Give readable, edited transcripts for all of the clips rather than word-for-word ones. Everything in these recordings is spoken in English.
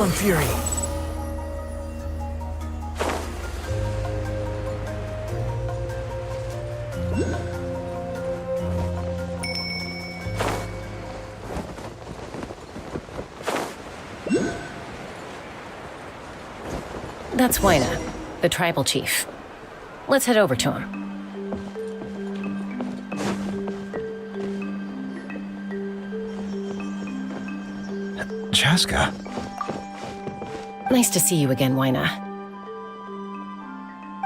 on, Fury. That's Wyna, the tribal chief. Let's head over to him. Chaska. Nice to see you again, Wyna.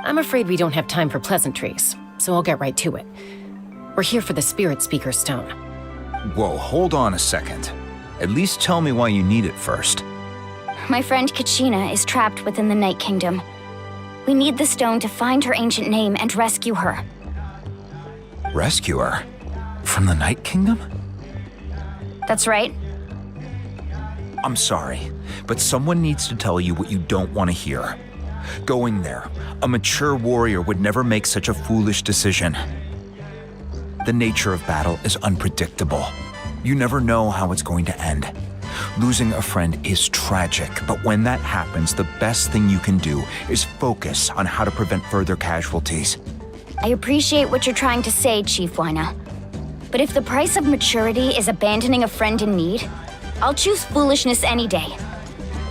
I'm afraid we don't have time for pleasantries, so I'll get right to it. We're here for the Spirit Speaker Stone. Whoa, hold on a second. At least tell me why you need it first. My friend Kachina is trapped within the Night Kingdom. We need the stone to find her ancient name and rescue her. Rescue her? From the Night Kingdom? That's right. I'm sorry, but someone needs to tell you what you don't want to hear. Going there, a mature warrior would never make such a foolish decision. The nature of battle is unpredictable. You never know how it's going to end. Losing a friend is tragic, but when that happens, the best thing you can do is focus on how to prevent further casualties. I appreciate what you're trying to say, Chief Wyna. But if the price of maturity is abandoning a friend in need, I'll choose foolishness any day.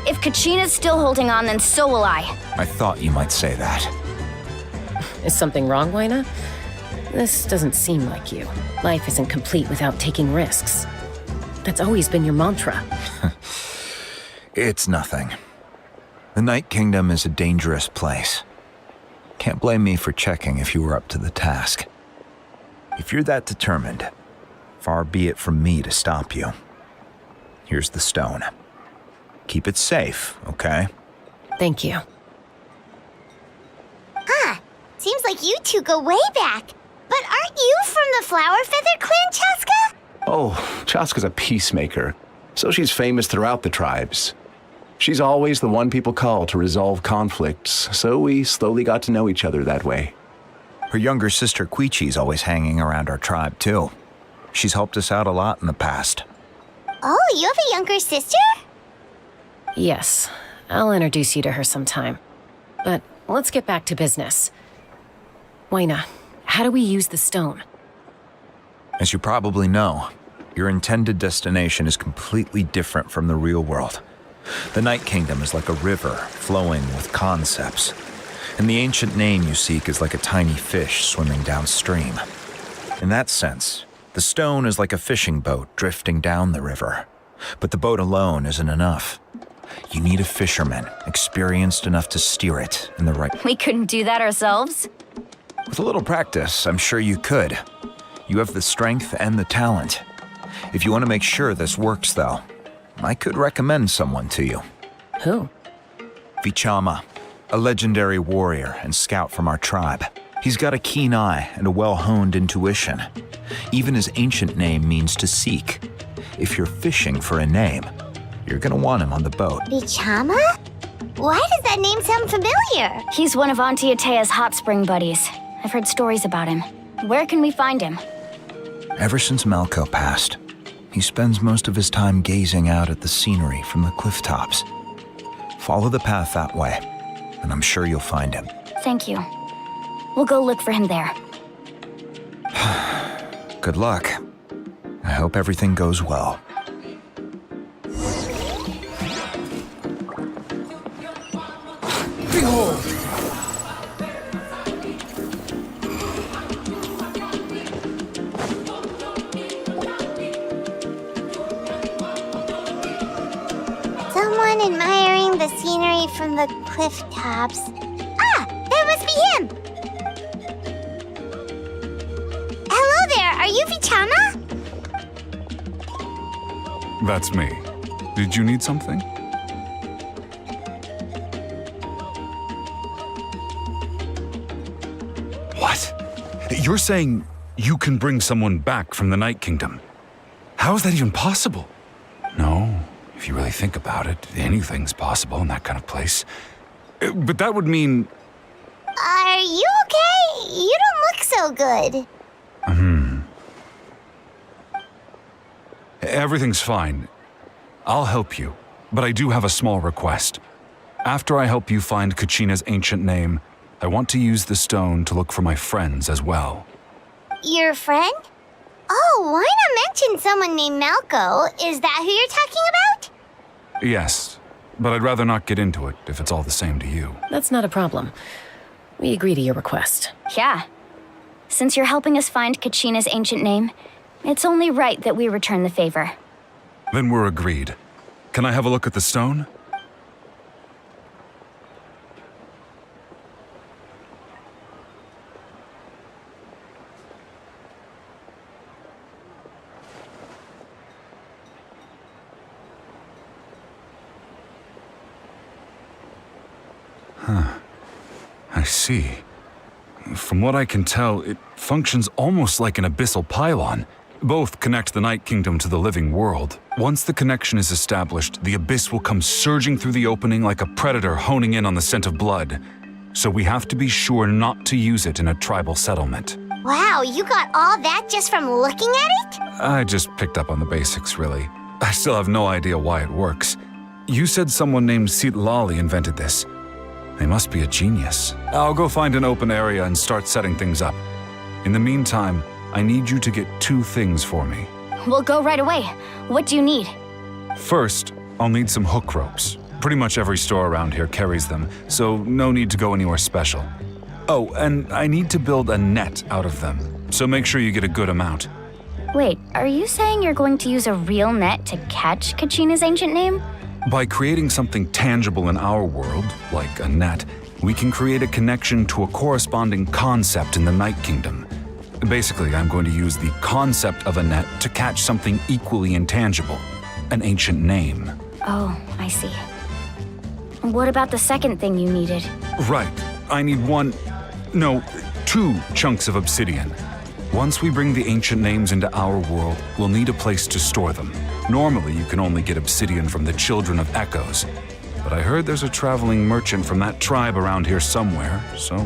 If Kachina's still holding on, then so will I. I thought you might say that. Is something wrong, Wyna? This doesn't seem like you. Life isn't complete without taking risks. That's always been your mantra. It's nothing. The Night Kingdom is a dangerous place. Can't blame me for checking if you were up to the task. If you're that determined, far be it from me to stop you. Here's the stone. Keep it safe, okay? Thank you. Huh. Seems like you two go way back. But aren't you from the Flower Feather Clan, Chaska? Oh, Chaska's a peacemaker, so she's famous throughout the tribes. She's always the one people call to resolve conflicts, so we slowly got to know each other that way. Her younger sister Quichi's always hanging around our tribe, too. She's helped us out a lot in the past. Oh, you have a younger sister? Yes, I'll introduce you to her sometime. But let's get back to business. Wyna, how do we use the stone? As you probably know, your intended destination is completely different from the real world. The Night Kingdom is like a river flowing with concepts, and the ancient name you seek is like a tiny fish swimming downstream. In that sense, the stone is like a fishing boat drifting down the river, but the boat alone isn't enough. You need a fisherman experienced enough to steer it in the right... We couldn't do that ourselves? With a little practice, I'm sure you could. You have the strength and the talent. If you want to make sure this works, though, I could recommend someone to you. Who? Vichama, a legendary warrior and scout from our tribe. He's got a keen eye and a well-honed intuition. Even his ancient name means to seek. If you're fishing for a name, you're gonna want him on the boat. Vichama? Why does that name sound familiar? He's one of Auntie Atea's hot spring buddies. I've heard stories about him. Where can we find him? Ever since Malco passed, he spends most of his time gazing out at the scenery from the cliff tops. Follow the path that way, and I'm sure you'll find him. Thank you. We'll go look for him there. Good luck. I hope everything goes well. Behold! Someone admiring the scenery from the cliff tops. Ah! That must be him! Hello there! Are you Vichama? That's me. Did you need something? What? You're saying you can bring someone back from the Night Kingdom? How is that even possible? No, if you really think about it, anything's possible in that kind of place. But that would mean... Are you okay? You don't look so good. Everything's fine. I'll help you. but I do have a small request. After I help you find Kachina's ancient name, I want to use the stone to look for my friends as well. Your friend? Oh, why not mention someone named Malco? Is that who you're talking about? Yes, but I'd rather not get into it if it's all the same to you. That's not a problem. We agree to your request. Yeah. Since you're helping us find Kachina's ancient name, it's only right that we return the favor. Then we're agreed. Can I have a look at the stone? I see. From what I can tell, it functions almost like an abyssal pylon. Both connect the Night Kingdom to the living world. Once the connection is established, the abyss will come surging through the opening like a predator honing in on the scent of blood. So we have to be sure not to use it in a tribal settlement. Wow, you got all that just from looking at it? I just picked up on the basics, really. I still have no idea why it works. You said someone named Sitlali invented this. They must be a genius. I'll go find an open area and start setting things up. In the meantime, I need you to get 2 things for me. We'll go right away. What do you need? First, I'll need some hook ropes. Pretty much every store around here carries them, so no need to go anywhere special. Oh, and I need to build a net out of them, so make sure you get a good amount. Wait, are you saying you're going to use a real net to catch Kachina's ancient name? By creating something tangible in our world, like a net, we can create a connection to a corresponding concept in the Night Kingdom. Basically, I'm going to use the concept of a net to catch something equally intangible, an ancient name. Oh, I see. What about the second thing you needed? Right. I need 2 chunks of obsidian. Once we bring the ancient names into our world, we'll need a place to store them. Normally, you can only get obsidian from the Children of Echoes, but I heard there's a traveling merchant from that tribe around here somewhere, so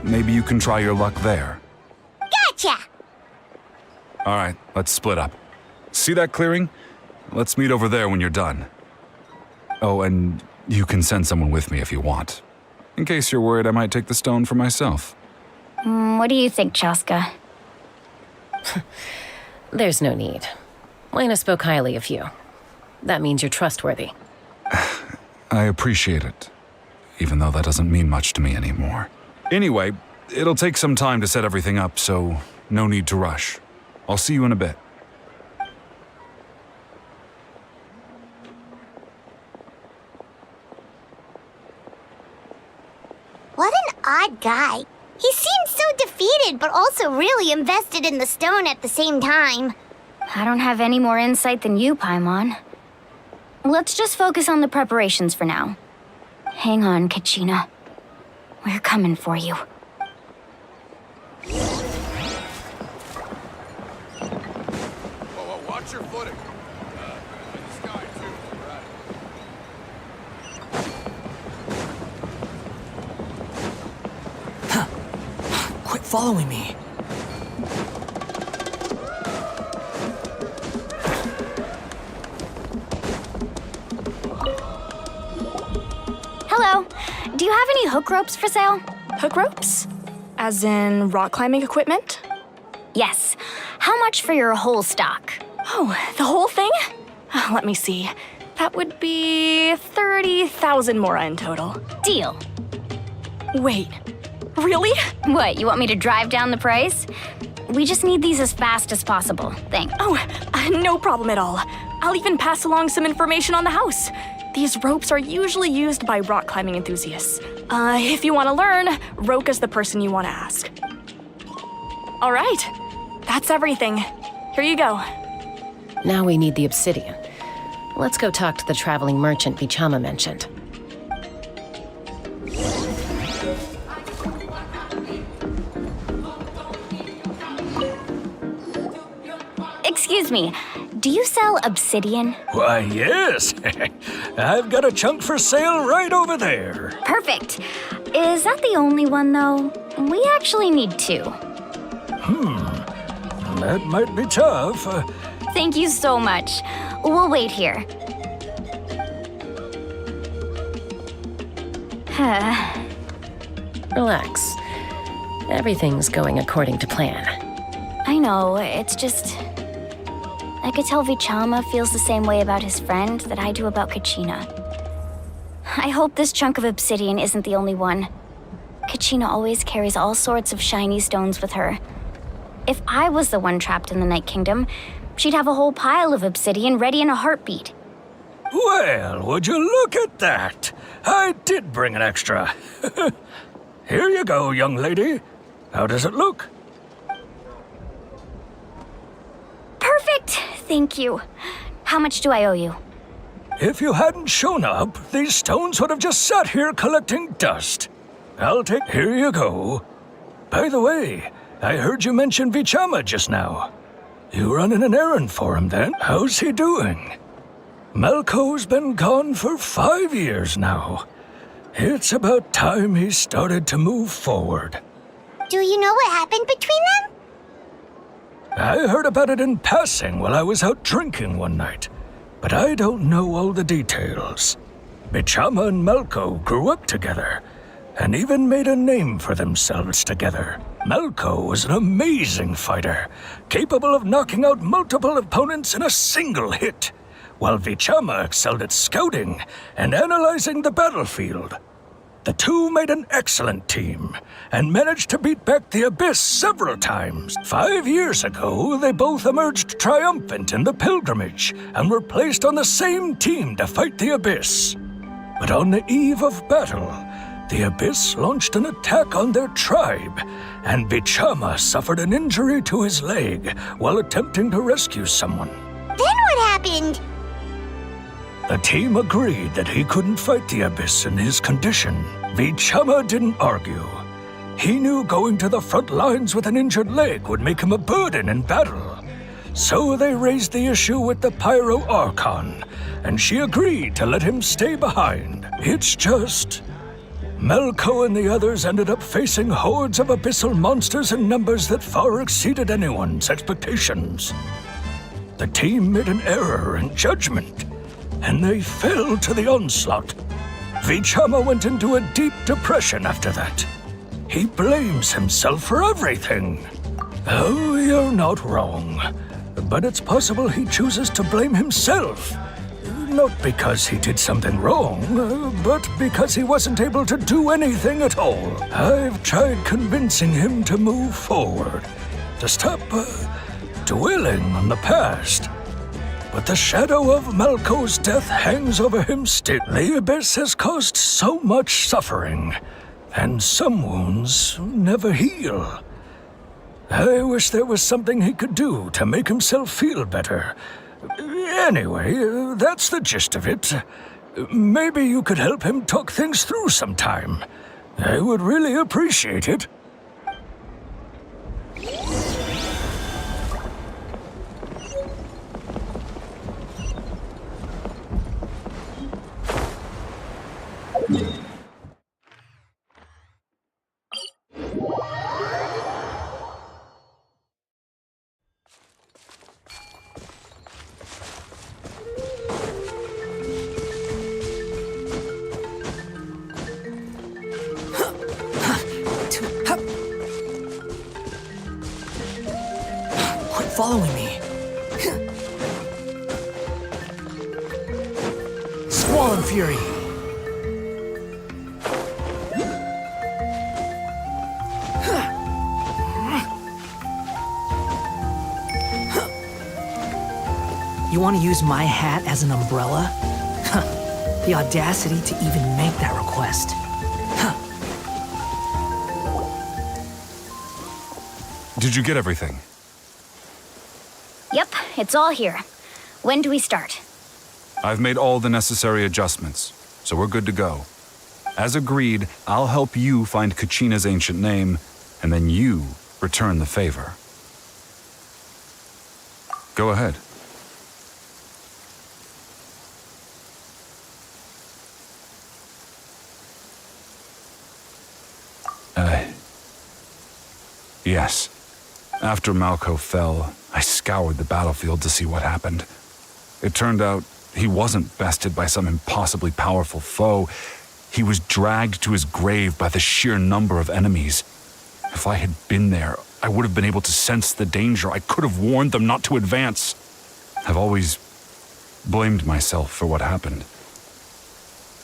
maybe you can try your luck there. Gotcha! All right, let's split up. See that clearing? Let's meet over there when you're done. Oh, and you can send someone with me if you want. In case you're worried I might take the stone for myself. What do you think, Chaska? There's no need. Lena spoke highly of you. That means you're trustworthy. I appreciate it, even though that doesn't mean much to me anymore. Anyway, it'll take some time to set everything up, so no need to rush. I'll see you in a bit. What an odd guy. He seems so defeated, but also really invested in the stone at the same time. I don't have any more insight than you, Paimon. Let's just focus on the preparations for now. Hang on, Kachina. We're coming for you. Whoa, watch your footing. In the sky, too. Quit following me. Hello. Do you have any hook ropes for sale? Hook ropes? As in rock climbing equipment? Yes. How much for your whole stock? Oh, the whole thing? Let me see. That would be 30,000 mora in total. Deal. Wait, really? What, you want me to drive down the price? We just need these as fast as possible. Thanks. Oh, no problem at all. I'll even pass along some information on the house. These ropes are usually used by rock climbing enthusiasts. If you want to learn, Roka's the person you want to ask. All right, that's everything. Here you go. Now we need the obsidian. Let's go talk to the traveling merchant Bichama mentioned. Excuse me, do you sell obsidian? Why, yes. I've got a chunk for sale right over there. Perfect. Is that the only one, though? We actually need 2. That might be tough. Thank you so much. We'll wait here. Relax. Everything's going according to plan. I know, it's just... I could tell Vichama feels the same way about his friend that I do about Kachina. I hope this chunk of obsidian isn't the only one. Kachina always carries all sorts of shiny stones with her. If I was the one trapped in the Night Kingdom, she'd have a whole pile of obsidian ready in a heartbeat. Well, would you look at that? I did bring an extra. Here you go, young lady. How does it look? Perfect! Thank you. How much do I owe you? If you hadn't shown up, these stones would have just sat here collecting dust. Here you go. By the way, I heard you mention Vichama just now. You running an errand for him then? How's he doing? Malco's been gone for 5 years now. It's about time he started to move forward. Do you know what happened between them? I heard about it in passing while I was out drinking one night, but I don't know all the details. Vichama and Malco grew up together, and even made a name for themselves together. Malco was an amazing fighter, capable of knocking out multiple opponents in a single hit, while Vichama excelled at scouting and analyzing the battlefield. The two made an excellent team, and managed to beat back the Abyss several times. 5 years ago, they both emerged triumphant in the pilgrimage, and were placed on the same team to fight the Abyss. But on the eve of battle, the Abyss launched an attack on their tribe, and Vichama suffered an injury to his leg while attempting to rescue someone. Then what happened? The team agreed that he couldn't fight the Abyss in his condition. Vichama didn't argue. He knew going to the front lines with an injured leg would make him a burden in battle. So they raised the issue with the Pyro Archon, and she agreed to let him stay behind. It's just... Malco and the others ended up facing hordes of abyssal monsters in numbers that far exceeded anyone's expectations. The team made an error in judgment, and they fell to the onslaught. Vichama went into a deep depression after that. He blames himself for everything. Oh, you're not wrong. But it's possible he chooses to blame himself. Not because he did something wrong, but because he wasn't able to do anything at all. I've tried convincing him to move forward, to stop dwelling on the past. But the shadow of Malco's death hangs over him still. The Abyss has caused so much suffering, and some wounds never heal. I wish there was something he could do to make himself feel better. Anyway, that's the gist of it. Maybe you could help him talk things through sometime. I would really appreciate it. Quit following me. Squall Fury. You want to use my hat as an umbrella? The audacity to even make that request. Did you get everything? Yep, it's all here. When do we start? I've made all the necessary adjustments, so we're good to go. As agreed, I'll help you find Kachina's ancient name, and then you return the favor. Go ahead. Yes. After Malco fell, I scoured the battlefield to see what happened. It turned out he wasn't bested by some impossibly powerful foe. He was dragged to his grave by the sheer number of enemies. If I had been there, I would have been able to sense the danger. I could have warned them not to advance. I've always blamed myself for what happened.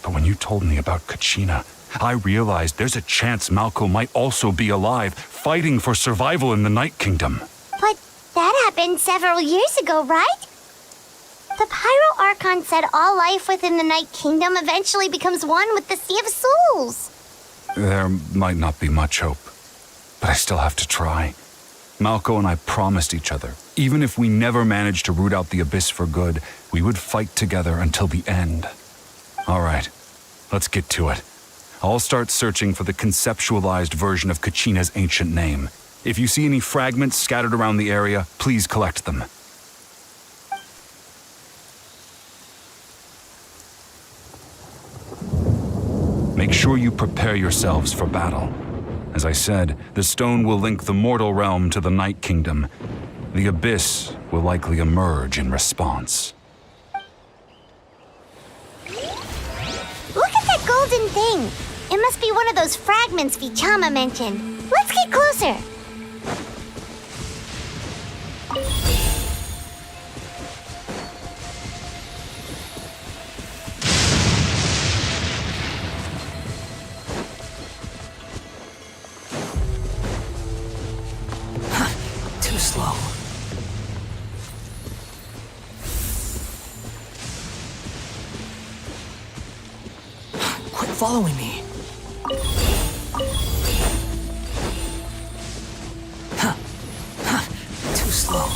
But when you told me about Kachina, I realized there's a chance Malco might also be alive, fighting for survival in the Night Kingdom. But that happened several years ago, right? The Pyro Archon said all life within the Night Kingdom eventually becomes one with the Sea of Souls. There might not be much hope, but I still have to try. Malco and I promised each other, even if we never managed to root out the Abyss for good, we would fight together until the end. All right, let's get to it. I'll start searching for the conceptualized version of Kachina's ancient name. If you see any fragments scattered around the area, please collect them. Make sure you prepare yourselves for battle. As I said, the stone will link the mortal realm to the Night Kingdom. The Abyss will likely emerge in response. Look at that golden thing. It must be one of those fragments Vichama mentioned. Let's get closer. Too slow. Quit following me. Too slow.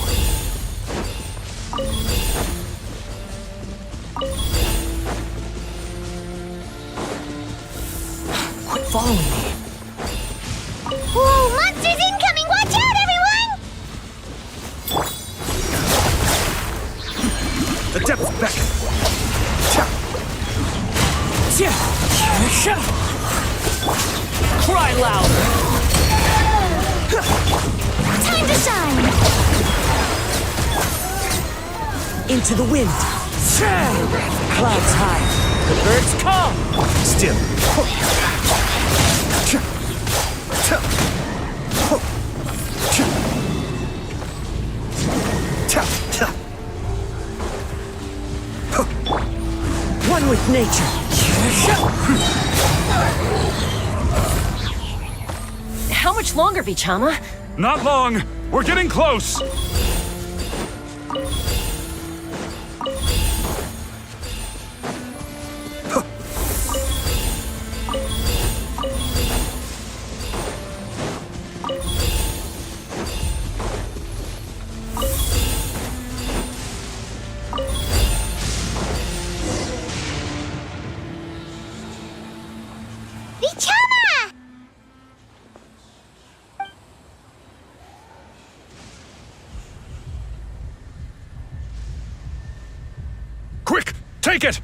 Quit following me. Whoa, monsters incoming! Watch out, everyone! The depths beckon. Cry louder! Time to shine! Into the wind. Clouds high. The birds come. Still. One with nature. How much longer, Vichama? Not long! We're getting close! Vichama! Quick! Take it!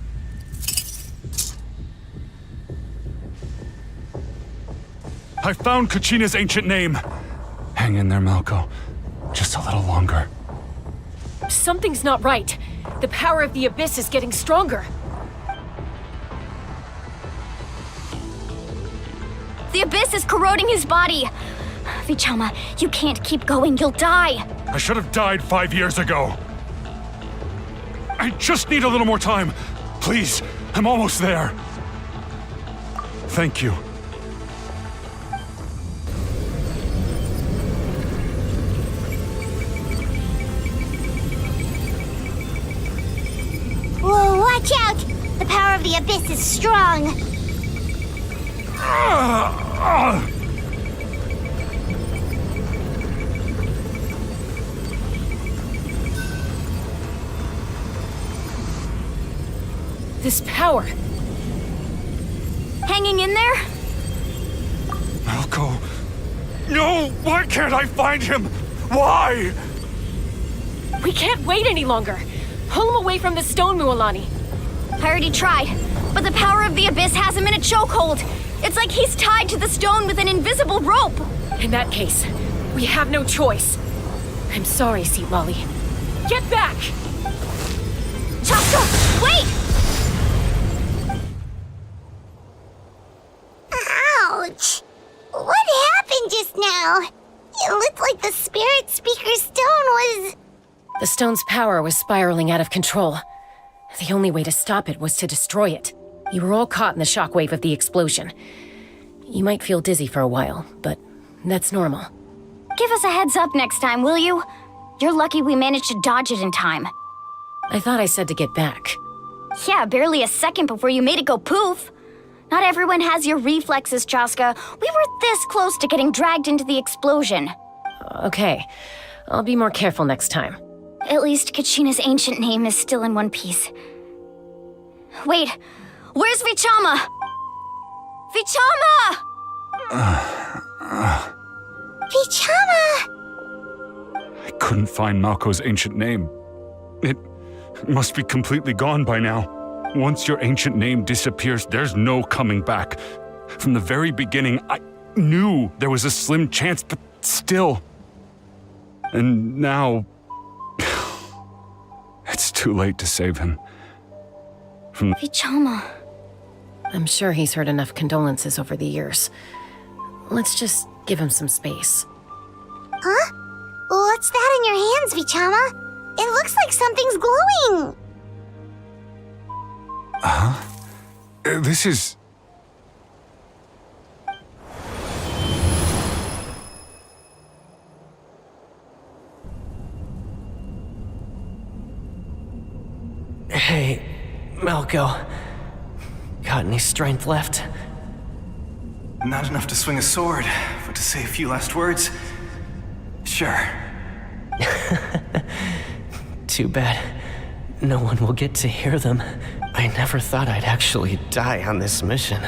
I found Kachina's ancient name. Hang in there, Malco. Just a little longer. Something's not right. The power of the Abyss is getting stronger. The Abyss is corroding his body. Vichama, you can't keep going. You'll die. I should have died 5 years ago. I just need a little more time. Please, I'm almost there. Thank you. Whoa, watch out! The power of the Abyss is strong. This power. Hanging in there? Malco. No! Why can't I find him? Why? We can't wait any longer. Pull him away from the stone, Mualani. I already tried, but the power of the Abyss has him in a chokehold. It's like he's tied to the stone with an invisible rope. In that case, we have no choice. I'm sorry, Sea Lolly. Get back! Chaska, wait! Speaker Stone was... The stone's power was spiraling out of control. The only way to stop it was to destroy it. You were all caught in the shockwave of the explosion. You might feel dizzy for a while, but that's normal. Give us a heads up next time, will you? You're lucky we managed to dodge it in time. I thought I said to get back. Yeah, barely a second before you made it go poof. Not everyone has your reflexes, Chaska. We were this close to getting dragged into the explosion. Okay, I'll be more careful next time. At least Kachina's ancient name is still in one piece. Wait, where's Vichama? Vichama! Vichama! I couldn't find Malko's ancient name. It must be completely gone by now. Once your ancient name disappears, there's no coming back. From the very beginning, I knew there was a slim chance, but still. And now... it's too late to save him. Vichama. I'm sure he's heard enough condolences over the years. Let's just give him some space. Huh? What's that in your hands, Vichama? It looks like something's glowing. This is... Hey, Malko. Got any strength left? Not enough to swing a sword, but to say a few last words? Sure. Too bad. No one will get to hear them. I never thought I'd actually die on this mission.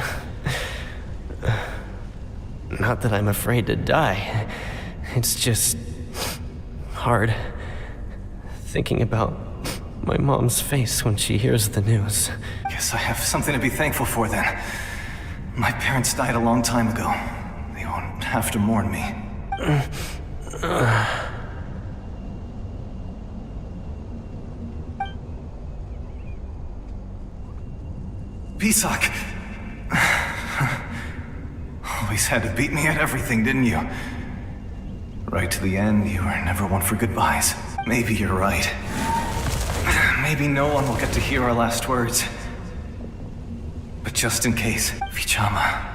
Not that I'm afraid to die. It's just... hard. Thinking about my mom's face when she hears the news. Guess I have something to be thankful for then. My parents died a long time ago. They won't have to mourn me. Pisak! Always had to beat me at everything, didn't you? Right to the end, you were never one for goodbyes. Maybe you're right. Maybe no one will get to hear our last words. But just in case, Vichama,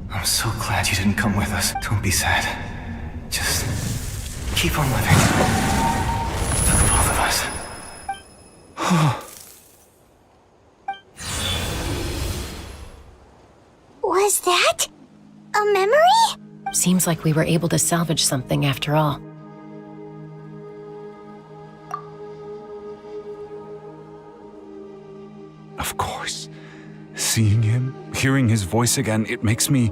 I'm so glad you didn't come with us. Don't be sad. Just keep on living. For the both of us. Was that a memory? Seems like we were able to salvage something after all. Of course. Seeing him, hearing his voice again, it makes me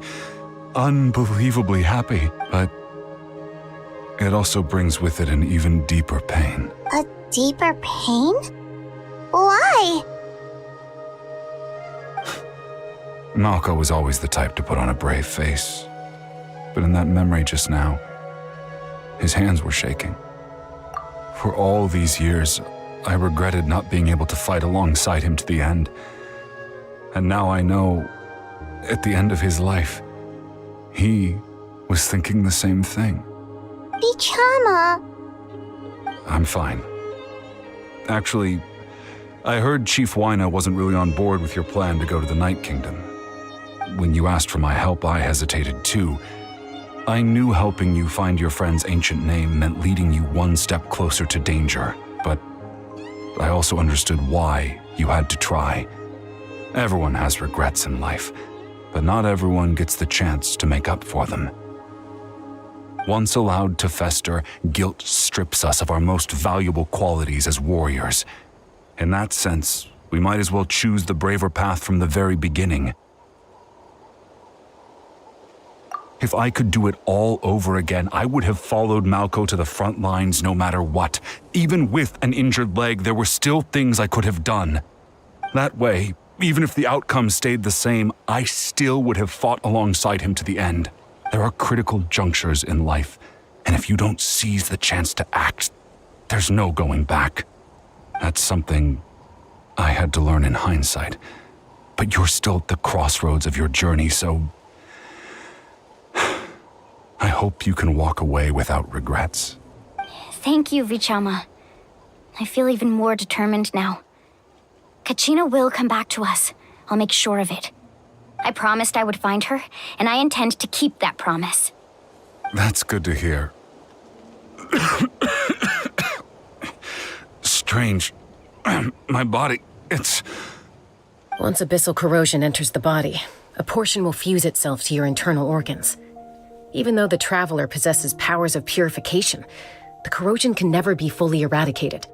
unbelievably happy, but it also brings with it an even deeper pain. A deeper pain? Why? Malko was always the type to put on a brave face, but in that memory just now, his hands were shaking. For all these years, I regretted not being able to fight alongside him to the end. And now I know, at the end of his life, he was thinking the same thing. Vichama. I'm fine. Actually, I heard Chief Wyna wasn't really on board with your plan to go to the Night Kingdom. When you asked for my help, I hesitated too. I knew helping you find your friend's ancient name meant leading you one step closer to danger, but I also understood why you had to try. Everyone has regrets in life, but not everyone gets the chance to make up for them. Once allowed to fester, guilt strips us of our most valuable qualities as warriors. In that sense, we might as well choose the braver path from the very beginning. If I could do it all over again, I would have followed Malko to the front lines no matter what. Even with an injured leg, there were still things I could have done. That way, even if the outcome stayed the same, I still would have fought alongside him to the end. There are critical junctures in life, and if you don't seize the chance to act, there's no going back. That's something I had to learn in hindsight. But you're still at the crossroads of your journey, so I hope you can walk away without regrets. Thank you, Vichama. I feel even more determined now. Kachina will come back to us. I'll make sure of it. I promised I would find her, and I intend to keep that promise. That's good to hear. Strange. My body, it's... Once abyssal corrosion enters the body, a portion will fuse itself to your internal organs. Even though the Traveler possesses powers of purification, the corrosion can never be fully eradicated.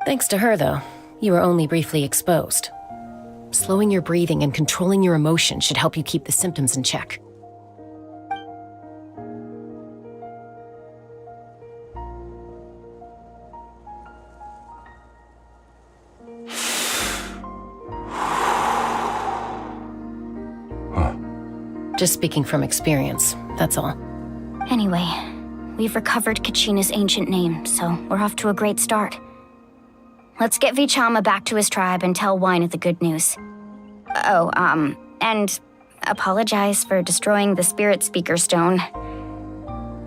Thanks to her, though, you are only briefly exposed. Slowing your breathing and controlling your emotions should help you keep the symptoms in check. Just speaking from experience, that's all. Anyway, we've recovered Kachina's ancient name, so we're off to a great start. Let's get Vichama back to his tribe and tell Wina the good news. Oh, and apologize for destroying the Spirit Speaker Stone.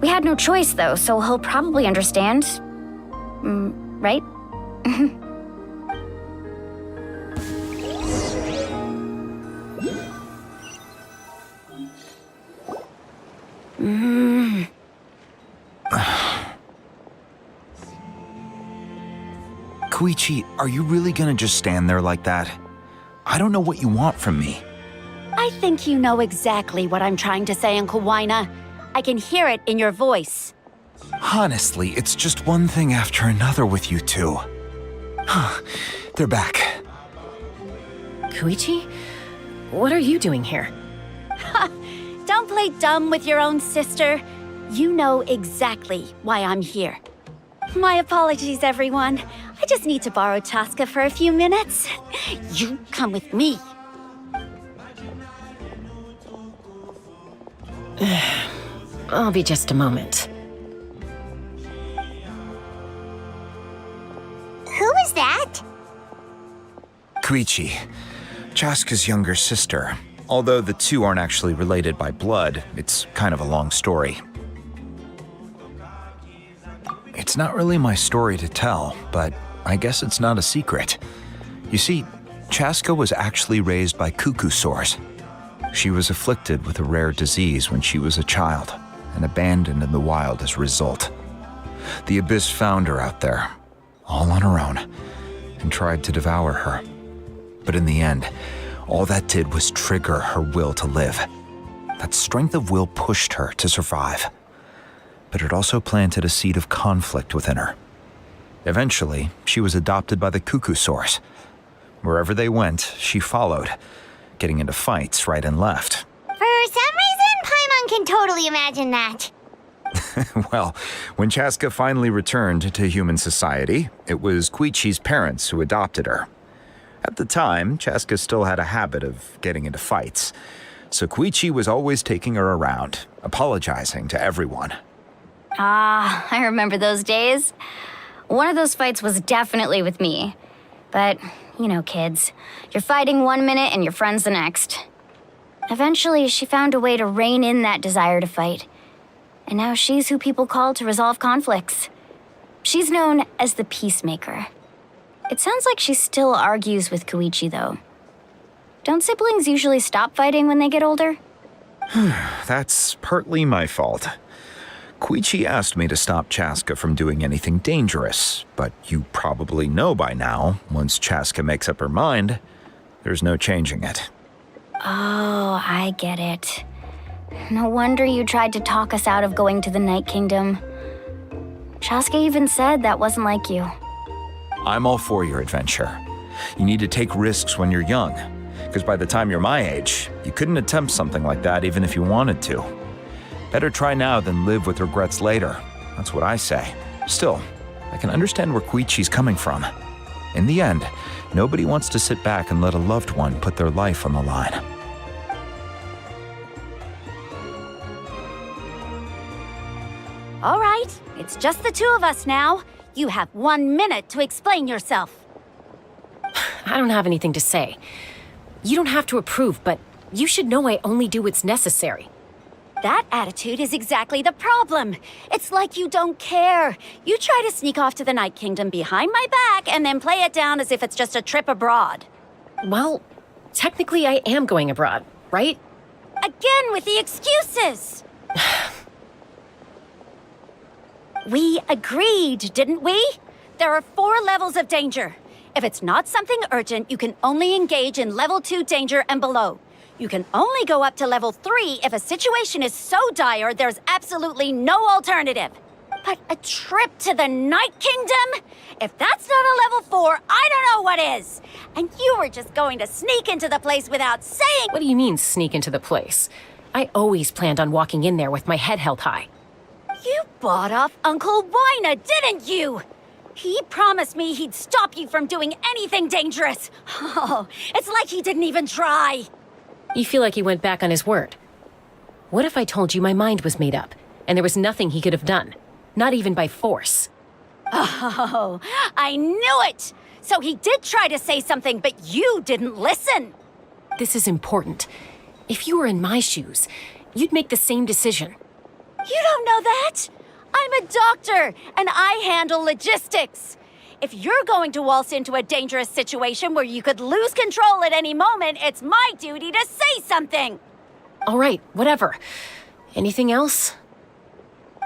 We had no choice, though, so he'll probably understand. Right? Koichi, are you really gonna just stand there like that? I don't know what you want from me. I think you know exactly what I'm trying to say, Uncle Wina. I can hear it in your voice. Honestly, it's just one thing after another with you two. They're back. Koichi? What are you doing here? Don't play dumb with your own sister. You know exactly why I'm here. My apologies, everyone. I just need to borrow Chaska for a few minutes. You come with me. I'll be just a moment. Who is that? Koichi, Chaska's younger sister. Although the two aren't actually related by blood, it's kind of a long story. It's not really my story to tell, but I guess it's not a secret. You see, Chaska was actually raised by cuckoo sores. She was afflicted with a rare disease when she was a child and abandoned in the wild as a result. The Abyss found her out there, all on her own, and tried to devour her. But in the end, all that did was trigger her will to live. That strength of will pushed her to survive. But it also planted a seed of conflict within her. Eventually, she was adopted by the cuckoo sores. Wherever they went, she followed, getting into fights right and left. For some reason, Paimon can totally imagine that. Well, when Chaska finally returned to human society, it was Koichi's parents who adopted her. At the time, Chaska still had a habit of getting into fights, so Koichi was always taking her around, apologizing to everyone. Ah, I remember those days. One of those fights was definitely with me. But, you know, kids. You're fighting one minute and your friend's the next. Eventually, she found a way to rein in that desire to fight. And now she's who people call to resolve conflicts. She's known as the Peacemaker. It sounds like she still argues with Koichi, though. Don't siblings usually stop fighting when they get older? That's partly my fault. Koichi asked me to stop Chaska from doing anything dangerous, but you probably know by now, once Chaska makes up her mind, there's no changing it. Oh, I get it. No wonder you tried to talk us out of going to the Night Kingdom. Chaska even said that wasn't like you. I'm all for your adventure. You need to take risks when you're young, because by the time you're my age, you couldn't attempt something like that even if you wanted to. Better try now than live with regrets later. That's what I say. Still, I can understand where Koichi's coming from. In the end, nobody wants to sit back and let a loved one put their life on the line. All right, it's just the two of us now. You have 1 minute to explain yourself. I don't have anything to say. You don't have to approve, but you should know I only do what's necessary. That attitude is exactly the problem. It's like you don't care. You try to sneak off to the Night Kingdom behind my back and then play it down as if it's just a trip abroad. Well, technically I am going abroad, right? Again with the excuses! We agreed, didn't we? There are 4 levels of danger. If it's not something urgent, you can only engage in level 2 danger and below. You can only go up to level 3 if a situation is so dire there's absolutely no alternative. But a trip to the Night Kingdom? If that's not a level 4, I don't know what is. And you were just going to sneak into the place without saying— What do you mean, sneak into the place? I always planned on walking in there with my head held high. You bought off Uncle Wina, didn't you? He promised me he'd stop you from doing anything dangerous. Oh, it's like he didn't even try. You feel like he went back on his word. What if I told you my mind was made up, and there was nothing he could have done? Not even by force. Oh, I knew it! So he did try to say something, but you didn't listen. This is important. If you were in my shoes, you'd make the same decision. You don't know that? I'm a doctor, and I handle logistics. If you're going to waltz into a dangerous situation where you could lose control at any moment, it's my duty to say something. All right, whatever. Anything else?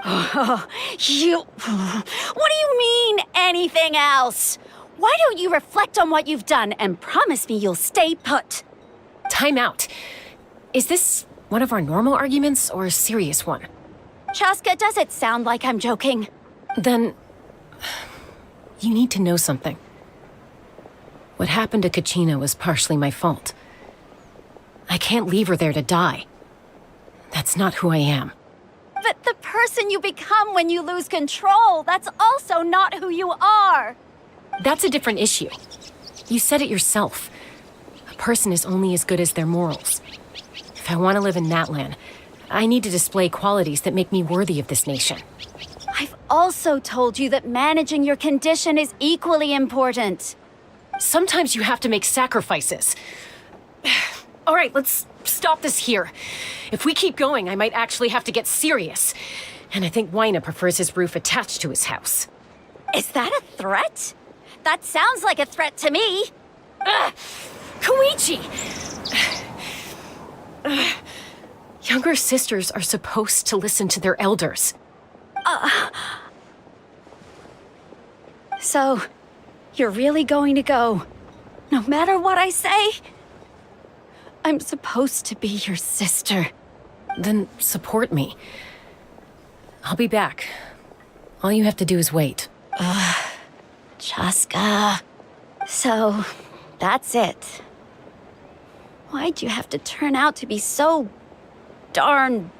What do you mean, anything else? Why don't you reflect on what you've done and promise me you'll stay put? Time out. Is this one of our normal arguments or a serious one? Chaska, does it sound like I'm joking? Then, you need to know something. What happened to Kachina was partially my fault. I can't leave her there to die. That's not who I am. But the person you become when you lose control, that's also not who you are. That's a different issue. You said it yourself. A person is only as good as their morals. If I want to live in that land, I need to display qualities that make me worthy of this nation. I've also told you that managing your condition is equally important. Sometimes you have to make sacrifices. All right, let's stop this here. If we keep going, I might actually have to get serious. And I think Wina prefers his roof attached to his house. Is that a threat? That sounds like a threat to me. Koichi! Younger sisters are supposed to listen to their elders. So, you're really going to go, no matter what I say? I'm supposed to be your sister. Then support me. I'll be back. All you have to do is wait. Chaska. So, that's it. Why'd you have to turn out to be so darn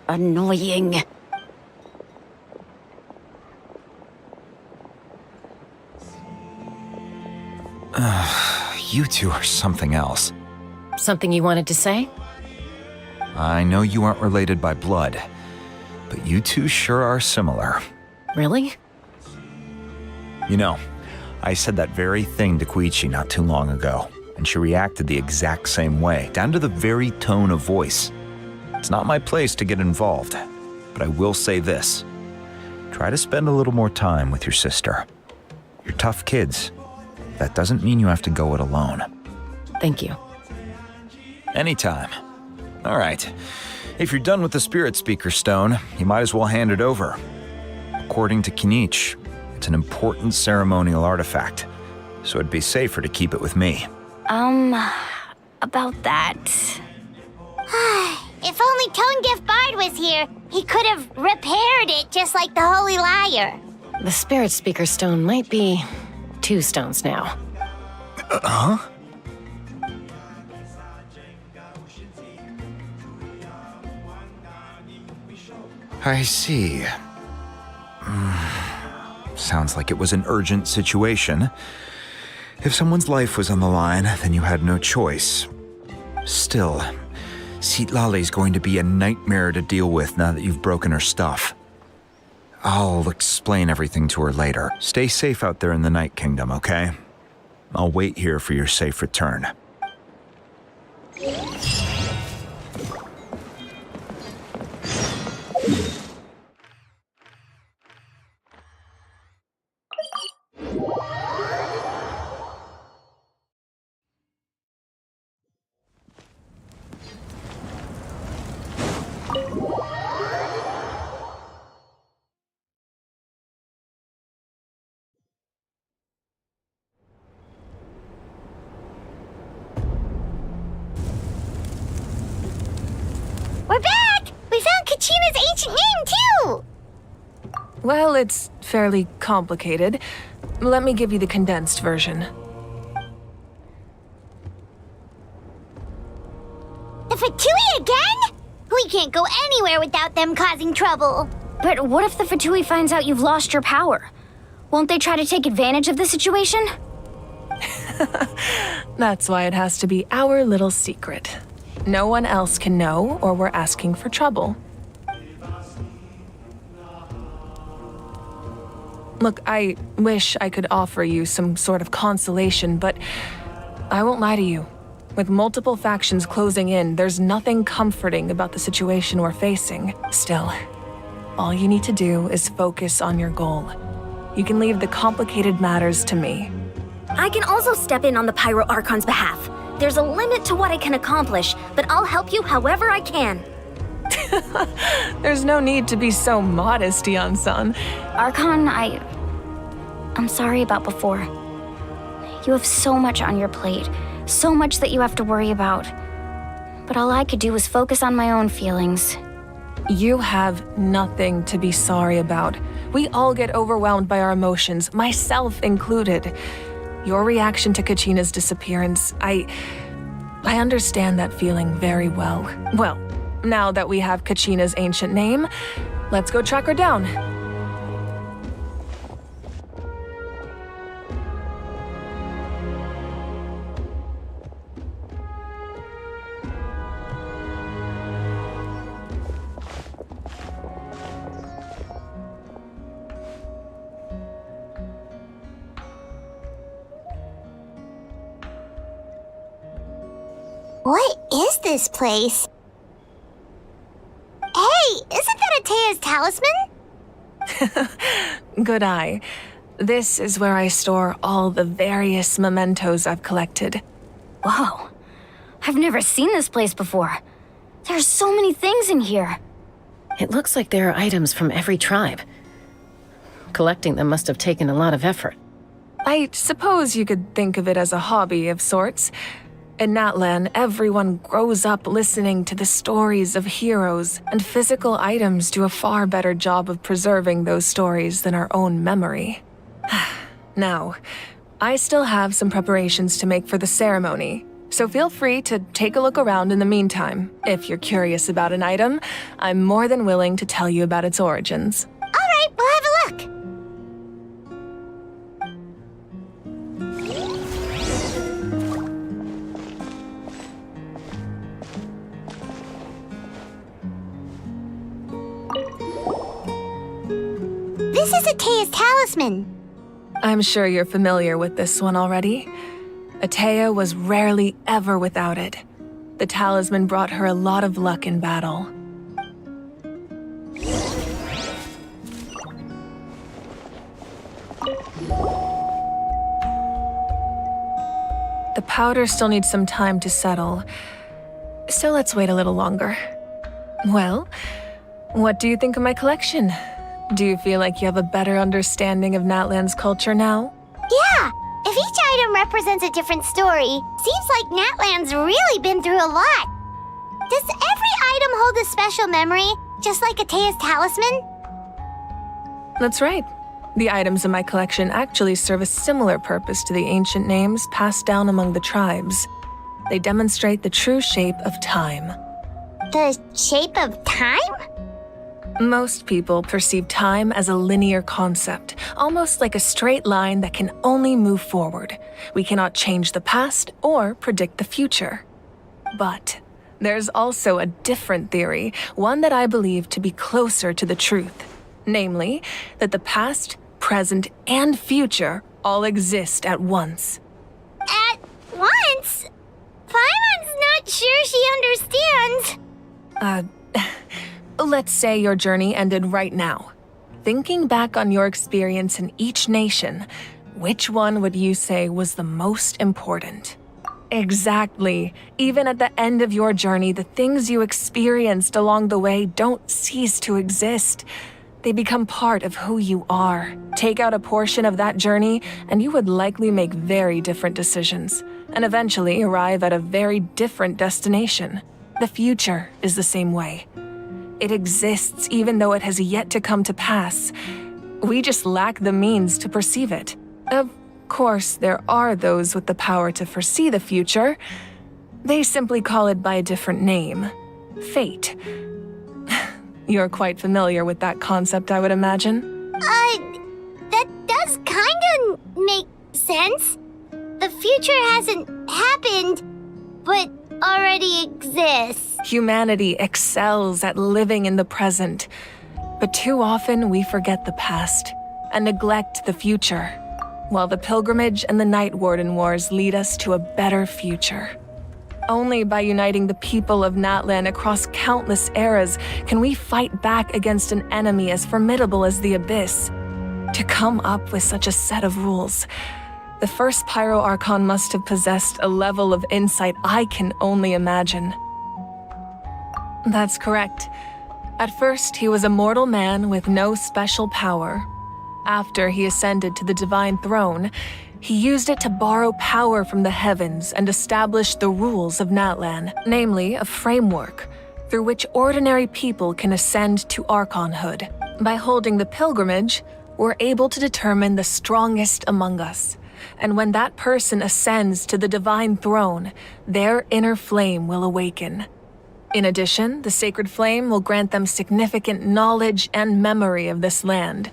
annoying? You two are something else. Something you wanted to say? I know you aren't related by blood, but you two sure are similar. Really? You know, I said that very thing to Koichi not too long ago, and she reacted the exact same way, down to the very tone of voice. It's not my place to get involved, but I will say this. Try to spend a little more time with your sister. You're tough kids. That doesn't mean you have to go it alone. Thank you. Anytime. All right. If you're done with the Spirit Speaker Stone, you might as well hand it over. According to Kinich, it's an important ceremonial artifact, so it'd be safer to keep it with me. About that. If only Tone Bard was here, he could have repaired it just like the Holy Liar. The Spirit Speaker Stone might be 2 stones now. Huh? I see. Sounds like it was an urgent situation. If someone's life was on the line, then you had no choice. Still, Citlali's going to be a nightmare to deal with now that you've broken her stuff. I'll explain everything to her later. Stay safe out there in the Night Kingdom, okay? I'll wait here for your safe return. too? Well, it's fairly complicated. Let me give you the condensed version. The Fatui again? We can't go anywhere without them causing trouble. But what if the Fatui finds out you've lost your power? Won't they try to take advantage of the situation? That's why it has to be our little secret. No one else can know, or we're asking for trouble. Look, I wish I could offer you some sort of consolation, but I won't lie to you. With multiple factions closing in, there's nothing comforting about the situation we're facing. Still, all you need to do is focus on your goal. You can leave the complicated matters to me. I can also step in on the Pyro Archon's behalf. There's a limit to what I can accomplish, but I'll help you however I can. There's no need to be so modest, Yan-san. Archon, I'm sorry about before. You have so much on your plate, so much that you have to worry about. But all I could do was focus on my own feelings. You have nothing to be sorry about. We all get overwhelmed by our emotions, myself included. Your reaction to Kachina's disappearance, I understand that feeling very well. Well, now that we have Kachina's ancient name, let's go track her down. What is this place? Hey, isn't that Atea's talisman? Good eye. This is where I store all the various mementos I've collected. Whoa. I've never seen this place before. There's so many things in here. It looks like there are items from every tribe. Collecting them must have taken a lot of effort. I suppose you could think of it as a hobby of sorts. In Natlan, everyone grows up listening to the stories of heroes, and physical items do a far better job of preserving those stories than our own memory. Now, I still have some preparations to make for the ceremony, so feel free to take a look around in the meantime. If you're curious about an item, I'm more than willing to tell you about its origins. All right, we'll have a look. This is Atea's talisman. I'm sure you're familiar with this one already. Atea was rarely ever without it. The talisman brought her a lot of luck in battle. The powder still needs some time to settle, so let's wait a little longer. Well, what do you think of my collection? Do you feel like you have a better understanding of Natlan's culture now? Yeah, if each item represents a different story, seems like Natlan's really been through a lot. Does every item hold a special memory, just like Atea's talisman? That's right. The items in my collection actually serve a similar purpose to the ancient names passed down among the tribes. They demonstrate the true shape of time. The shape of time? Most people perceive time as a linear concept, almost like a straight line that can only move forward. We cannot change the past or predict the future. But there's also a different theory, one that I believe to be closer to the truth. Namely, that the past, present, and future all exist at once. At once? Paimon's not sure she understands. Let's say your journey ended right now. Thinking back on your experience in each nation, which one would you say was the most important? Exactly. Even at the end of your journey, the things you experienced along the way don't cease to exist. They become part of who you are. Take out a portion of that journey, and you would likely make very different decisions, and eventually arrive at a very different destination. The future is the same way. It exists even though it has yet to come to pass. We just lack the means to perceive it. Of course, there are those with the power to foresee the future. They simply call it by a different name. Fate. You're quite familiar with that concept, I would imagine. That does kinda make sense. The future hasn't happened, but already exists. Humanity excels at living in the present, but too often we forget the past and neglect the future, while the pilgrimage and the Night Warden Wars lead us to a better future. Only by uniting the people of Natlan across countless eras can we fight back against an enemy as formidable as the Abyss. To come up with such a set of rules, the first Pyro Archon must have possessed a level of insight I can only imagine. That's correct. At first, he was a mortal man with no special power. After he ascended to the Divine Throne, he used it to borrow power from the heavens and establish the rules of Natlan, namely a framework through which ordinary people can ascend to Archonhood. By holding the pilgrimage, we're able to determine the strongest among us. And when that person ascends to the Divine Throne, their inner flame will awaken. In addition, the Sacred Flame will grant them significant knowledge and memory of this land.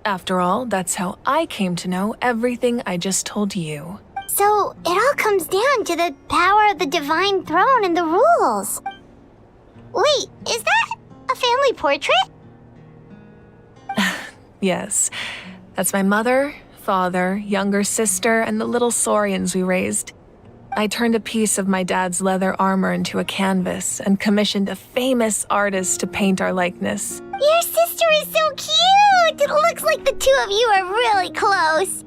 After all, that's how I came to know everything I just told you. So, it all comes down to the power of the Divine Throne and the rules. Wait, is that a family portrait? Yes, that's my mother, father, younger sister, and the little saurians we raised. I turned a piece of my dad's leather armor into a canvas and commissioned a famous artist to paint our likeness. Your sister is so cute! It looks like the two of you are really close.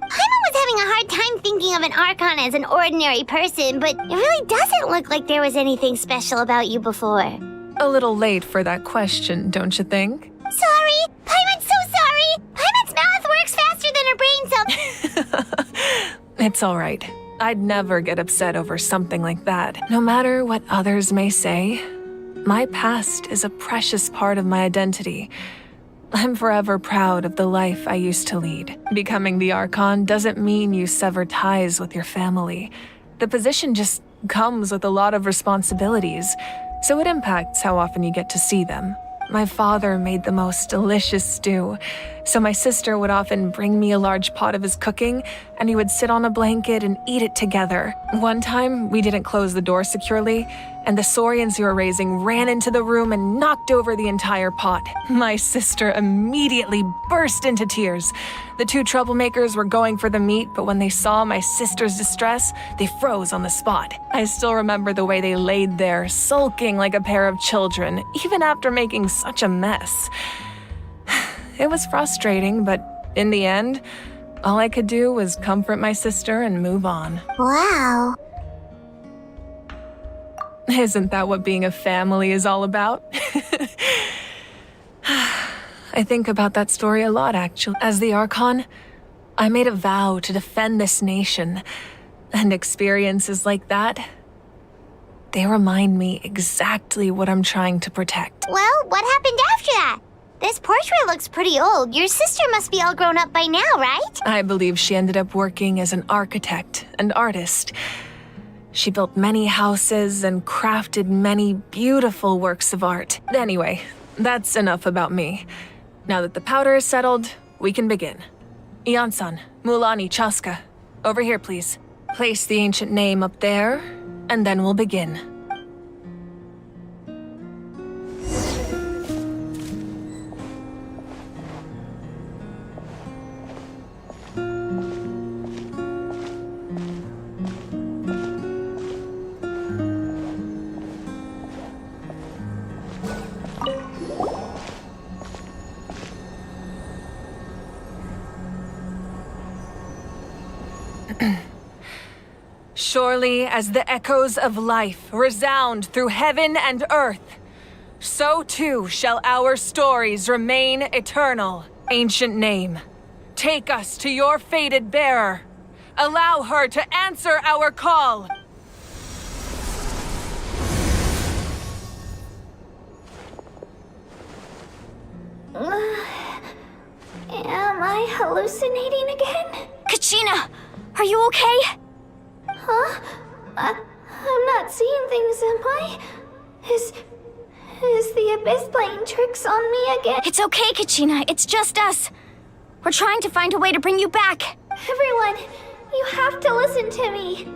Paimon was having a hard time thinking of an Archon as an ordinary person, but it really doesn't look like there was anything special about you before. A little late for that question, don't you think? Sorry! Paimon's so sorry! Paimon's mouth works faster than her brain cell. It's all right. I'd never get upset over something like that. No matter what others may say, my past is a precious part of my identity. I'm forever proud of the life I used to lead. Becoming the Archon doesn't mean you sever ties with your family. The position just comes with a lot of responsibilities, so it impacts how often you get to see them. My father made the most delicious stew, so my sister would often bring me a large pot of his cooking, and we would sit on a blanket and eat it together. One time, we didn't close the door securely, and the saurians we were raising ran into the room and knocked over the entire pot. My sister immediately burst into tears. The two troublemakers were going for the meat, but when they saw my sister's distress, they froze on the spot. I still remember the way they laid there, sulking like a pair of children, even after making such a mess. It was frustrating, but in the end, all I could do was comfort my sister and move on. Wow. Isn't that what being a family is all about? I think about that story a lot, actually. As the Archon, I made a vow to defend this nation, and experiences like that, they remind me exactly what I'm trying to protect. Well, what happened after that? This portrait looks pretty old. Your sister must be all grown up by now, right? I believe she ended up working as an architect and artist. She built many houses and crafted many beautiful works of art. Anyway, that's enough about me. Now that the powder is settled, we can begin. Ian-san, Mulani, Chaska, over here, please. Place the ancient name up there, and then we'll begin. Surely as the echoes of life resound through heaven and earth, so too shall our stories remain eternal. Ancient name, take us to your fated bearer. Allow her to answer our call. Am I hallucinating again? Kachina, are you okay? Huh? I'm not seeing things, am I? Is the Abyss playing tricks on me again? It's okay, Kachina. It's just us. We're trying to find a way to bring you back. Everyone, you have to listen to me.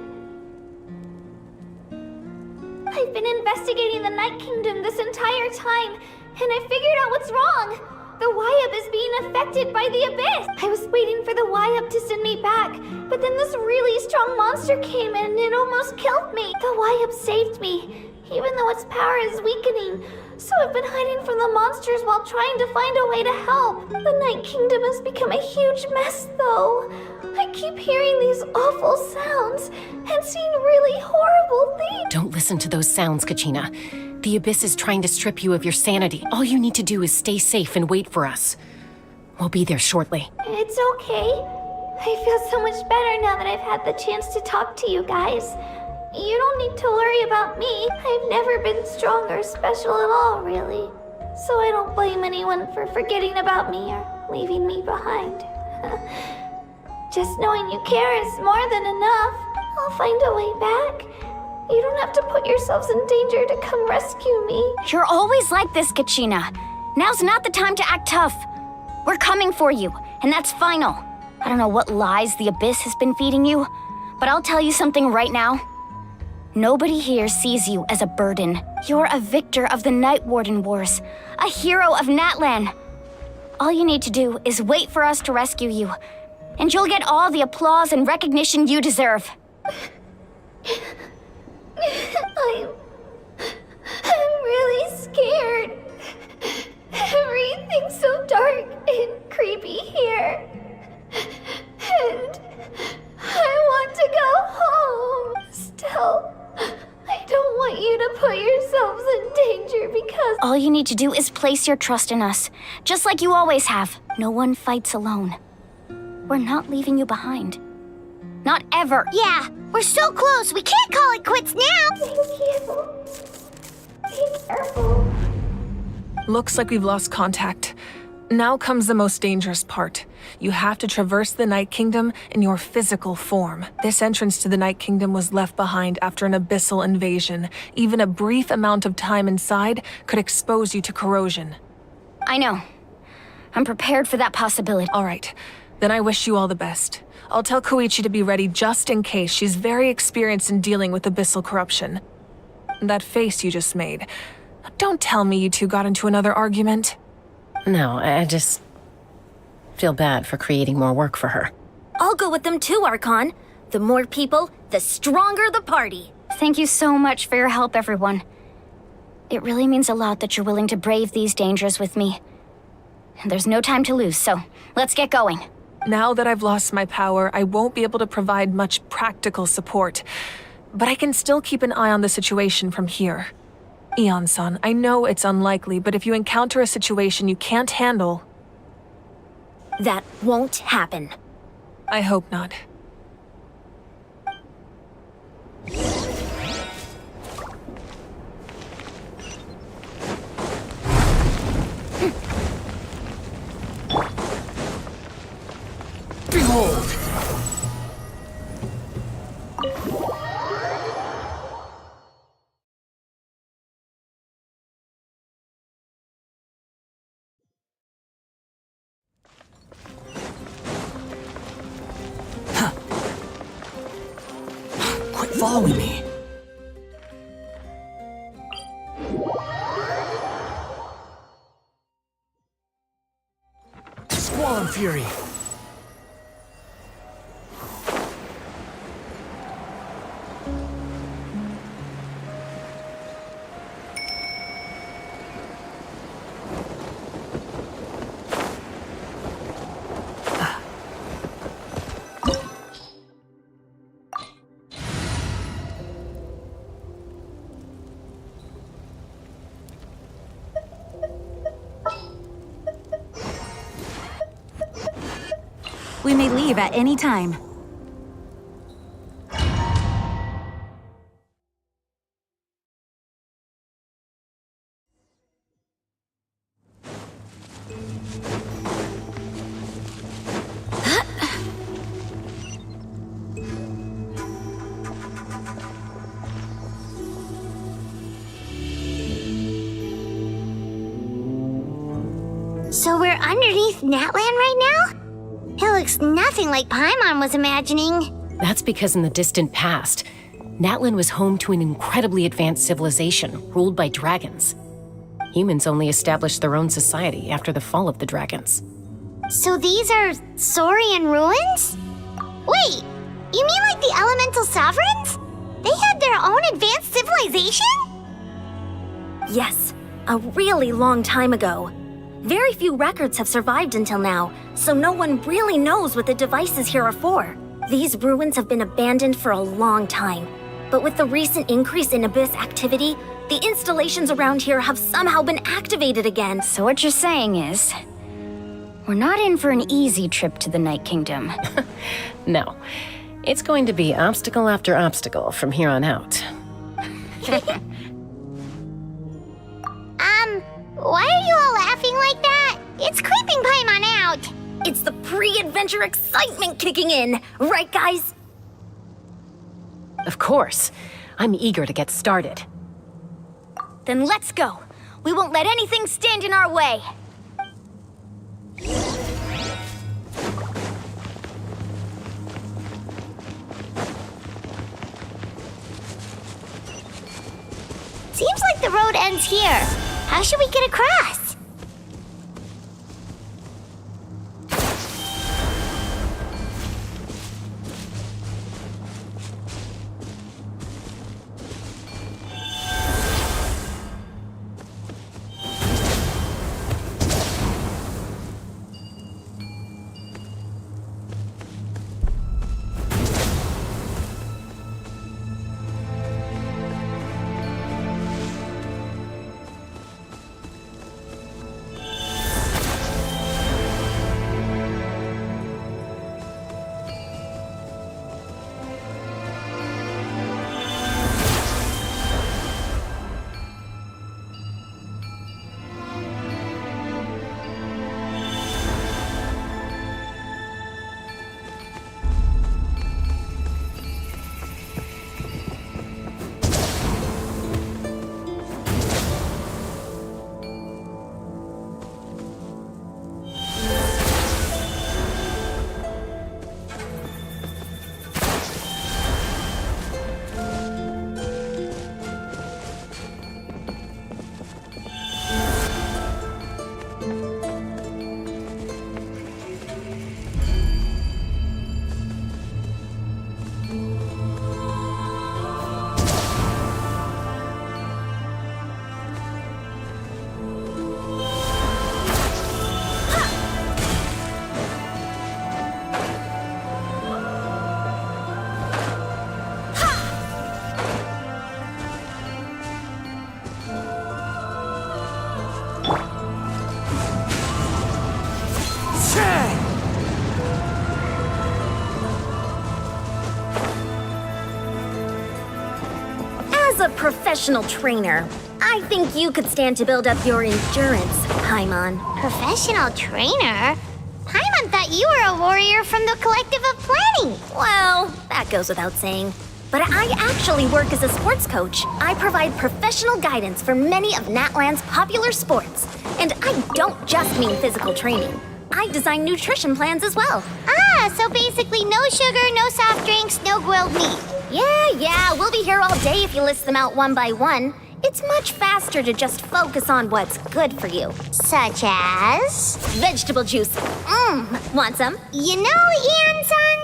I've been investigating the Night Kingdom this entire time, and I figured out what's wrong. The Wyup is being affected by the Abyss. I was waiting for the Wyup to send me back, but then this really strong monster came in and it almost killed me. The Wyup saved me, even though its power is weakening. So I've been hiding from the monsters while trying to find a way to help. The Night Kingdom has become a huge mess, though. I keep hearing these awful sounds and seeing really horrible things. Don't listen to those sounds, Kachina. The Abyss is trying to strip you of your sanity. All you need to do is stay safe and wait for us. We'll be there shortly. It's okay. I feel so much better now that I've had the chance to talk to you guys. You don't need to worry about me. I've never been strong or special at all, really. So I don't blame anyone for forgetting about me or leaving me behind. Just knowing you care is more than enough. I'll find a way back. You don't have to put yourselves in danger to come rescue me. You're always like this, Kachina. Now's not the time to act tough. We're coming for you, and that's final. I don't know what lies the Abyss has been feeding you, but I'll tell you something right now. Nobody here sees you as a burden. You're a victor of the Night Warden Wars, a hero of Natlan. All you need to do is wait for us to rescue you, and you'll get all the applause and recognition you deserve. I'm really scared. Everything's so dark and creepy here. And I want to go home. Still, I don't want you to put yourselves in danger because... All you need to do is place your trust in us, just like you always have. No one fights alone. We're not leaving you behind. Not ever. Yeah, we're so close. We can't call it quits now. Thank you. Be careful. Looks like we've lost contact. Now comes the most dangerous part. You have to traverse the Night Kingdom in your physical form. This entrance to the Night Kingdom was left behind after an abyssal invasion. Even a brief amount of time inside could expose you to corrosion. I know. I'm prepared for that possibility. All right. Then I wish you all the best. I'll tell Koichi to be ready just in case. She's very experienced in dealing with abyssal corruption. That face you just made. Don't tell me you two got into another argument. No, I just feel bad for creating more work for her. I'll go with them too, Archon. The more people, the stronger the party. Thank you so much for your help, everyone. It really means a lot that you're willing to brave these dangers with me. There's no time to lose, so let's get going. Now that I've lost my power, I won't be able to provide much practical support. But I can still keep an eye on the situation from here. Eon-san, I know it's unlikely, but if you encounter a situation you can't handle... That won't happen. I hope not. Behold! Quit following me. Squall and Fury. We may leave at any time. So we're underneath Natlan right now? It looks nothing like Paimon was imagining. That's because in the distant past, Natlan was home to an incredibly advanced civilization ruled by dragons. Humans only established their own society after the fall of the dragons. So these are Saurian ruins? Wait, you mean like the elemental sovereigns? They had their own advanced civilization? Yes, a really long time ago. Very few records have survived until now, so no one really knows what the devices here are for. These ruins have been abandoned for a long time, but with the recent increase in Abyss activity, the installations around here have somehow been activated again. So what you're saying is, we're not in for an easy trip to the Night Kingdom. No, it's going to be obstacle after obstacle from here on out. Why are you all laughing like that? It's creeping Paimon out. It's the pre-adventure excitement kicking in, right guys? Of course. I'm eager to get started. Then let's go. We won't let anything stand in our way. Seems like the road ends here. How should we get across? As a professional trainer, I think you could stand to build up your endurance, Paimon. Professional trainer? Paimon thought you were a warrior from the Collective of Planning. Well, that goes without saying. But I actually work as a sports coach. I provide professional guidance for many of Natlan's popular sports. And I don't just mean physical training. I design nutrition plans as well. Ah, so basically no sugar, no soft drinks, no grilled meat. Yeah, we'll be here all day if you list them out one by one. It's much faster to just focus on what's good for you. Such as? Vegetable juice. Want some? You know, Ian-san,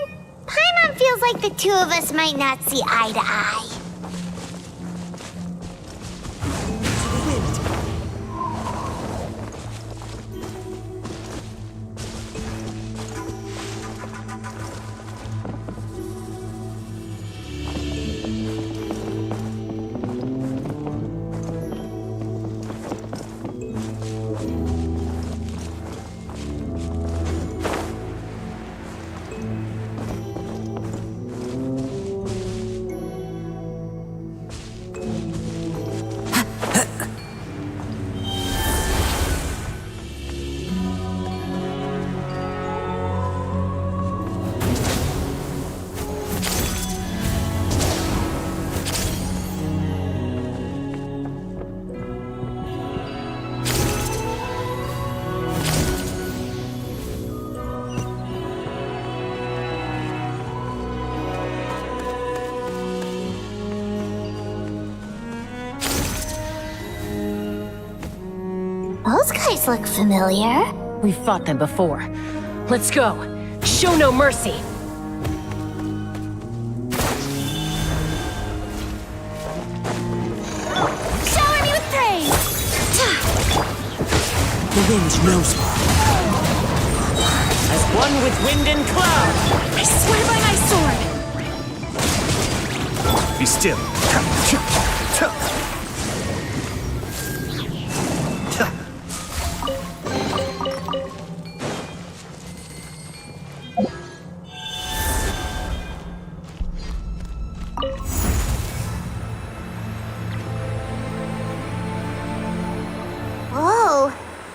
Paimon feels like the two of us might not see eye to eye. Those guys look familiar. We've fought them before. Let's go. Show no mercy. Shower me with praise! The wind knows me. As one with wind and cloud. I swear by my sword! Be still. Whoa,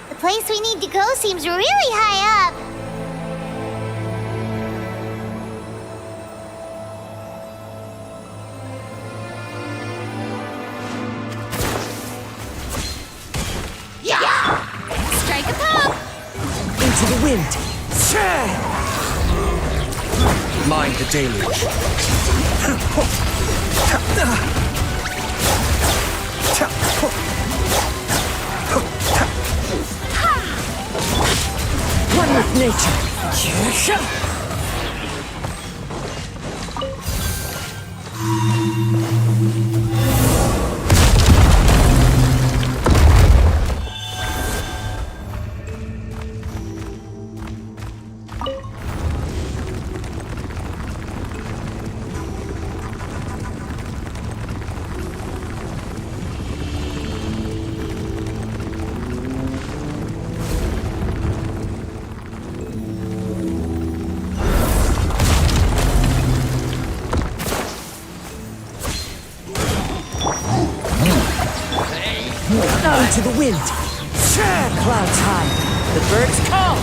the place we need to go seems really high up. Strike a pop! Into the wind. Mind the deluge. One with nature. Into the wind. Clouds high. The birds call.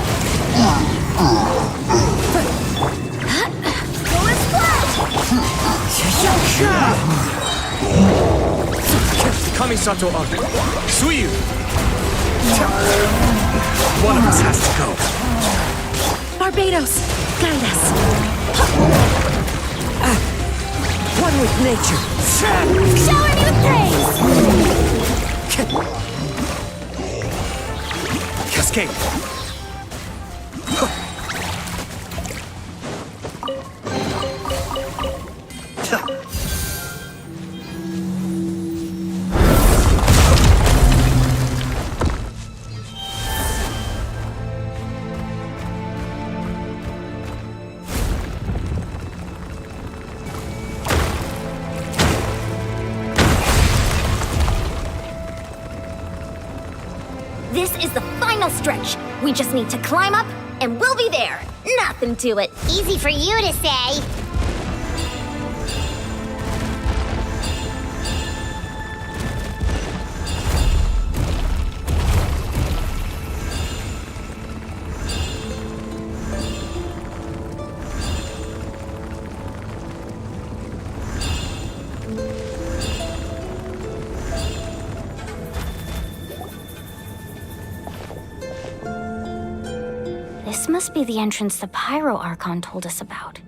Go and splash! Kamisato Agi. Suiyu! One of us has to go. Barbados, guide us. One with nature. Shower me with praise! Cascade. This is the final stretch. We just need to climb up, and we'll be there. Nothing to it. Easy for you to say. This must be the entrance the Pyro Archon told us about.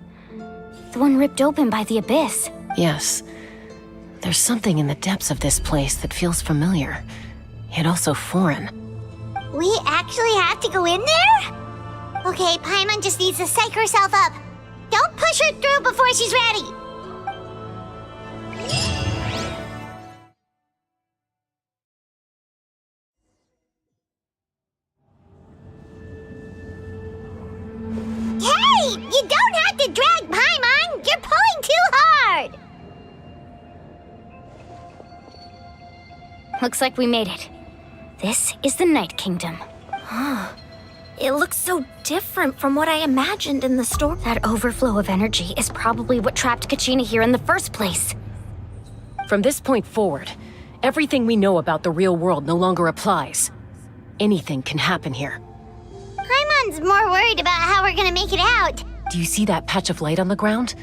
The one ripped open by the Abyss. Yes. There's something in the depths of this place that feels familiar, yet also foreign. We actually have to go in there? Okay, Paimon just needs to psych herself up. Don't push her through before she's ready. Hey! You don't have to drag Paimon! You're pulling too hard! Looks like we made it. This is the Night Kingdom. It looks so different from what I imagined in the store. That overflow of energy is probably what trapped Kachina here in the first place. From this point forward, everything we know about the real world no longer applies. Anything can happen here. Paimon's more worried about how we're gonna make it out. Do you see that patch of light on the ground?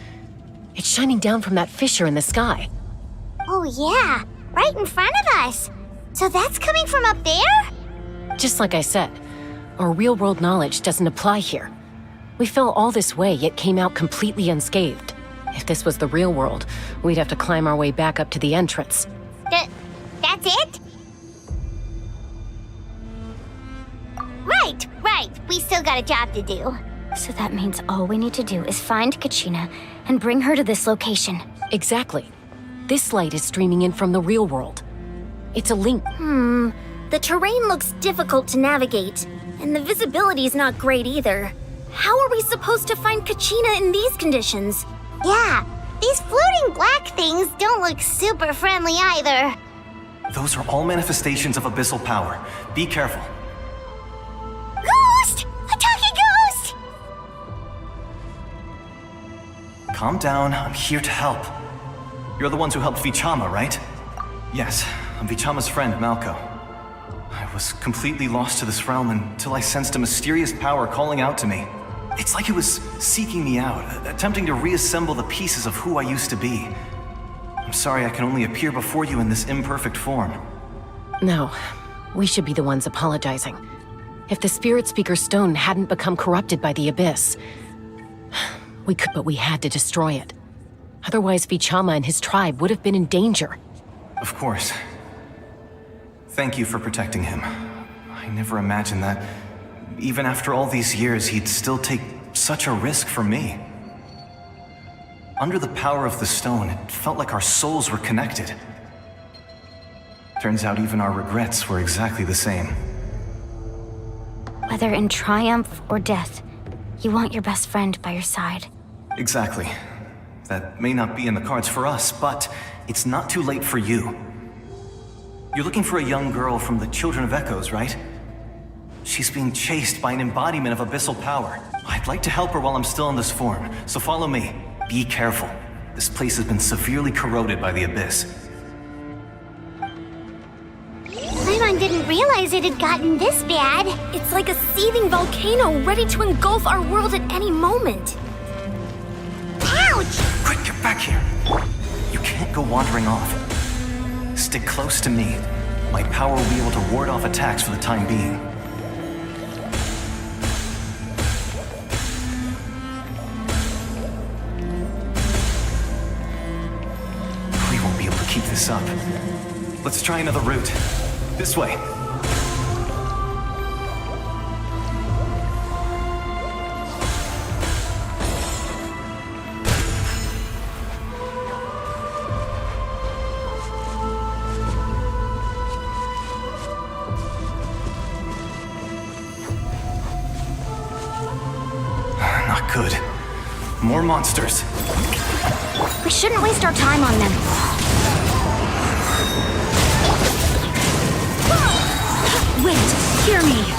It's shining down from that fissure in the sky. Oh yeah, right in front of us. So that's coming from up there? Just like I said, our real-world knowledge doesn't apply here. We fell all this way, yet came out completely unscathed. If this was the real world, we'd have to climb our way back up to the entrance. That's it? we still got a job to do. So that means all we need to do is find Kachina and bring her to this location. Exactly. This light is streaming in from the real world. It's a link. The terrain looks difficult to navigate, and the visibility's not great either. How are we supposed to find Kachina in these conditions? Yeah, these floating black things don't look super friendly either. Those are all manifestations of abyssal power. Be careful. Ghost! A talking ghost! Calm down, I'm here to help. You're the ones who helped Vichama, right? Yes, I'm Vichama's friend, Malko. I was completely lost to this realm until I sensed a mysterious power calling out to me. It's like it was seeking me out, attempting to reassemble the pieces of who I used to be. I'm sorry I can only appear before you in this imperfect form. No, we should be the ones apologizing. If the Spirit Speaker's stone hadn't become corrupted by the Abyss, we could, but we had to destroy it. Otherwise, Vichama and his tribe would have been in danger. Of course. Thank you for protecting him. I never imagined that, even after all these years, he'd still take such a risk for me. Under the power of the stone, it felt like our souls were connected. Turns out even our regrets were exactly the same. Whether in triumph or death, you want your best friend by your side. Exactly. That may not be in the cards for us, but it's not too late for you. You're looking for a young girl from the Children of Echoes, right? She's being chased by an embodiment of abyssal power. I'd like to help her while I'm still in this form, so follow me. Be careful. This place has been severely corroded by the Abyss. Paimon didn't realize it had gotten this bad. It's like a seething volcano ready to engulf our world at any moment. Ouch! Quick, get back here! You can't go wandering off. Stick close to me. My power will be able to ward off attacks for the time being. We won't be able to keep this up. Let's try another route. This way. Not good. More monsters. We shouldn't waste our time on them. Wait, hear me.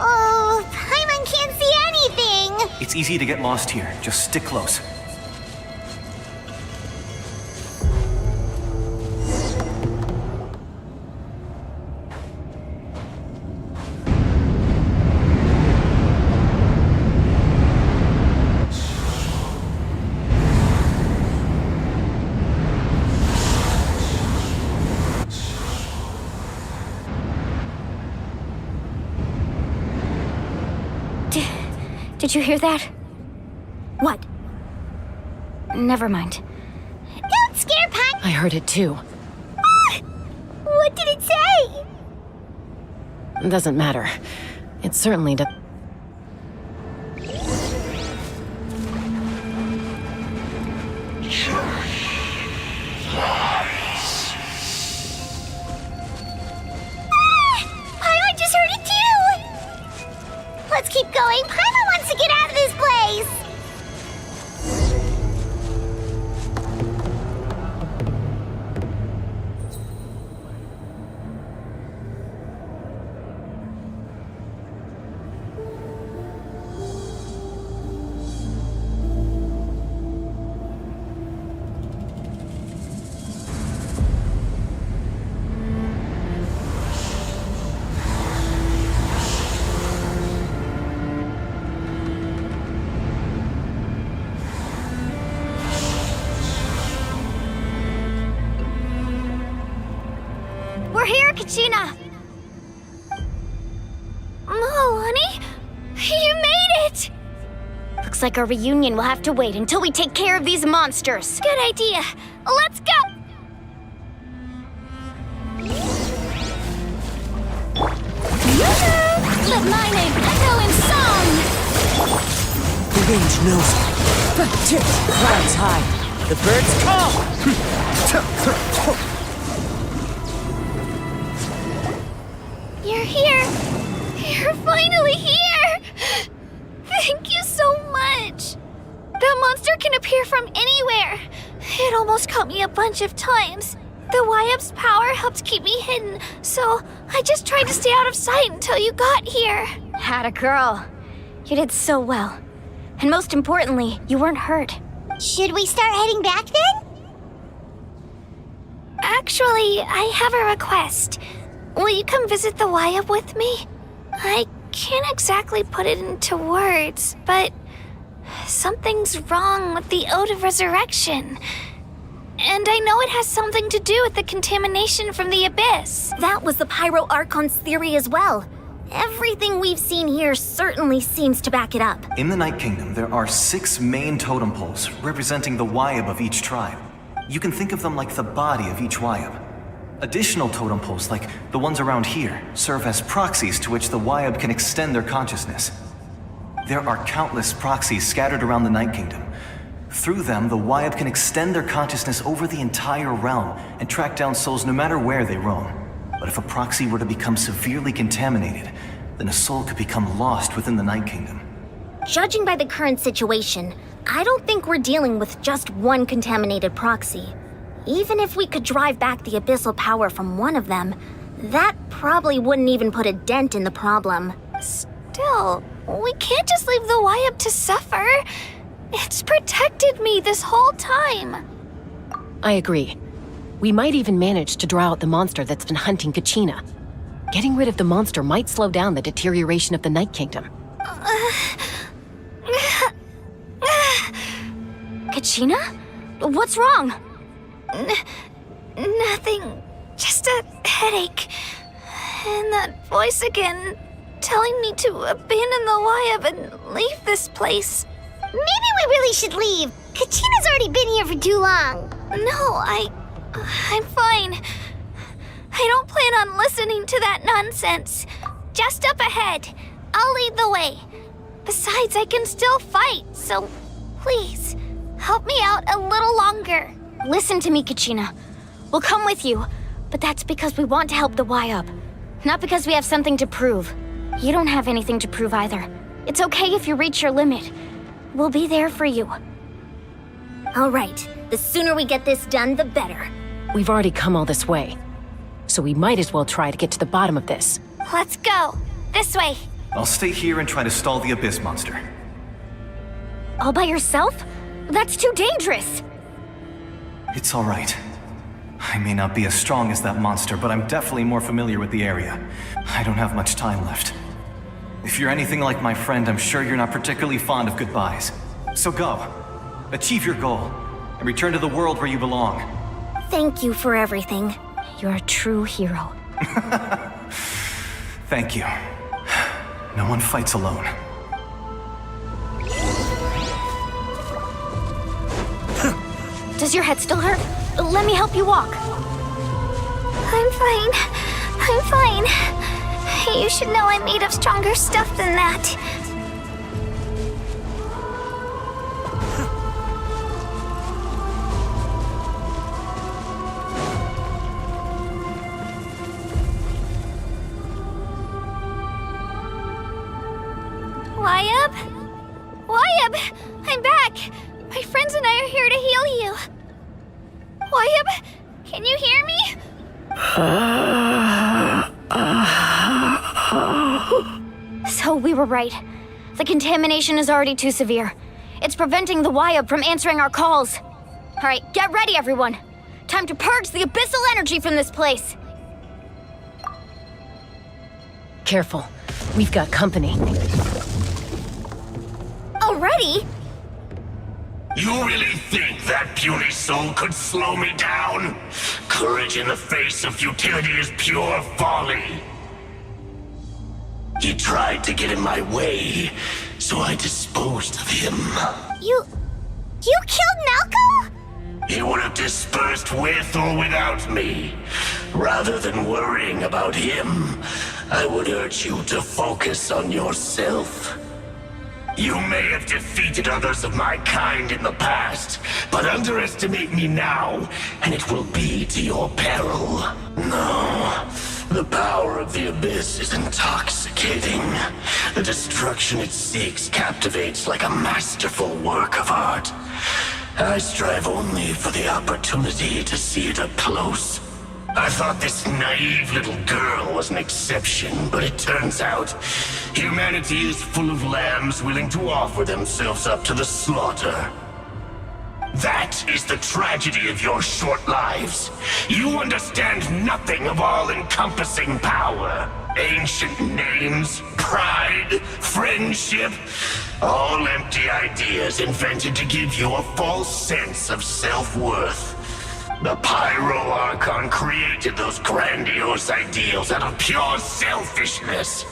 Oh, Paimon can't see anything! It's easy to get lost here. Just stick close. Did you hear that? What? Never mind. Don't scare Paimon! I heard it too. What did it say? It doesn't matter. It certainly does. Paimon just heard it too! Let's keep going. Paimon wants to get out of this place! here, Kachina! Oh, honey? You made it! Looks like our reunion will have to wait until we take care of these monsters. Good idea. Let's go! Let my name echo in song! The wind knows me. Clouds high. The birds call. You're here! You're finally here! Thank you so much! That monster can appear from anywhere. It almost caught me a bunch of times. The Wyab's power helped keep me hidden, so I just tried to stay out of sight until you got here. Atta girl. You did so well. And most importantly, you weren't hurt. Should we start heading back then? Actually, I have a request. Will you come visit the Wyab with me? I can't exactly put it into words, but something's wrong with the Ode of Resurrection. And I know it has something to do with the contamination from the Abyss. That was the Pyro Archon's theory as well. Everything we've seen here certainly seems to back it up. In the Night Kingdom, there are 6 main totem poles representing the Wyab of each tribe. You can think of them like the body of each Wyab. Additional totem poles, like the ones around here, serve as proxies to which the Wyab can extend their consciousness. There are countless proxies scattered around the Night Kingdom. Through them, the Wyab can extend their consciousness over the entire realm and track down souls no matter where they roam. But if a proxy were to become severely contaminated, then a soul could become lost within the Night Kingdom. Judging by the current situation, I don't think we're dealing with just one contaminated proxy. Even if we could drive back the abyssal power from one of them, that probably wouldn't even put a dent in the problem. Still, we can't just leave the Wyab to suffer. It's protected me this whole time. I agree. We might even manage to draw out the monster that's been hunting Kachina. Getting rid of the monster might slow down the deterioration of the Night Kingdom. Kachina? What's wrong? Nothing. Just a headache. And that voice again, telling me to abandon the Wyab and leave this place. Maybe we really should leave. Kachina's already been here for too long. No, I'm fine. I don't plan on listening to that nonsense. Just up ahead. I'll lead the way. Besides, I can still fight, so please, help me out a little longer. Listen to me, Kachina. We'll come with you, but that's because we want to help the Wyab, not because we have something to prove. You don't have anything to prove either. It's okay if you reach your limit. We'll be there for you. All right, the sooner we get this done, the better. We've already come all this way, so we might as well try to get to the bottom of this. Let's go. This way. I'll stay here and try to stall the Abyss monster. All by yourself? That's too dangerous. It's all right. I may not be as strong as that monster, but I'm definitely more familiar with the area. I don't have much time left. If you're anything like my friend, I'm sure you're not particularly fond of goodbyes. So go. Achieve your goal, and return to the world where you belong. Thank you for everything. You're a true hero. Thank you. No one fights alone. Does your head still hurt? Let me help you walk. I'm fine. I'm fine. You should know I'm made of stronger stuff than that. Wyab? Wyab! I'm back! My friends and I are here to heal you. Wyab, can you hear me? So we were right. The contamination is already too severe. It's preventing the Wyab from answering our calls. All right, get ready, everyone. Time to purge the abyssal energy from this place. Careful. We've got company. Already? You really think that puny soul could slow me down? Courage in the face of futility is pure folly. He tried to get in my way, so I disposed of him. You killed Malco? He would have dispersed with or without me. Rather than worrying about him, I would urge you to focus on yourself. You may have defeated others of my kind in the past, but underestimate me now, and it will be to your peril. No, the power of the Abyss is intoxicating. The destruction it seeks captivates like a masterful work of art. I strive only for the opportunity to see it up close. I thought this naive little girl was an exception, but it turns out humanity is full of lambs willing to offer themselves up to the slaughter. That is the tragedy of your short lives. You understand nothing of all-encompassing power. Ancient names, pride, friendship, all empty ideas invented to give you a false sense of self-worth. The Pyro Archon created those grandiose ideals out of pure selfishness.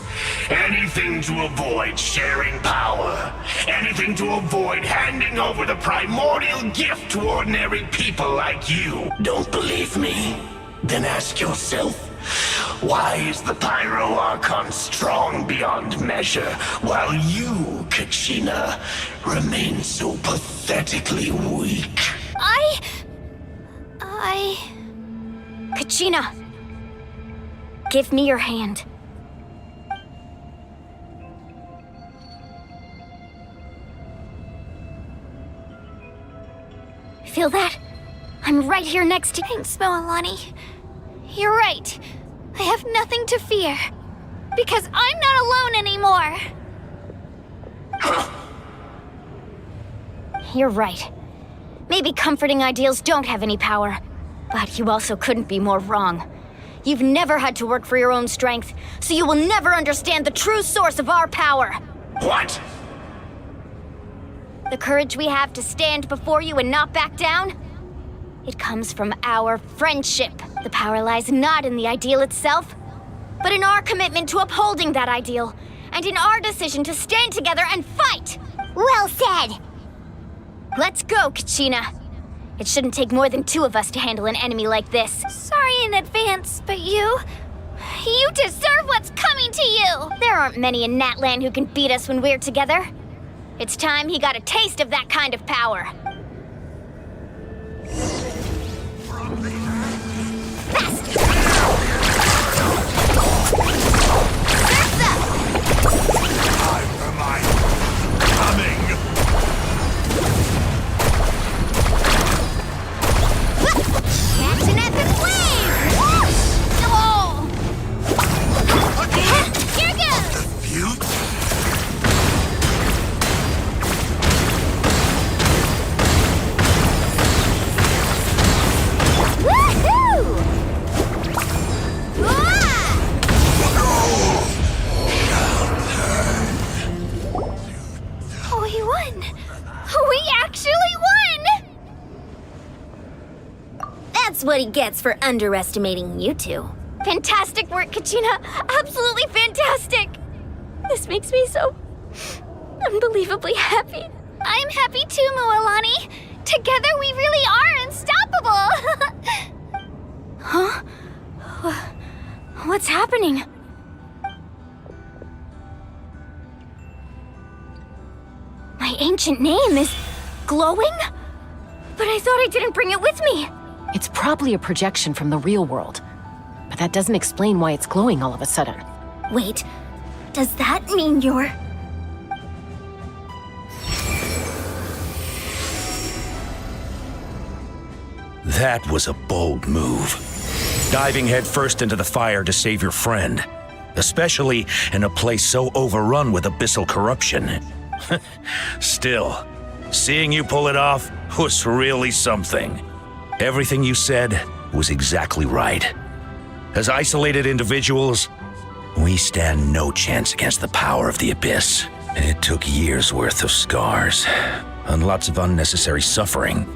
Anything to avoid sharing power. Anything to avoid handing over the primordial gift to ordinary people like you. Don't believe me? Then ask yourself, why is the Pyro Archon strong beyond measure, while you, Kachina, remain so pathetically weak? Kachina, give me your hand. Feel that? I'm right here next to you. Thanks, Moalani. You're right. I have nothing to fear. Because I'm not alone anymore. You're right. Maybe comforting ideals don't have any power. But you also couldn't be more wrong. You've never had to work for your own strength, so you will never understand the true source of our power. What? The courage we have to stand before you and not back down? It comes from our friendship. The power lies not in the ideal itself, but in our commitment to upholding that ideal, and in our decision to stand together and fight! Well said! Let's go, Kachina. It shouldn't take more than two of us to handle an enemy like this. Sorry in advance, but you deserve what's coming to you! There aren't many in Natlan who can beat us when we're together. It's time he got a taste of that kind of power. Catching at the flame! Oh! Here goes! Woohoo! Oh, we won! We actually won! That's what he gets for underestimating you two. Fantastic work, Kachina! Absolutely fantastic! This makes me so unbelievably happy. I'm happy too, Moalani. Together we really are unstoppable. Huh? What's happening? My ancient name is glowing? But I thought I didn't bring it with me. It's probably a projection from the real world. But that doesn't explain why it's glowing all of a sudden. Wait, does that mean you're... That was a bold move. Diving headfirst into the fire to save your friend. Especially in a place so overrun with abyssal corruption. Still, seeing you pull it off was really something. Everything you said was exactly right. As isolated individuals, we stand no chance against the power of the Abyss. It took years' worth of scars, and lots of unnecessary suffering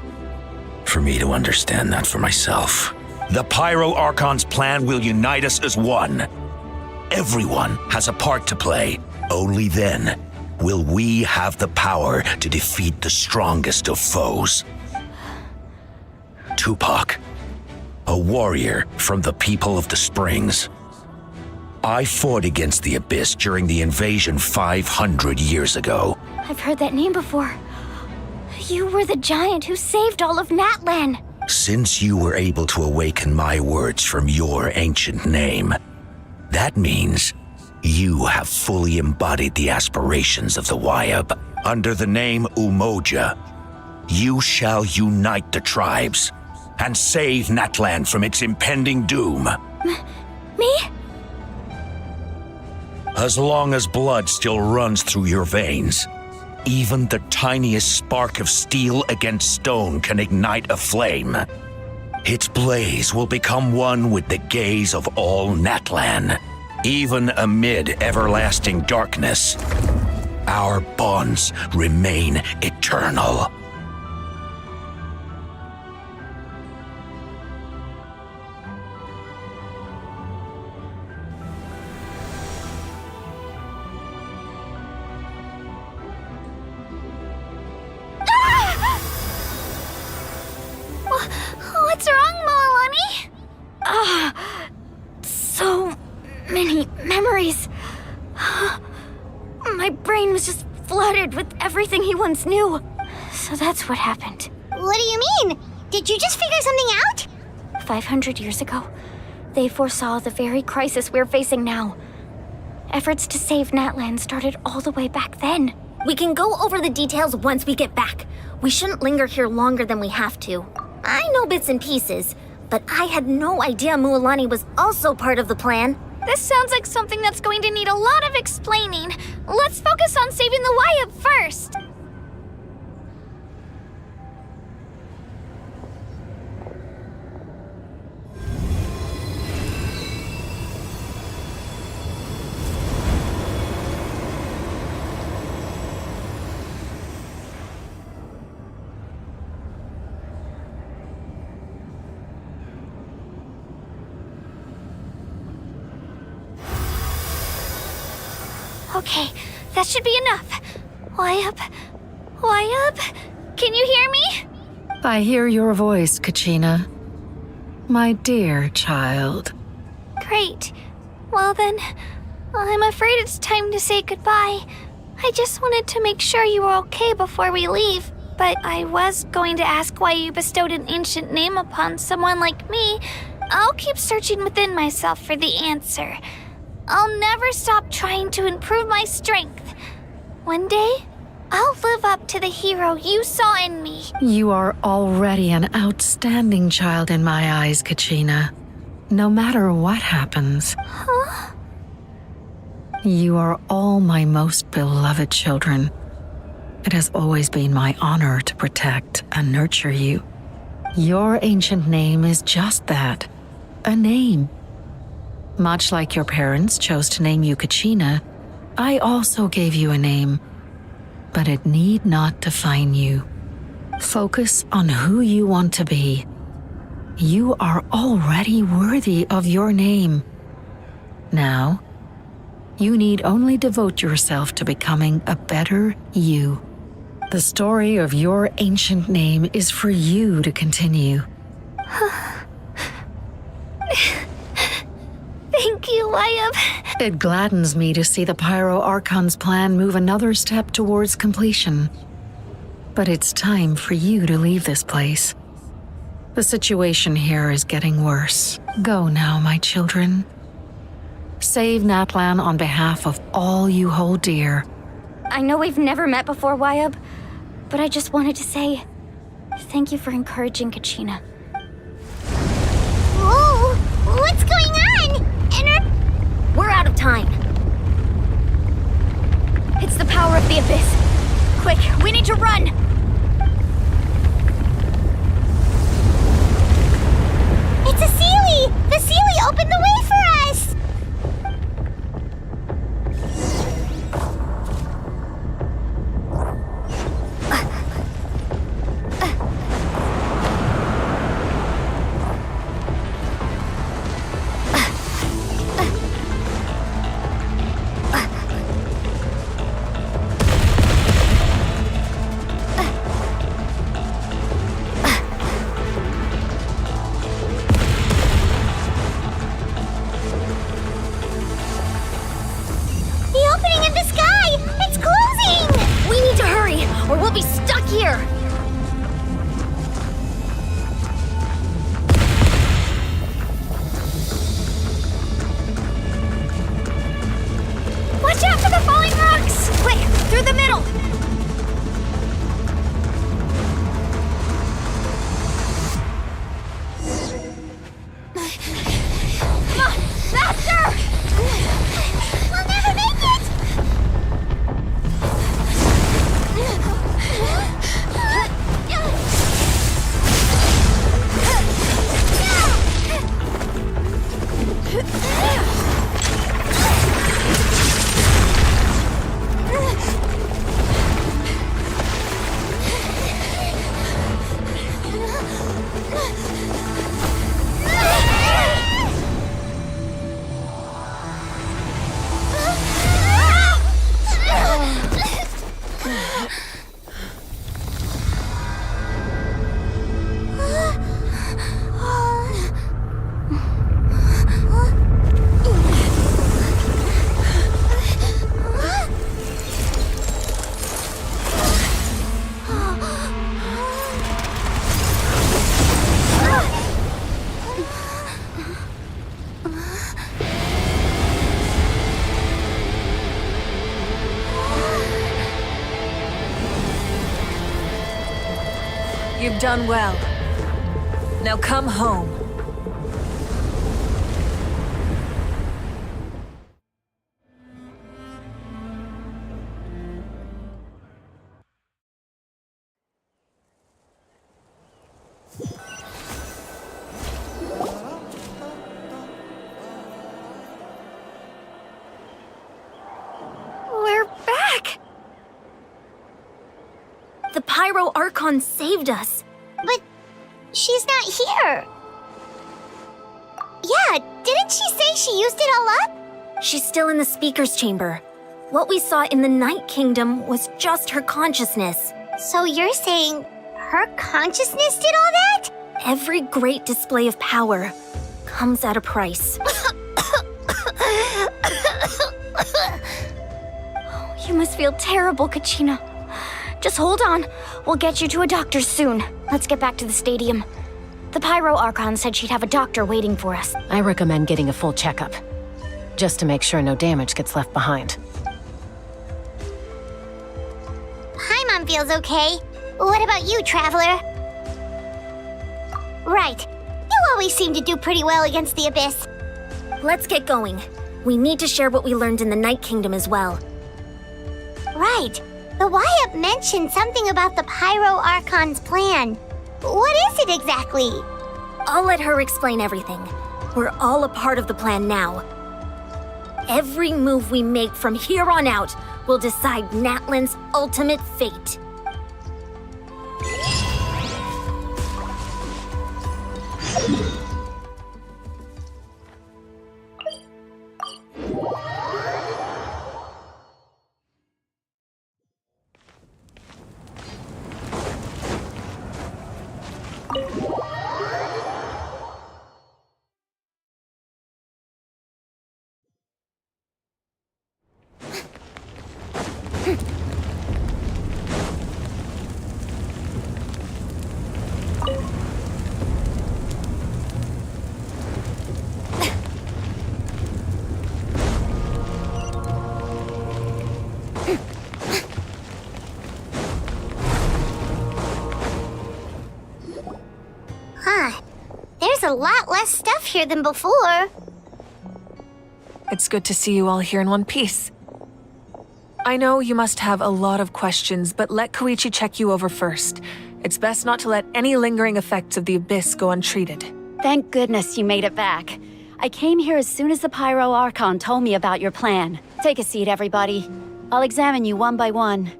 for me to understand that for myself. The Pyro Archon's plan will unite us as one. Everyone has a part to play. Only then will we have the power to defeat the strongest of foes. Tupac, a warrior from the people of the Springs. I fought against the Abyss during the invasion 500 years ago. I've heard that name before. You were the giant who saved all of Natlan. Since you were able to awaken my words from your ancient name, that means you have fully embodied the aspirations of the Wyab. Under the name Umoja, you shall unite the tribes and save Natlan from its impending doom. Me? As long as blood still runs through your veins, even the tiniest spark of steel against stone can ignite a flame. Its blaze will become one with the gaze of all Natlan. Even amid everlasting darkness, our bonds remain eternal. What's wrong, Moalani? So many memories. My brain was just flooded with everything he once knew. So that's what happened. What do you mean? Did you just figure something out? 500 years ago, they foresaw the very crisis we're facing now. Efforts to save Natlan started all the way back then. We can go over the details once we get back. We shouldn't linger here longer than we have to. I know bits and pieces, but I had no idea Mualani was also part of the plan. This sounds like something that's going to need a lot of explaining. Let's focus on saving the Wyab first. Okay, that should be enough. Wyab? Can you hear me? I hear your voice, Kachina. My dear child. Great. Well then, I'm afraid it's time to say goodbye. I just wanted to make sure you were okay before we leave. But I was going to ask why you bestowed an ancient name upon someone like me. I'll keep searching within myself for the answer. I'll never stop trying to improve my strength. One day, I'll live up to the hero you saw in me. You are already an outstanding child in my eyes, Kachina. No matter what happens. Huh? You are all my most beloved children. It has always been my honor to protect and nurture you. Your ancient name is just that, a name. Much like your parents chose to name you Kachina, I also gave you a name. But it need not define you. Focus on who you want to be. You are already worthy of your name. Now, you need only devote yourself to becoming a better you. The story of your ancient name is for you to continue. Thank you, Wyab. It gladdens me to see the Pyro Archon's plan move another step towards completion. But it's time for you to leave this place. The situation here is getting worse. Go now, my children. Save Natlan on behalf of all you hold dear. I know we've never met before, Wyab, but I just wanted to say thank you for encouraging Kachina. Whoa! What's going on? We're out of time. It's the power of the Abyss. Quick, we need to run! It's a Sealy! The Sealy opened the way for us! You've done well. Now come home. We're back! The Pyro Archon saved us. But she's not here. Yeah, didn't she say she used it all up? She's still in the Speaker's Chamber. What we saw in the Night Kingdom was just her consciousness. So you're saying her consciousness did all that? Every great display of power comes at a price. You must feel terrible, Kachina. Just hold on. We'll get you to a doctor soon. Let's get back to the stadium. The Pyro Archon said she'd have a doctor waiting for us. I recommend getting a full checkup, just to make sure no damage gets left behind. Paimon feels okay. What about you, Traveler? Right. You always seem to do pretty well against the Abyss. Let's get going. We need to share what we learned in the Night Kingdom as well. Right. The Wyatt mentioned something about the Pyro Archon's plan. What is it exactly? I'll let her explain everything. We're all a part of the plan now. Every move we make from here on out will decide Natlan's ultimate fate. There's a lot less stuff here than before. It's good to see you all here in one piece. I know you must have a lot of questions, but let Koichi check you over first. It's best not to let any lingering effects of the Abyss go untreated. Thank goodness you made it back. I came here as soon as the Pyro Archon told me about your plan. Take a seat, everybody. I'll examine you one by one.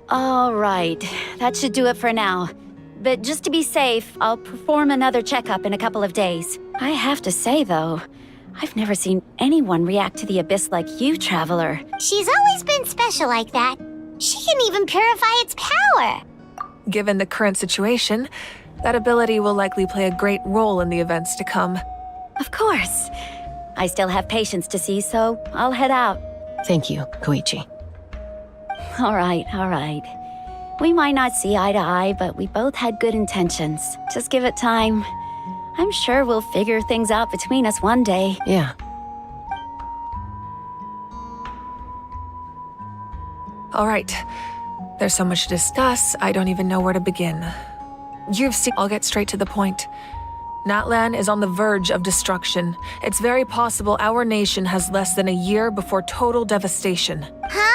All right, that should do it for now. But just to be safe, I'll perform another checkup in a couple of days. I have to say, though, I've never seen anyone react to the Abyss like you, Traveler. She's always been special like that. She can even purify its power. Given the current situation, that ability will likely play a great role in the events to come. Of course. I still have patients to see, so I'll head out. Thank you, Koichi. All right. We might not see eye to eye, but we both had good intentions. Just give it time. I'm sure we'll figure things out between us one day. Yeah. All right. There's so much to discuss, I don't even know where to begin. You've seen... I'll get straight to the point. Natlan is on the verge of destruction. It's very possible our nation has less than a year before total devastation. Huh?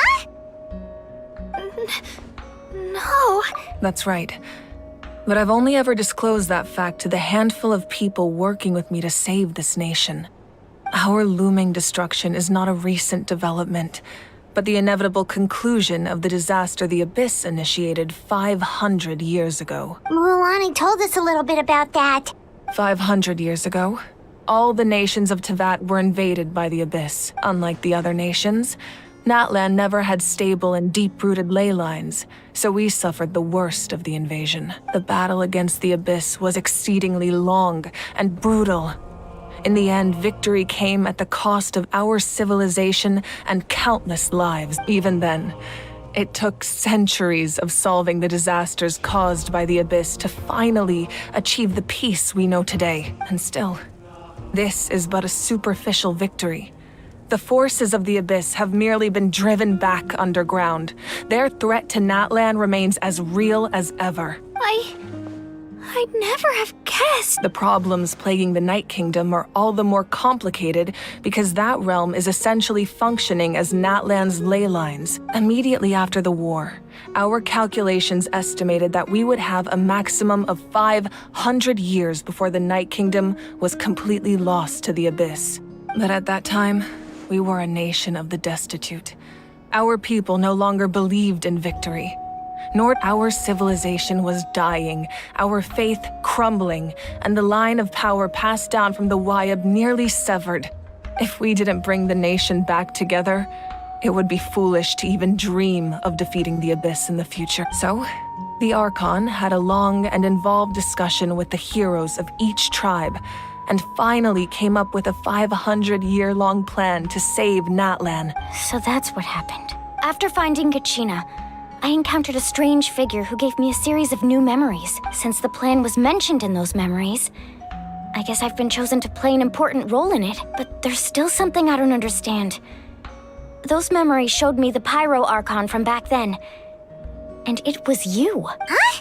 No. That's right. But I've only ever disclosed that fact to the handful of people working with me to save this nation. Our looming destruction is not a recent development, but the inevitable conclusion of the disaster the Abyss initiated 500 years ago. Mualani told us a little bit about that. 500 years ago, all the nations of Teyvat were invaded by the Abyss. Unlike the other nations, Natlan never had stable and deep-rooted ley lines, so we suffered the worst of the invasion. The battle against the Abyss was exceedingly long and brutal. In the end, victory came at the cost of our civilization and countless lives. Even then, it took centuries of solving the disasters caused by the Abyss to finally achieve the peace we know today. And still, This is but a superficial victory. The forces of the Abyss have merely been driven back underground. Their threat to Natlan remains as real as ever. I'd never have guessed. The problems plaguing the Night Kingdom are all the more complicated because that realm is essentially functioning as Natlan's ley lines. Immediately after the war, our calculations estimated that we would have a maximum of 500 years before the Night Kingdom was completely lost to the Abyss. But at that time, we were a nation of the destitute. Our people no longer believed in victory. Nor our civilization was dying, our faith crumbling, and the line of power passed down from the Wyab nearly severed. If we didn't bring the nation back together, it would be foolish to even dream of defeating the Abyss in the future. So, the Archon had a long and involved discussion with the heroes of each tribe, and finally came up with a 500-year-long plan to save Natlan. So that's what happened. After finding Kachina, I encountered a strange figure who gave me a series of new memories. Since the plan was mentioned in those memories, I guess I've been chosen to play an important role in it, but there's still something I don't understand. Those memories showed me the Pyro Archon from back then, and it was you. Huh?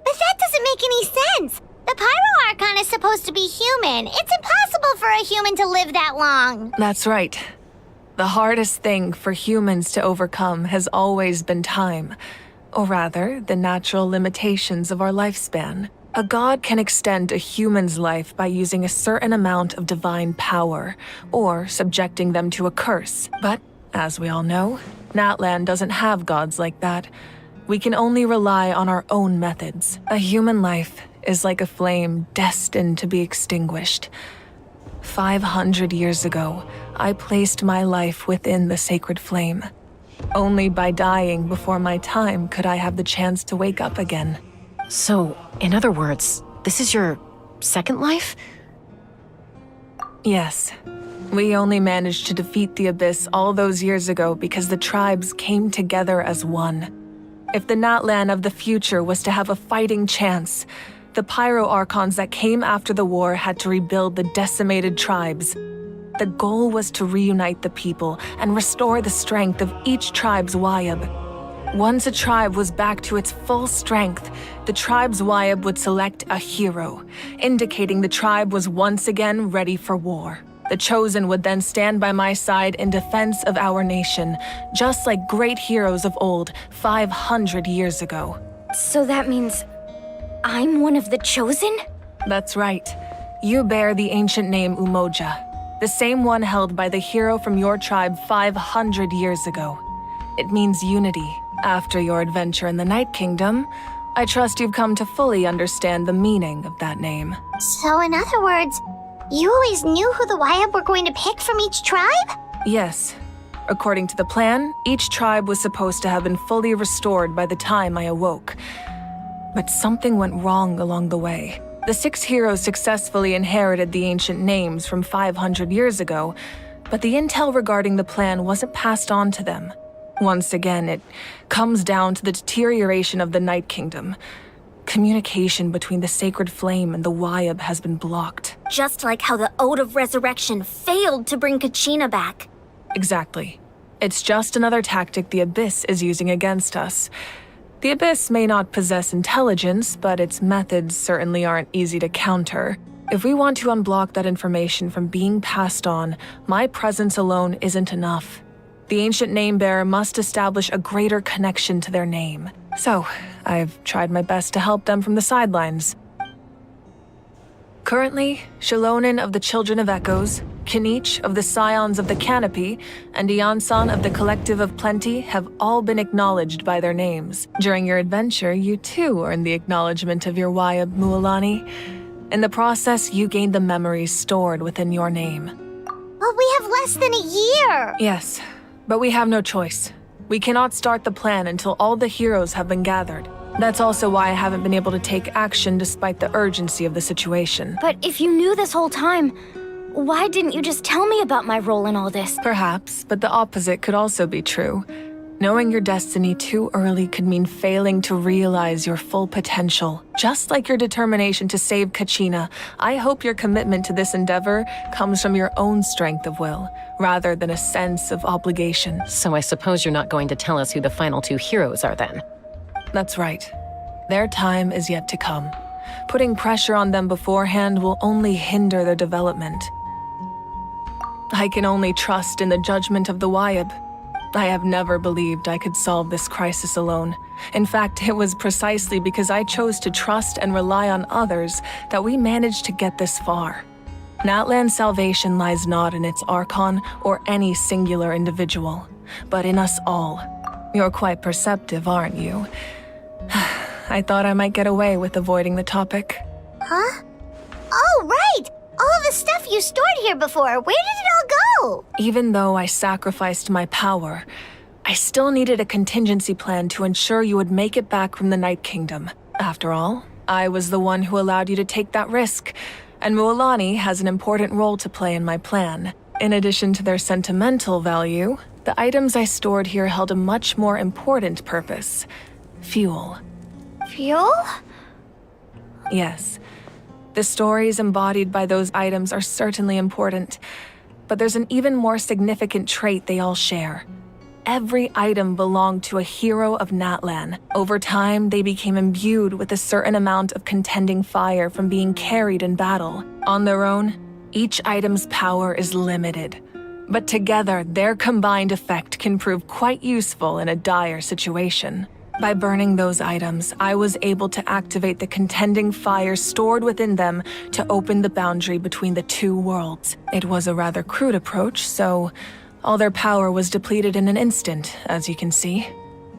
But that doesn't make any sense. The Pyro Archon is supposed to be human. It's impossible for a human to live that long. That's right. The hardest thing for humans to overcome has always been time, or rather, the natural limitations of our lifespan. A god can extend a human's life by using a certain amount of divine power, or subjecting them to a curse. But, as we all know, Natlan doesn't have gods like that. We can only rely on our own methods. A human life is like a flame destined to be extinguished. 500 years ago, I placed my life within the sacred flame. Only by dying before my time could I have the chance to wake up again. So, in other words, this is your second life? Yes. We only managed to defeat the Abyss all those years ago because the tribes came together as one. If the Natlan of the future was to have a fighting chance, the Pyro Archons that came after the war had to rebuild the decimated tribes. The goal was to reunite the people and restore the strength of each tribe's Wyab. Once a tribe was back to its full strength, the tribe's Wyab would select a hero, indicating the tribe was once again ready for war. The Chosen would then stand by my side in defense of our nation, just like great heroes of old 500 years ago. So that means I'm one of the Chosen? That's right. You bear the ancient name Umoja, the same one held by the hero from your tribe 500 years ago. It means unity. After your adventure in the Night Kingdom, I trust you've come to fully understand the meaning of that name. So in other words, you always knew who the Wyab were going to pick from each tribe? Yes. According to the plan, each tribe was supposed to have been fully restored by the time I awoke. But something went wrong along the way. The 6 heroes successfully inherited the ancient names from 500 years ago, but the intel regarding the plan wasn't passed on to them. Once again, it comes down to the deterioration of the Night Kingdom. Communication between the Sacred Flame and the Wyab has been blocked. Just like how the Ode of Resurrection failed to bring Kachina back. Exactly. It's just another tactic the Abyss is using against us. The Abyss may not possess intelligence, but its methods certainly aren't easy to counter. If we want to unblock that information from being passed on, my presence alone isn't enough. The ancient name-bearer must establish a greater connection to their name. So, I've tried my best to help them from the sidelines. Currently, Shalonin of the Children of Echoes, Kinich of the Scions of the Canopy, and Iansan of the Collective of Plenty have all been acknowledged by their names. During your adventure, you too earned the acknowledgement of your Wyab, Mualani. In the process, you gained the memories stored within your name. But we have less than a year! Yes, but we have no choice. We cannot start the plan until all the heroes have been gathered. That's also why I haven't been able to take action despite the urgency of the situation. But if you knew this whole time, why didn't you just tell me about my role in all this? Perhaps, but the opposite could also be true. Knowing your destiny too early could mean failing to realize your full potential. Just like your determination to save Kachina, I hope your commitment to this endeavor comes from your own strength of will, rather than a sense of obligation. So I suppose you're not going to tell us who the final two heroes are then? That's right. Their time is yet to come. Putting pressure on them beforehand will only hinder their development. I can only trust in the judgment of the Wyab. I have never believed I could solve this crisis alone. In fact, it was precisely because I chose to trust and rely on others that we managed to get this far. Natlan's salvation lies not in its Archon or any singular individual, but in us all. You're quite perceptive, aren't you? I thought I might get away with avoiding the topic. Huh? Oh, right! All the stuff you stored here before, where did it all go? Even though I sacrificed my power, I still needed a contingency plan to ensure you would make it back from the Night Kingdom. After all, I was the one who allowed you to take that risk, and Mualani has an important role to play in my plan. In addition to their sentimental value, the items I stored here held a much more important purpose: fuel. Fuel? Yes. The stories embodied by those items are certainly important, but there's an even more significant trait they all share. Every item belonged to a hero of Natlan. Over time, they became imbued with a certain amount of contending fire from being carried in battle. On their own, each item's power is limited, but together, their combined effect can prove quite useful in a dire situation. By burning those items, I was able to activate the contending fire stored within them to open the boundary between the two worlds. It was a rather crude approach, so all their power was depleted in an instant, as you can see.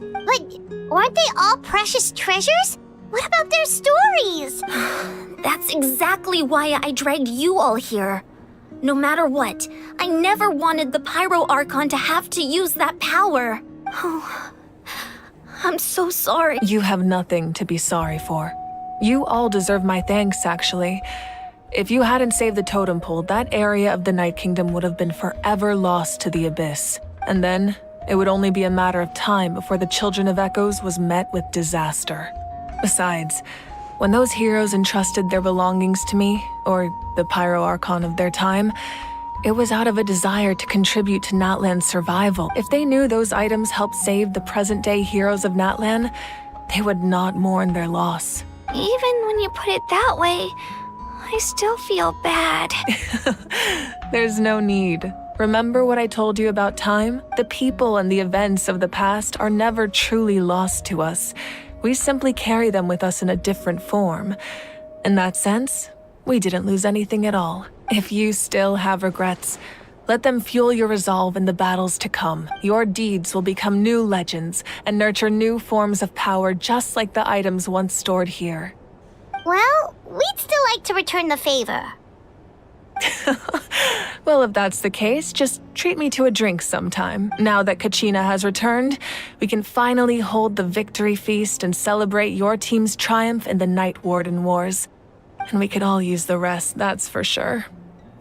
But weren't they all precious treasures? What about their stories? That's exactly why I dragged you all here. No matter what, I never wanted the Pyro Archon to have to use that power. Oh, I'm so sorry. You have nothing to be sorry for. You all deserve my thanks, actually. If you hadn't saved the totem pole, that area of the Night Kingdom would have been forever lost to the Abyss. And then, it would only be a matter of time before the Children of Echoes was met with disaster. Besides, when those heroes entrusted their belongings to me, or the Pyro Archon of their time, it was out of a desire to contribute to Natlan's survival. If they knew those items helped save the present-day heroes of Natlan, they would not mourn their loss. Even when you put it that way, I still feel bad. There's no need. Remember what I told you about time? The people and the events of the past are never truly lost to us. We simply carry them with us in a different form. In that sense, we didn't lose anything at all. If you still have regrets, let them fuel your resolve in the battles to come. Your deeds will become new legends and nurture new forms of power just like the items once stored here. Well, we'd still like to return the favor. Well, if that's the case, just treat me to a drink sometime. Now that Kachina has returned, we can finally hold the victory feast and celebrate your team's triumph in the Night Warden Wars. And we could all use the rest, that's for sure.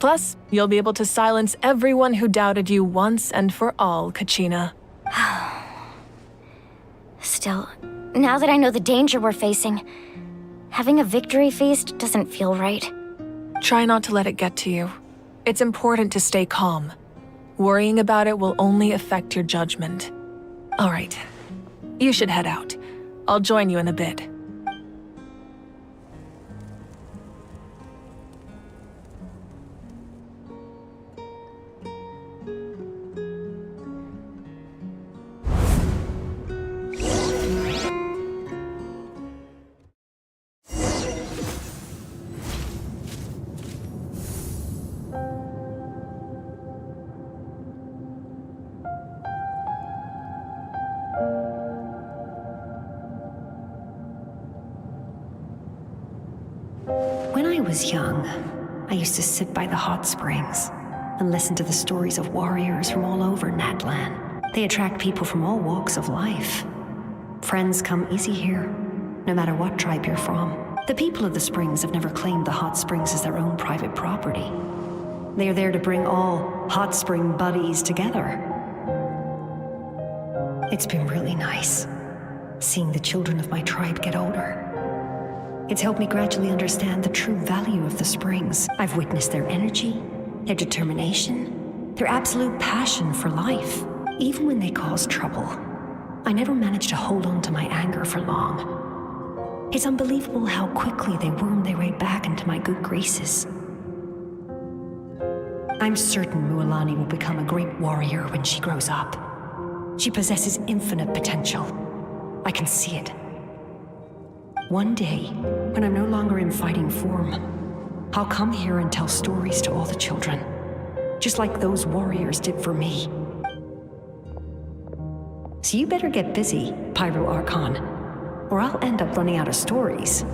Plus, you'll be able to silence everyone who doubted you once and for all, Kachina. Still, now that I know the danger we're facing, having a victory feast doesn't feel right. Try not to let it get to you. It's important to stay calm. Worrying about it will only affect your judgment. All right, you should head out. I'll join you in a bit. When I was young, I used to sit by the hot springs and listen to the stories of warriors from all over Natlan. They attract people from all walks of life. Friends come easy here, no matter what tribe you're from. The people of the springs have never claimed the hot springs as their own private property. They are there to bring all hot spring buddies together. It's been really nice, seeing the children of my tribe get older. It's helped me gradually understand the true value of the springs. I've witnessed their energy, their determination, their absolute passion for life. Even when they cause trouble, I never managed to hold on to my anger for long. It's unbelievable how quickly they worm their way back into my good graces. I'm certain Mualani will become a great warrior when she grows up. She possesses infinite potential. I can see it. One day, when I'm no longer in fighting form, I'll come here and tell stories to all the children, just like those warriors did for me. So you better get busy, Pyro Archon, or I'll end up running out of stories.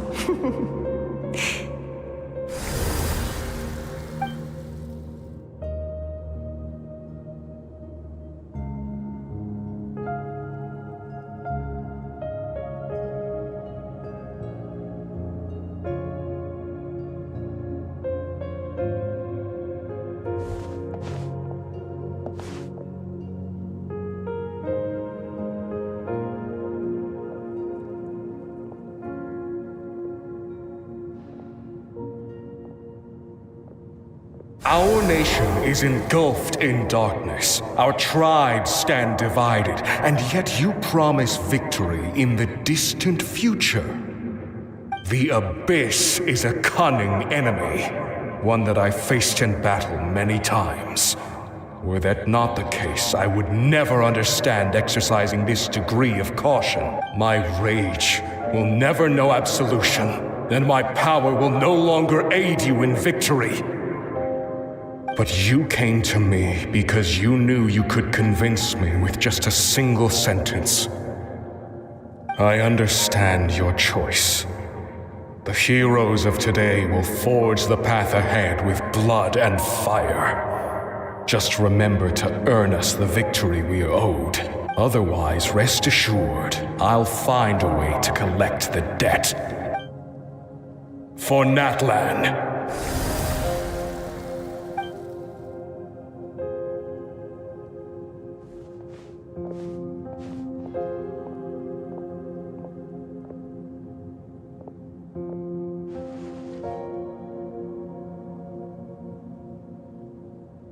Our nation is engulfed in darkness. Our tribes stand divided, and yet you promise victory in the distant future. The Abyss is a cunning enemy, one that I faced in battle many times. Were that not the case, I would never understand exercising this degree of caution. My rage will never know absolution, and my power will no longer aid you in victory. But you came to me because you knew you could convince me with just a single sentence. I understand your choice. The heroes of today will forge the path ahead with blood and fire. Just remember to earn us the victory we are owed. Otherwise, rest assured, I'll find a way to collect the debt. For Natlan.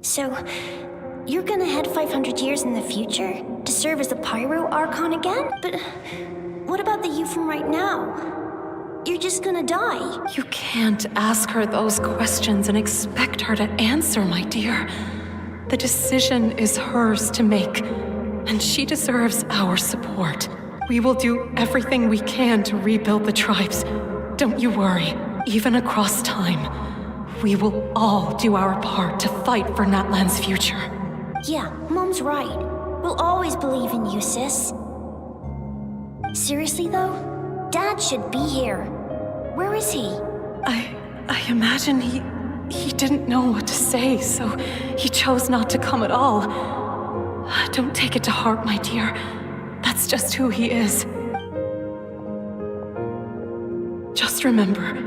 So, you're gonna head 500 years in the future to serve as the Pyro Archon again? But what about the you from right now? You're just gonna die. You can't ask her those questions and expect her to answer, my dear. The decision is hers to make, and she deserves our support. We will do everything we can to rebuild the tribes. Don't you worry. Even across time, we will all do our part to fight for Natlan's future. Yeah, Mom's right. We'll always believe in you, sis. Seriously, though? Dad should be here. Where is he? I imagine he didn't know what to say, so he chose not to come at all. Don't take it to heart, my dear. That's just who he is. Just remember,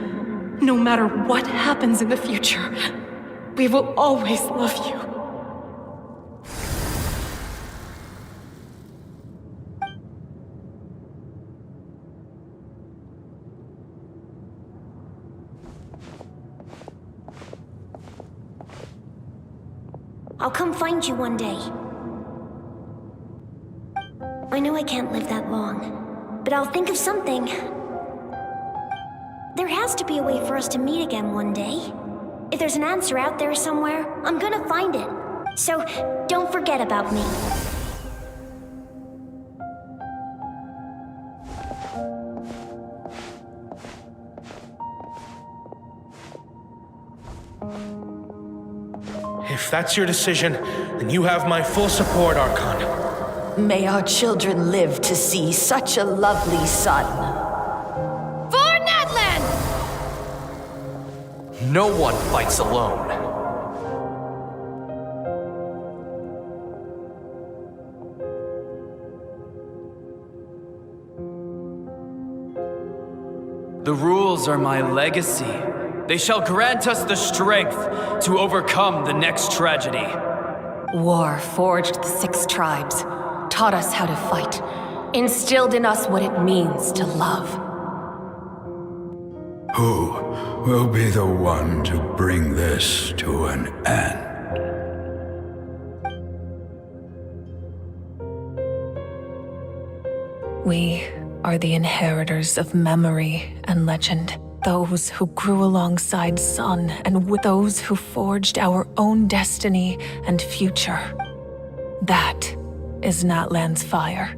no matter what happens in the future, we will always love you. I'll come find you one day. I know I can't live that long, but I'll think of something. There has to be a way for us to meet again one day. If there's an answer out there somewhere, I'm gonna find it. So, don't forget about me. If that's your decision, then you have my full support, Archon. May our children live to see such a lovely son. For Natlan! No one fights alone. The rules are my legacy. They shall grant us the strength to overcome the next tragedy. War forged the 6 tribes, taught us how to fight, instilled in us what it means to love. Who will be the one to bring this to an end? We are the inheritors of memory and legend. Those who grew alongside Sun and with those who forged our own destiny and future. That is Natlan's fire,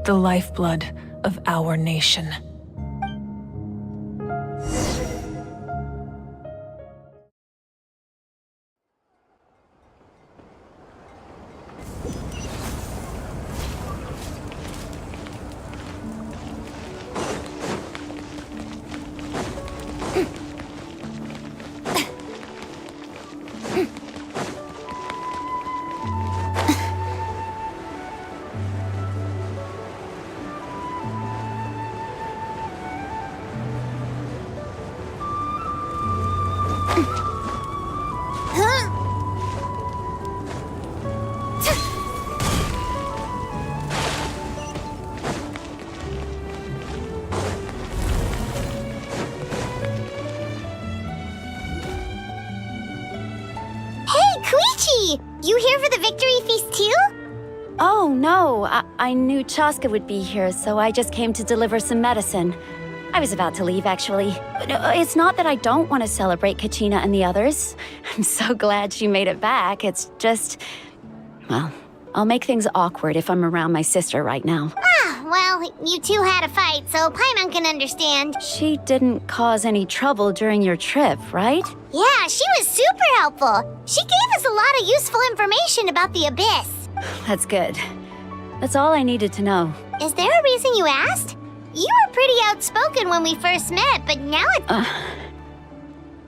the lifeblood of our nation. You here for the victory feast too? Oh, no. I knew Chaska would be here, so I just came to deliver some medicine. I was about to leave, actually. It's not that I don't want to celebrate Kachina and the others. I'm so glad she made it back. It's just... well, I'll make things awkward if I'm around my sister right now. Ah, well, you two had a fight, so Paimon can understand. She didn't cause any trouble during your trip, right? Yeah, she was super helpful. She gave us a lot of useful information about the Abyss. That's good. That's all I needed to know. Is there a reason you asked? You were pretty outspoken when we first met, but now it's...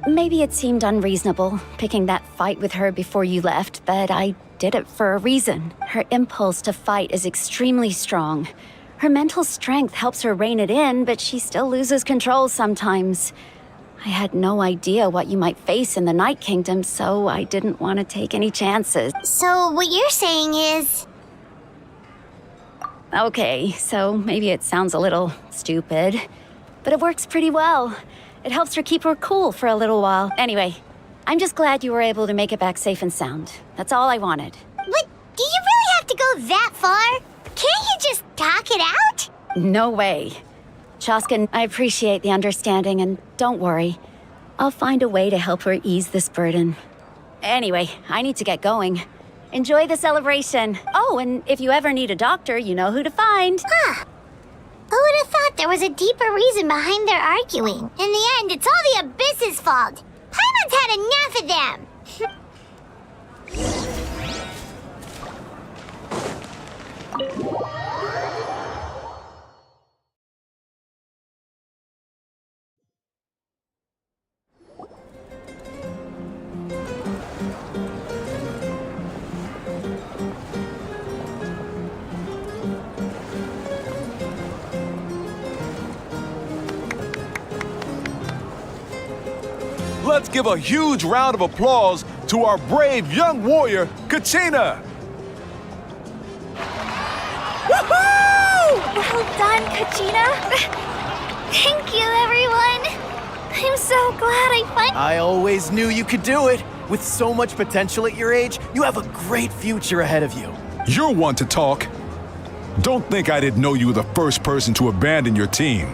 Maybe it seemed unreasonable, picking that fight with her before you left, but I did it for a reason. Her impulse to fight is extremely strong. Her mental strength helps her rein it in, but she still loses control sometimes. I had no idea what you might face in the Night Kingdom, so I didn't want to take any chances. So what you're saying is... Okay, so maybe it sounds a little stupid, but it works pretty well. It helps her keep her cool for a little while. Anyway, I'm just glad you were able to make it back safe and sound. That's all I wanted. But do you really have to go that far? Can't you just talk it out? No way. Choskin, I appreciate the understanding, and don't worry. I'll find a way to help her ease this burden. Anyway, I need to get going. Enjoy the celebration. Oh, and if you ever need a doctor, you know who to find. Huh. Who would have thought there was a deeper reason behind their arguing? In the end, it's all the Abyss's fault. Paimon's had enough of them. Let's give a huge round of applause to our brave young warrior, Kachina! Woohoo! Well done, Kachina! Thank you, everyone! I'm so glad I always knew you could do it! With so much potential at your age, you have a great future ahead of you. You're one to talk. Don't think I didn't know you were the first person to abandon your team.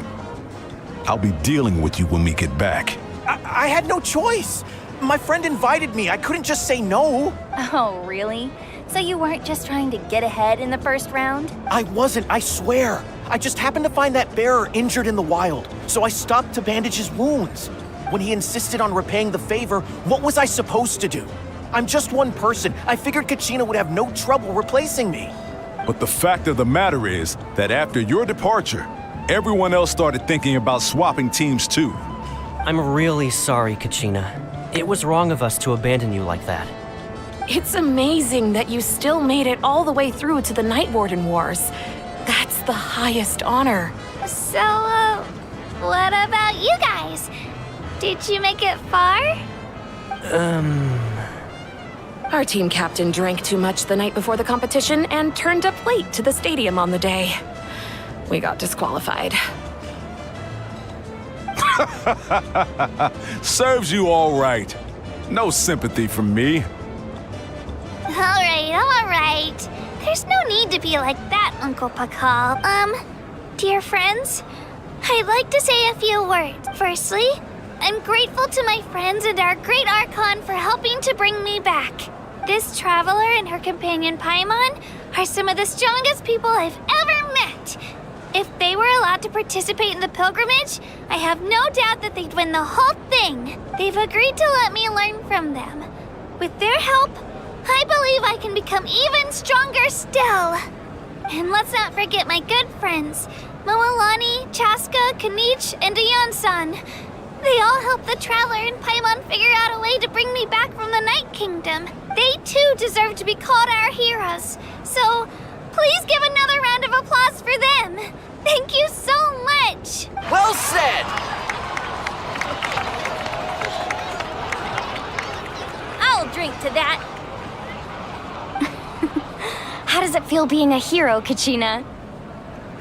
I'll be dealing with you when we get back. I had no choice. My friend invited me. I couldn't just say no. Oh, really? So you weren't just trying to get ahead in the first round? I wasn't, I swear. I just happened to find that bearer injured in the wild, so I stopped to bandage his wounds. When he insisted on repaying the favor, what was I supposed to do? I'm just one person. I figured Kachina would have no trouble replacing me. But the fact of the matter is that after your departure, everyone else started thinking about swapping teams too. I'm really sorry, Kachina. It was wrong of us to abandon you like that. It's amazing that you still made it all the way through to the Night Warden Wars. That's the highest honor. So, what about you guys? Did you make it far? Our team captain drank too much the night before the competition and turned up late to the stadium on the day. We got disqualified. Serves you all right. No sympathy from me. Alright. There's no need to be like that, Uncle Pakal. Dear friends, I'd like to say a few words. Firstly, I'm grateful to my friends and our great Archon for helping to bring me back. This traveler and her companion Paimon are some of the strongest people I've ever met. If they were allowed to participate in the pilgrimage, I have no doubt that they'd win the whole thing. They've agreed to let me learn from them. With their help, I believe I can become even stronger still. And let's not forget my good friends, Moalani, Chaska, Kanich, and Ayan-san. They all helped the Traveler and Paimon figure out a way to bring me back from the Night Kingdom. They too deserve to be called our heroes. So, please give another round of applause for them. Thank you so much. Well said! I'll drink to that. How does it feel being a hero, Kachina?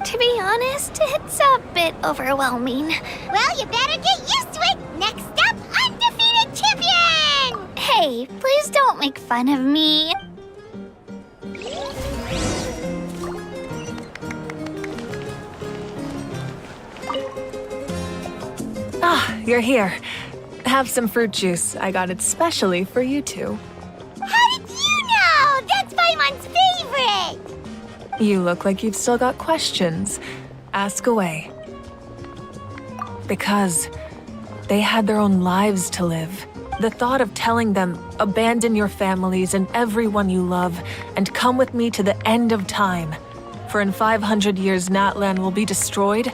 To be honest, it's a bit overwhelming. Well, you better get used to it. Next up, undefeated champion! Hey, please don't make fun of me. Ah, you're here. Have some fruit juice. I got it specially for you two. How did you know? That's Paimon's favorite! You look like you've still got questions. Ask away. Because they had their own lives to live. The thought of telling them, abandon your families and everyone you love, and come with me to the end of time, for in 500 years Natlan will be destroyed,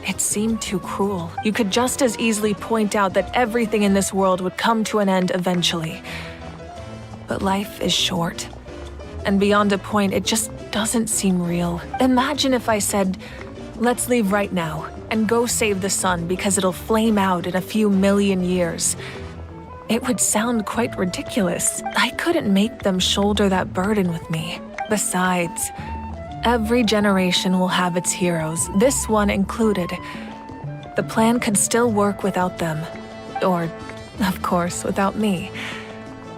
it seemed too cruel. You could just as easily point out that everything in this world would come to an end eventually. But life is short. And beyond a point, it just doesn't seem real. Imagine if I said, let's leave right now and go save the sun because it'll flame out in a few million years. It would sound quite ridiculous. I couldn't make them shoulder that burden with me. Besides, every generation will have its heroes, this one included. The plan could still work without them. Or, of course, without me.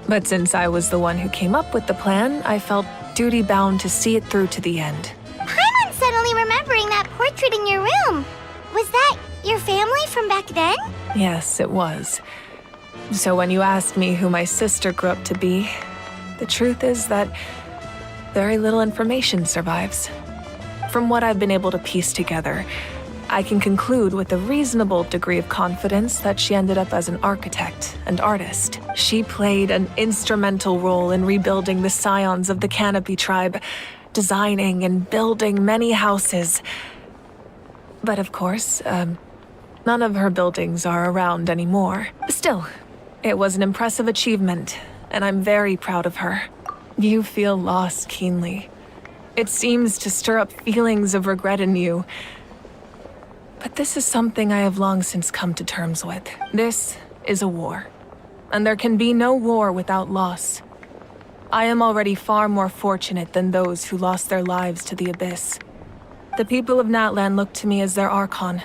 But since I was the one who came up with the plan, I felt duty-bound to see it through to the end. Paimon's suddenly remembering that portrait in your room. Was that your family from back then? Yes, it was. So when you asked me who my sister grew up to be, the truth is that very little information survives. From what I've been able to piece together, I can conclude with a reasonable degree of confidence that she ended up as an architect and artist. She played an instrumental role in rebuilding the scions of the Canopy tribe, designing and building many houses. But of course, none of her buildings are around anymore. Still, it was an impressive achievement, and I'm very proud of her. You feel loss keenly. It seems to stir up feelings of regret in you. But this is something I have long since come to terms with. This is a war, and there can be no war without loss. I am already far more fortunate than those who lost their lives to the Abyss. The people of Natlan look to me as their Archon,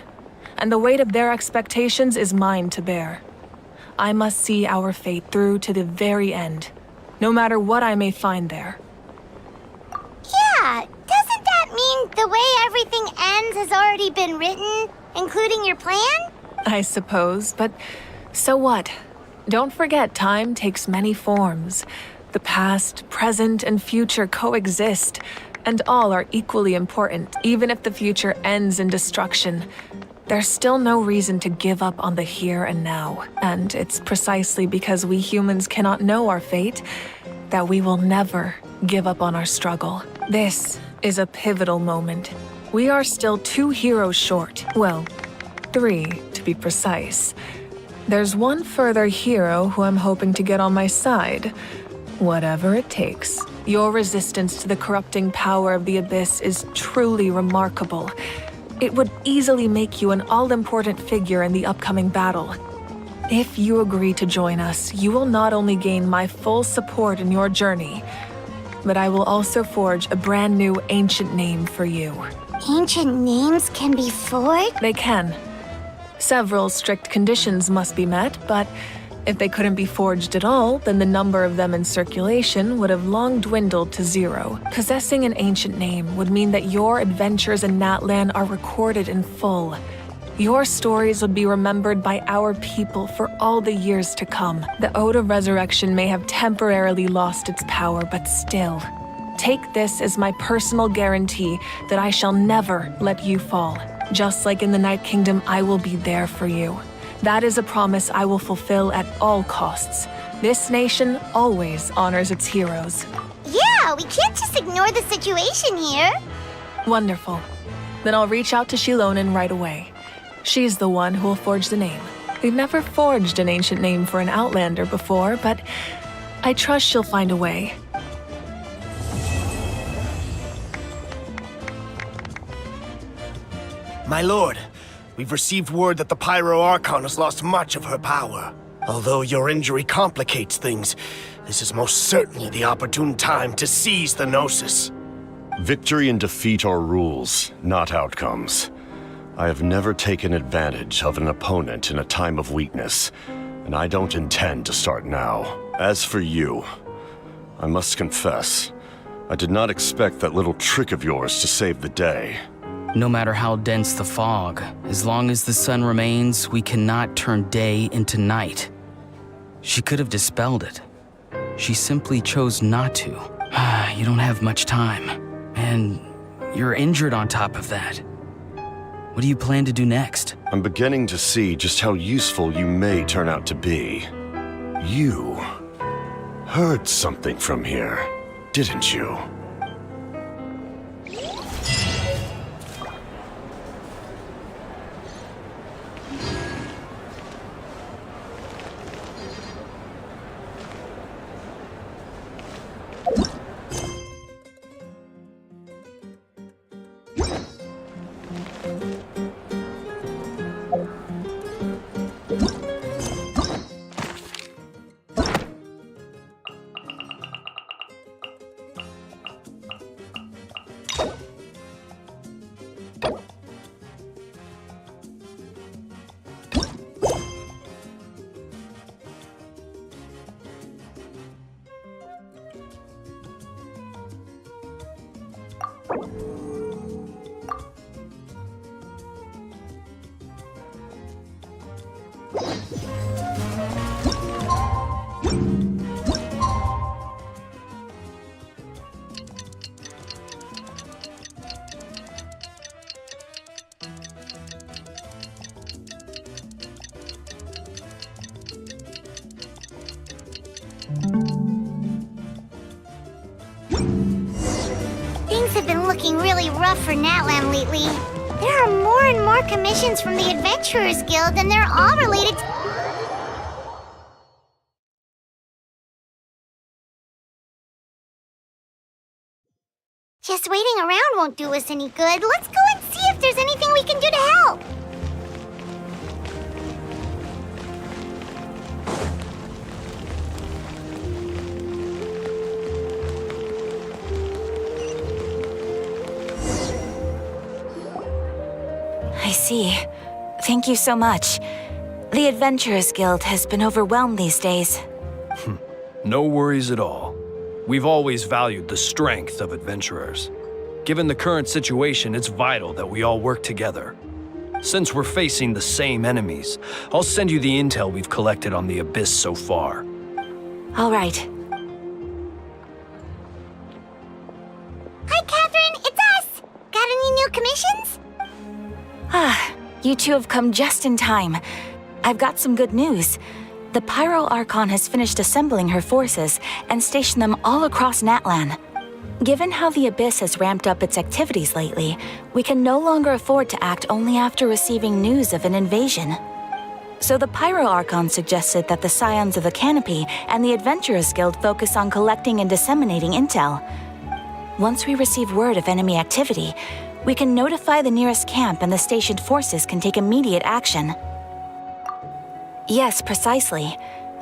and the weight of their expectations is mine to bear. I must see our fate through to the very end, no matter what I may find there. Yeah, doesn't that mean the way everything ends has already been written, including your plan? I suppose, but so what? Don't forget, time takes many forms. The past, present, and future coexist, and all are equally important. Even if the future ends in destruction, there's still no reason to give up on the here and now. And it's precisely because we humans cannot know our fate that we will never give up on our struggle. This is a pivotal moment. We are still 2 heroes short. Well, 3 to be precise. There's one further hero who I'm hoping to get on my side. Whatever it takes. Your resistance to the corrupting power of the Abyss is truly remarkable. It would easily make you an all-important figure in the upcoming battle. If you agree to join us, you will not only gain my full support in your journey, but I will also forge a brand new ancient name for you. Ancient names can be forged? They can. Several strict conditions must be met, but if they couldn't be forged at all, then the number of them in circulation would have long dwindled to 0. Possessing an ancient name would mean that your adventures in Natlan are recorded in full. Your stories would be remembered by our people for all the years to come. The Ode of Resurrection may have temporarily lost its power, but still, take this as my personal guarantee that I shall never let you fall. Just like in the Night Kingdom, I will be there for you. That is a promise I will fulfill at all costs. This nation always honors its heroes. Yeah, we can't just ignore the situation here. Wonderful. Then I'll reach out to Shilonen right away. She's the one who will forge the name. We've never forged an ancient name for an Outlander before, but I trust she'll find a way. My lord, we've received word that the Pyro Archon has lost much of her power. Although your injury complicates things, this is most certainly the opportune time to seize the Gnosis. Victory and defeat are rules, not outcomes. I have never taken advantage of an opponent in a time of weakness, and I don't intend to start now. As for you, I must confess, I did not expect that little trick of yours to save the day. No matter how dense the fog, as long as the sun remains, we cannot turn day into night. She could have dispelled it. She simply chose not to. You don't have much time, and you're injured on top of that. What do you plan to do next? I'm beginning to see just how useful you may turn out to be. You heard something from here, didn't you? Things have been looking really rough for Natlan lately. There are more and more commissions from the Adventurers Guild, and they're all related to... Just waiting around won't do us any good. Let's go and see if there's anything we can do to help. I see. Thank you so much. The Adventurers Guild has been overwhelmed these days. No worries at all. We've always valued the strength of adventurers. Given the current situation, it's vital that we all work together. Since we're facing the same enemies, I'll send you the intel we've collected on the Abyss so far. All right. Hi, Catherine, it's us! Got any new commissions? You two have come just in time. I've got some good news. The Pyro Archon has finished assembling her forces and stationed them all across Natlan. Given how the Abyss has ramped up its activities lately, we can no longer afford to act only after receiving news of an invasion. So the Pyro Archon suggested that the Scions of the Canopy and the Adventurers Guild focus on collecting and disseminating intel. Once we receive word of enemy activity, we can notify the nearest camp and the stationed forces can take immediate action. Yes, precisely.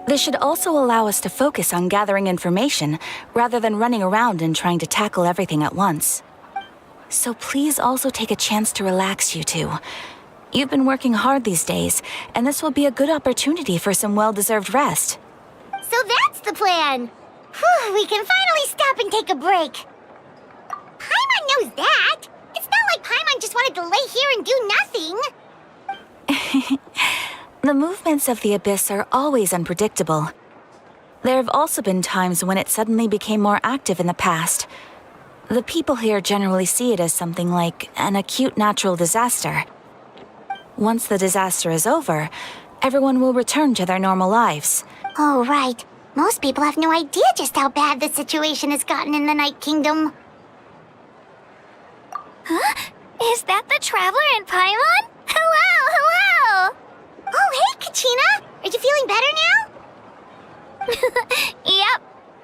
This should also allow us to focus on gathering information rather than running around and trying to tackle everything at once. So please also take a chance to relax, you two. You've been working hard these days, and this will be a good opportunity for some well-deserved rest. So that's the plan. Whew, we can finally stop and take a break. Paimon knows that. It's not like Paimon just wanted to lay here and do nothing. The movements of the Abyss are always unpredictable. There have also been times when it suddenly became more active in the past. The people here generally see it as something like an acute natural disaster. Once the disaster is over, everyone will return to their normal lives. Oh, right. Most people have no idea just how bad the situation has gotten in the Night Kingdom. Huh? Is that the Traveler and Paimon? Hello! Oh, hey, Kachina! Are you feeling better now? Yep.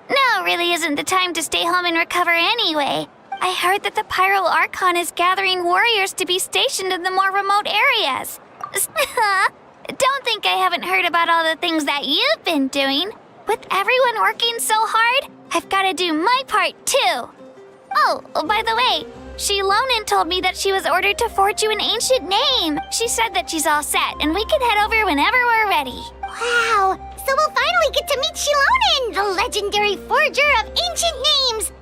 Now really isn't the time to stay home and recover anyway. I heard that the Pyro Archon is gathering warriors to be stationed in the more remote areas. Don't think I haven't heard about all the things that you've been doing. With everyone working so hard, I've got to do my part too. Oh, by the way, Shilonin told me that she was ordered to forge you an ancient name. She said that she's all set, and we can head over whenever we're ready. Wow, so we'll finally get to meet Shilonin, the legendary forger of ancient names.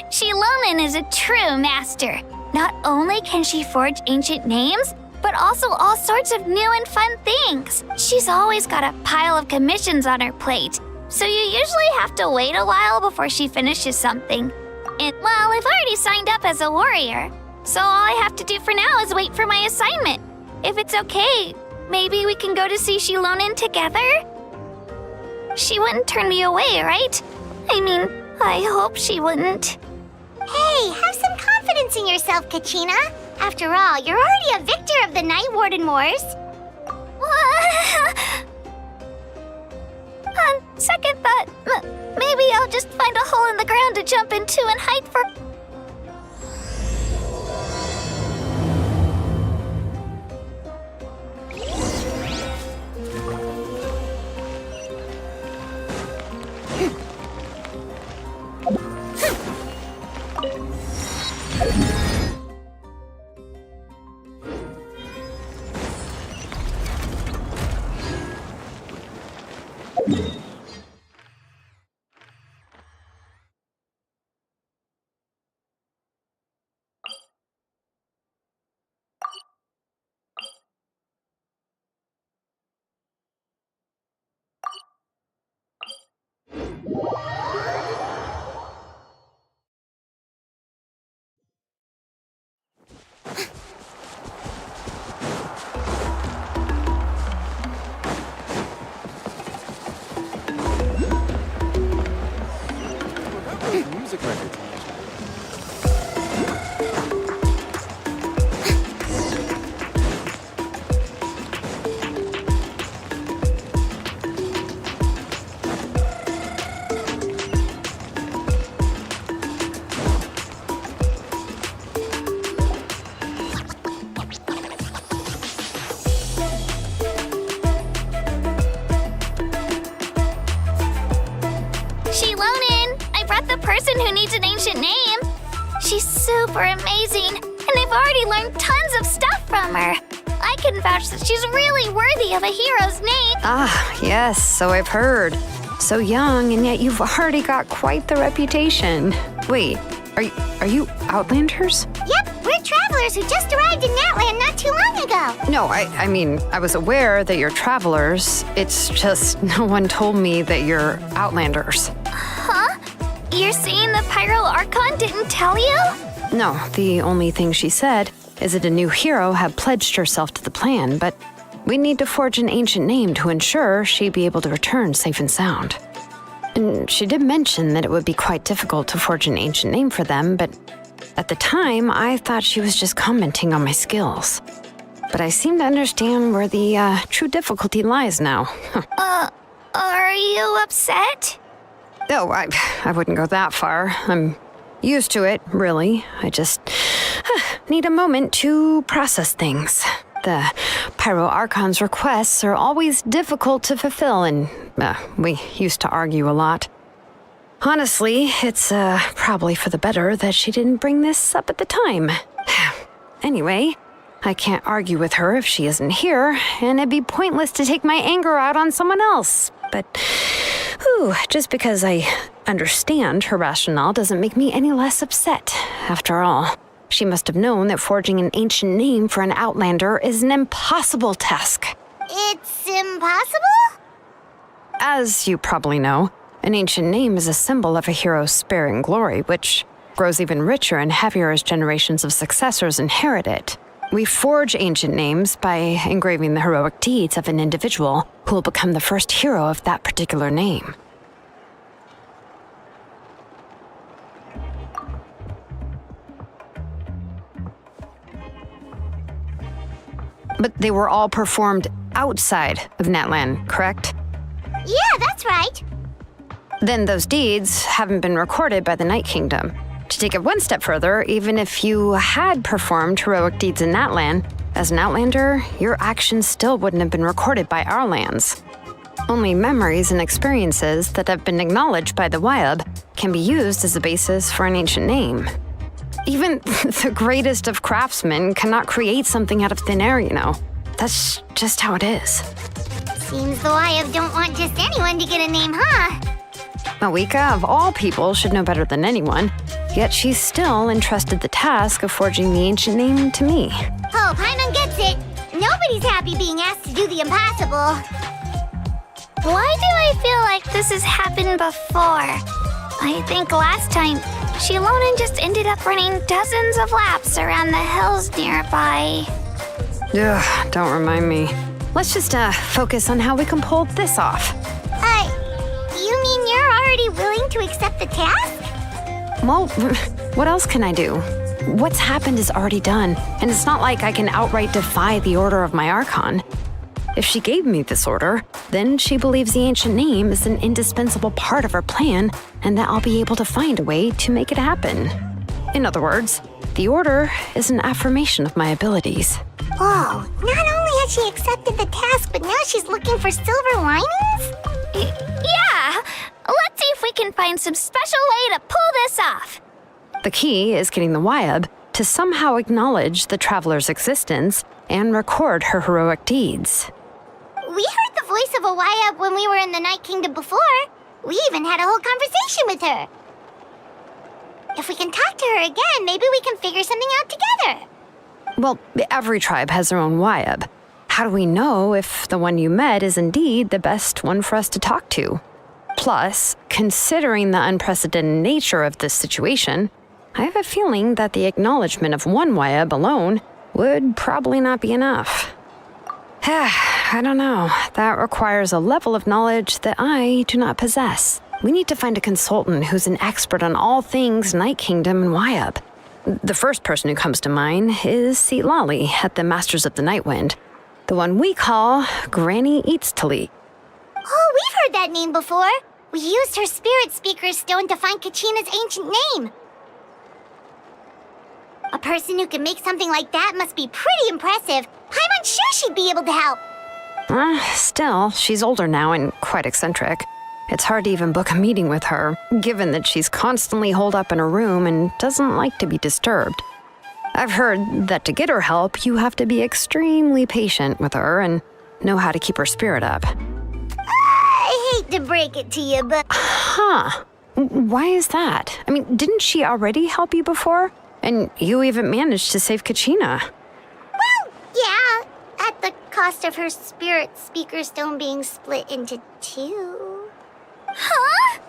Shilonin is a true master. Not only can she forge ancient names, but also all sorts of new and fun things. She's always got a pile of commissions on her plate, so you usually have to wait a while before she finishes something. And, well, I've already signed up as a warrior, so all I have to do for now is wait for my assignment. If it's okay, maybe we can go to see Shilonin together? She wouldn't turn me away, right? I mean, I hope she wouldn't. Hey, have some confidence in yourself, Kachina. After all, you're already a victor of the Night Warden Wars. On second thought, maybe I'll just find a hole in the ground to jump into and hide for... person who needs an ancient name. She's super amazing, and I've already learned tons of stuff from her. I can vouch that she's really worthy of a hero's name. Ah, yes, so I've heard. So young, and yet you've already got quite the reputation. Wait, are you Outlanders? Yep, we're travelers who just arrived in Natland not too long ago. No, I mean, I was aware that you're travelers. It's just no one told me that you're Outlanders. Huh? You're saying the Pyro Archon didn't tell you? No, the only thing she said is that a new hero had pledged herself to the plan, but we need to forge an ancient name to ensure she'd be able to return safe and sound. And she did mention that it would be quite difficult to forge an ancient name for them, but at the time, I thought she was just commenting on my skills. But I seem to understand where the true difficulty lies now. Are you upset? Oh, I wouldn't go that far. I'm used to it, really. I just need a moment to process things. The Pyro Archon's requests are always difficult to fulfill, and we used to argue a lot. Honestly, it's probably for the better that she didn't bring this up at the time. Anyway, I can't argue with her if she isn't here, and it'd be pointless to take my anger out on someone else. But, just because I understand her rationale doesn't make me any less upset. After all, she must have known that forging an ancient name for an Outlander is an impossible task. It's impossible? As you probably know, an ancient name is a symbol of a hero's spirit and glory, which grows even richer and heavier as generations of successors inherit it. We forge ancient names by engraving the heroic deeds of an individual who will become the first hero of that particular name. But they were all performed outside of Natlan, correct? Yeah, that's right. Then those deeds haven't been recorded by the Night Kingdom. To take it one step further, even if you had performed heroic deeds in Natlan, as an Outlander, your actions still wouldn't have been recorded by our lands. Only memories and experiences that have been acknowledged by the Wyab can be used as a basis for an ancient name. Even the greatest of craftsmen cannot create something out of thin air, you know. That's just how it is. Seems the Wyab don't want just anyone to get a name, huh? Mavuika, of all people, should know better than anyone, yet she's still entrusted the task of forging the ancient name to me. Oh, Paimon gets it. Nobody's happy being asked to do the impossible. Why do I feel like this has happened before? I think last time, Shilonen just ended up running dozens of laps around the hills nearby. Ugh, don't remind me. Let's just focus on how we can pull this off. You mean you're already willing to accept the task? Well, what else can I do? What's happened is already done, and it's not like I can outright defy the order of my Archon. If she gave me this order, then she believes the ancient name is an indispensable part of her plan, and that I'll be able to find a way to make it happen. In other words, the order is an affirmation of my abilities. Whoa, not only has she accepted the task, but now she's looking for silver linings? Yeah! Let's see if we can find some special way to pull this off. The key is getting the Wyab to somehow acknowledge the traveler's existence and record her heroic deeds. We heard the voice of a Wyab when we were in the Night Kingdom before. We even had a whole conversation with her. If we can talk to her again, maybe we can figure something out together. Well, every tribe has their own Wyab. How do we know if the one you met is indeed the best one for us to talk to? Plus, considering the unprecedented nature of this situation, I have a feeling that the acknowledgement of one Wyab alone would probably not be enough. I don't know. That requires a level of knowledge that I do not possess. We need to find a consultant who's an expert on all things Night Kingdom and Wyab. The first person who comes to mind is Lali at the Masters of the Nightwind, the one we call Granny Eatstali. Oh, we've heard that name before. We used her Spirit Speaker Stone to find Kachina's ancient name. A person who can make something like that must be pretty impressive. I'm unsure she'd be able to help. Still, she's older now and quite eccentric. It's hard to even book a meeting with her, given that she's constantly holed up in her room and doesn't like to be disturbed. I've heard that to get her help, you have to be extremely patient with her and know how to keep her spirit up. I hate to break it to you, but... Huh. Why is that? I mean, didn't she already help you before? And you even managed to save Kachina. Well, yeah. At the cost of her Spirit Speaker Stone being split into two. Huh?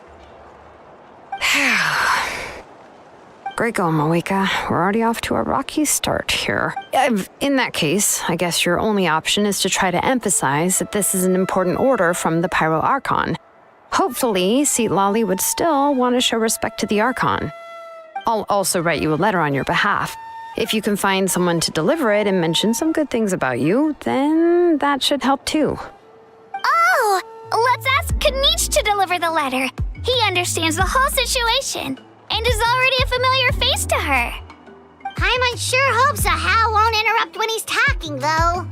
Great going, Mavuika. We're already off to a rocky start here. In that case, I guess your only option is to try to emphasize that this is an important order from the Pyro Archon. Hopefully, Lali would still want to show respect to the Archon. I'll also write you a letter on your behalf. If you can find someone to deliver it and mention some good things about you, then that should help too. Oh, let's ask Kanich to deliver the letter. He understands the whole situation and is already a familiar face to her. Paimon sure hopes a Hal won't interrupt when he's talking, though.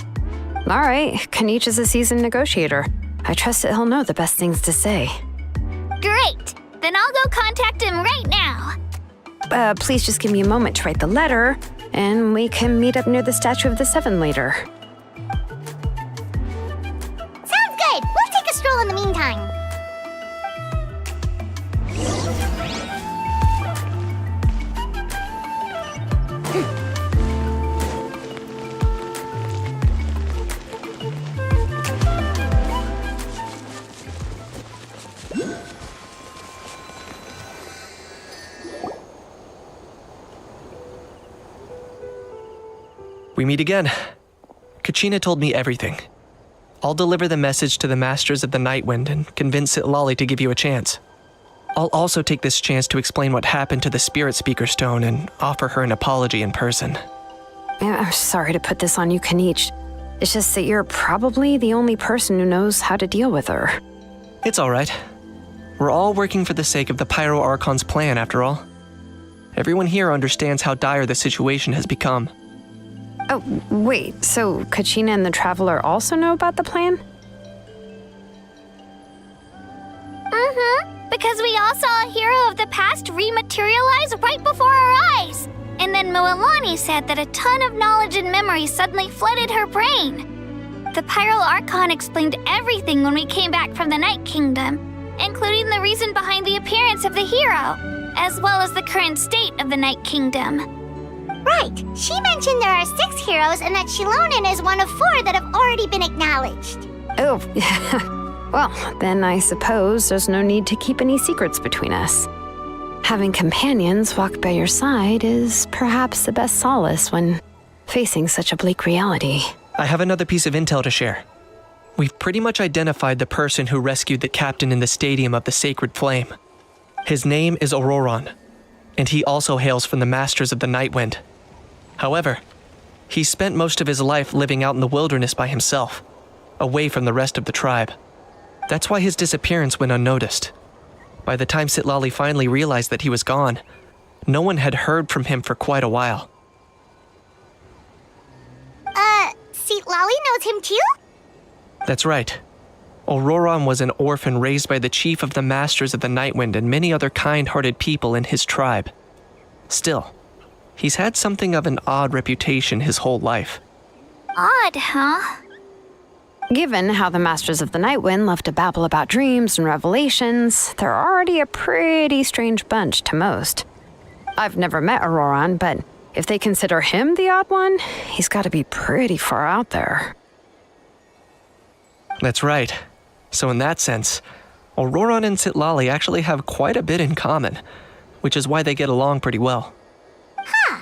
All right, Kanich is a seasoned negotiator. I trust that he'll know the best things to say. Great! Then I'll go contact him right now. Please just give me a moment to write the letter, and we can meet up near the Statue of the Seven later. Sounds good. We'll take a stroll in the meantime. We meet again. Kachina told me everything. I'll deliver the message to the Masters of the Nightwind and convince Sitlali to give you a chance. I'll also take this chance to explain what happened to the Spirit Speaker Stone and offer her an apology in person. I'm sorry to put this on you, Kanich. It's just that you're probably the only person who knows how to deal with her. It's all right. We're all working for the sake of the Pyro Archon's plan, after all. Everyone here understands how dire the situation has become. Oh, wait, so Kachina and the Traveler also know about the plan? Because we all saw a hero of the past rematerialize right before our eyes. And then Moalani said that a ton of knowledge and memory suddenly flooded her brain. The Pyro Archon explained everything when we came back from the Night Kingdom, including the reason behind the appearance of the hero, as well as the current state of the Night Kingdom. Right. She mentioned there are 6 heroes and that Shilonen is one of 4 that have already been acknowledged. Oh, well, then I suppose there's no need to keep any secrets between us. Having companions walk by your side is perhaps the best solace when facing such a bleak reality. I have another piece of intel to share. We've pretty much identified the person who rescued the captain in the Stadium of the Sacred Flame. His name is Auroron, and he also hails from the Masters of the Nightwind. However, he spent most of his life living out in the wilderness by himself, away from the rest of the tribe. That's why his disappearance went unnoticed. By the time Sitlali finally realized that he was gone, no one had heard from him for quite a while. Sitlali knows him too? That's right. Auroron was an orphan raised by the chief of the Masters of the Nightwind and many other kind-hearted people in his tribe. Still, he's had something of an odd reputation his whole life. Odd, huh? Given how the Masters of the Nightwind love to babble about dreams and revelations, they're already a pretty strange bunch to most. I've never met Auroron, but if they consider him the odd one, he's got to be pretty far out there. That's right. So in that sense, Auroron and Sitlali actually have quite a bit in common, which is why they get along pretty well. Huh.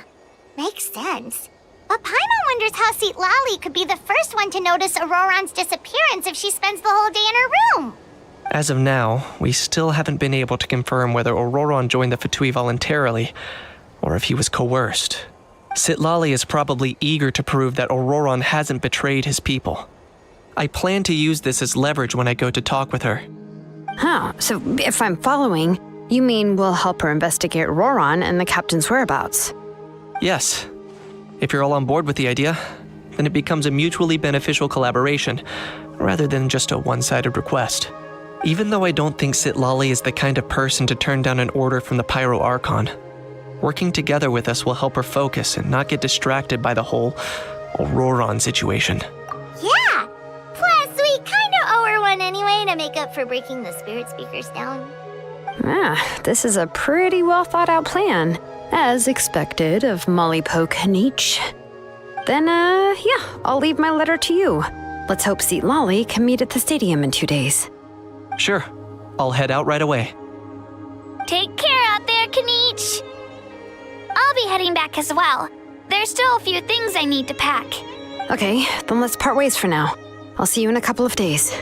Makes sense. But Paimon wonders how Sitlali could be the first one to notice Auroron's disappearance if she spends the whole day in her room. As of now, we still haven't been able to confirm whether Auroron joined the Fatui voluntarily, or if he was coerced. Sitlali is probably eager to prove that Auroron hasn't betrayed his people. I plan to use this as leverage when I go to talk with her. Huh, so if I'm following, you mean we'll help her investigate Auroron and the captain's whereabouts? Yes. If you're all on board with the idea, then it becomes a mutually beneficial collaboration, rather than just a one-sided request. Even though I don't think Sitlali is the kind of person to turn down an order from the Pyro Archon, working together with us will help her focus and not get distracted by the whole Auroron situation. Yeah! Plus, we kinda owe her one anyway to make up for breaking the Spirit Speaker Stone. This is a pretty well thought out plan, as expected of Mollypoke Kanich. Then, I'll leave my letter to you. Let's hope Sitlali can meet at the stadium in 2 days. Sure. I'll head out right away. Take care out there, Kanich. I'll be heading back as well. There's still a few things I need to pack. Okay, then let's part ways for now. I'll see you in a couple of days.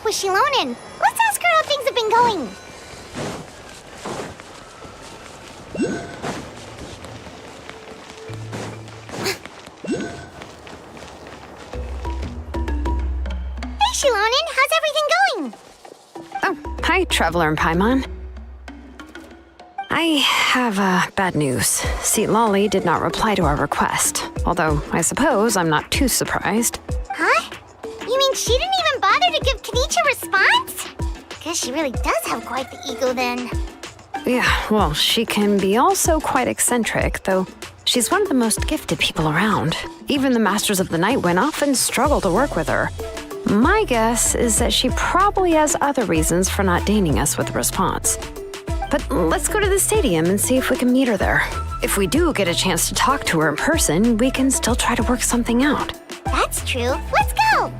up with Shilonen. Let's ask her how things have been going. Hey, Shilonen, how's everything going? Oh, hi, Traveler and Paimon. I have bad news. Lolly did not reply to our request, although I suppose I'm not too surprised. Huh? You mean she didn't even bother to give Kenichi a response? Guess she really does have quite the ego then. Yeah, well, she can be also quite eccentric, though she's one of the most gifted people around. Even the Masters of the Night Wind often struggle to work with her. My guess is that she probably has other reasons for not deigning us with a response. But let's go to the stadium and see if we can meet her there. If we do get a chance to talk to her in person, we can still try to work something out. That's true. Let's go!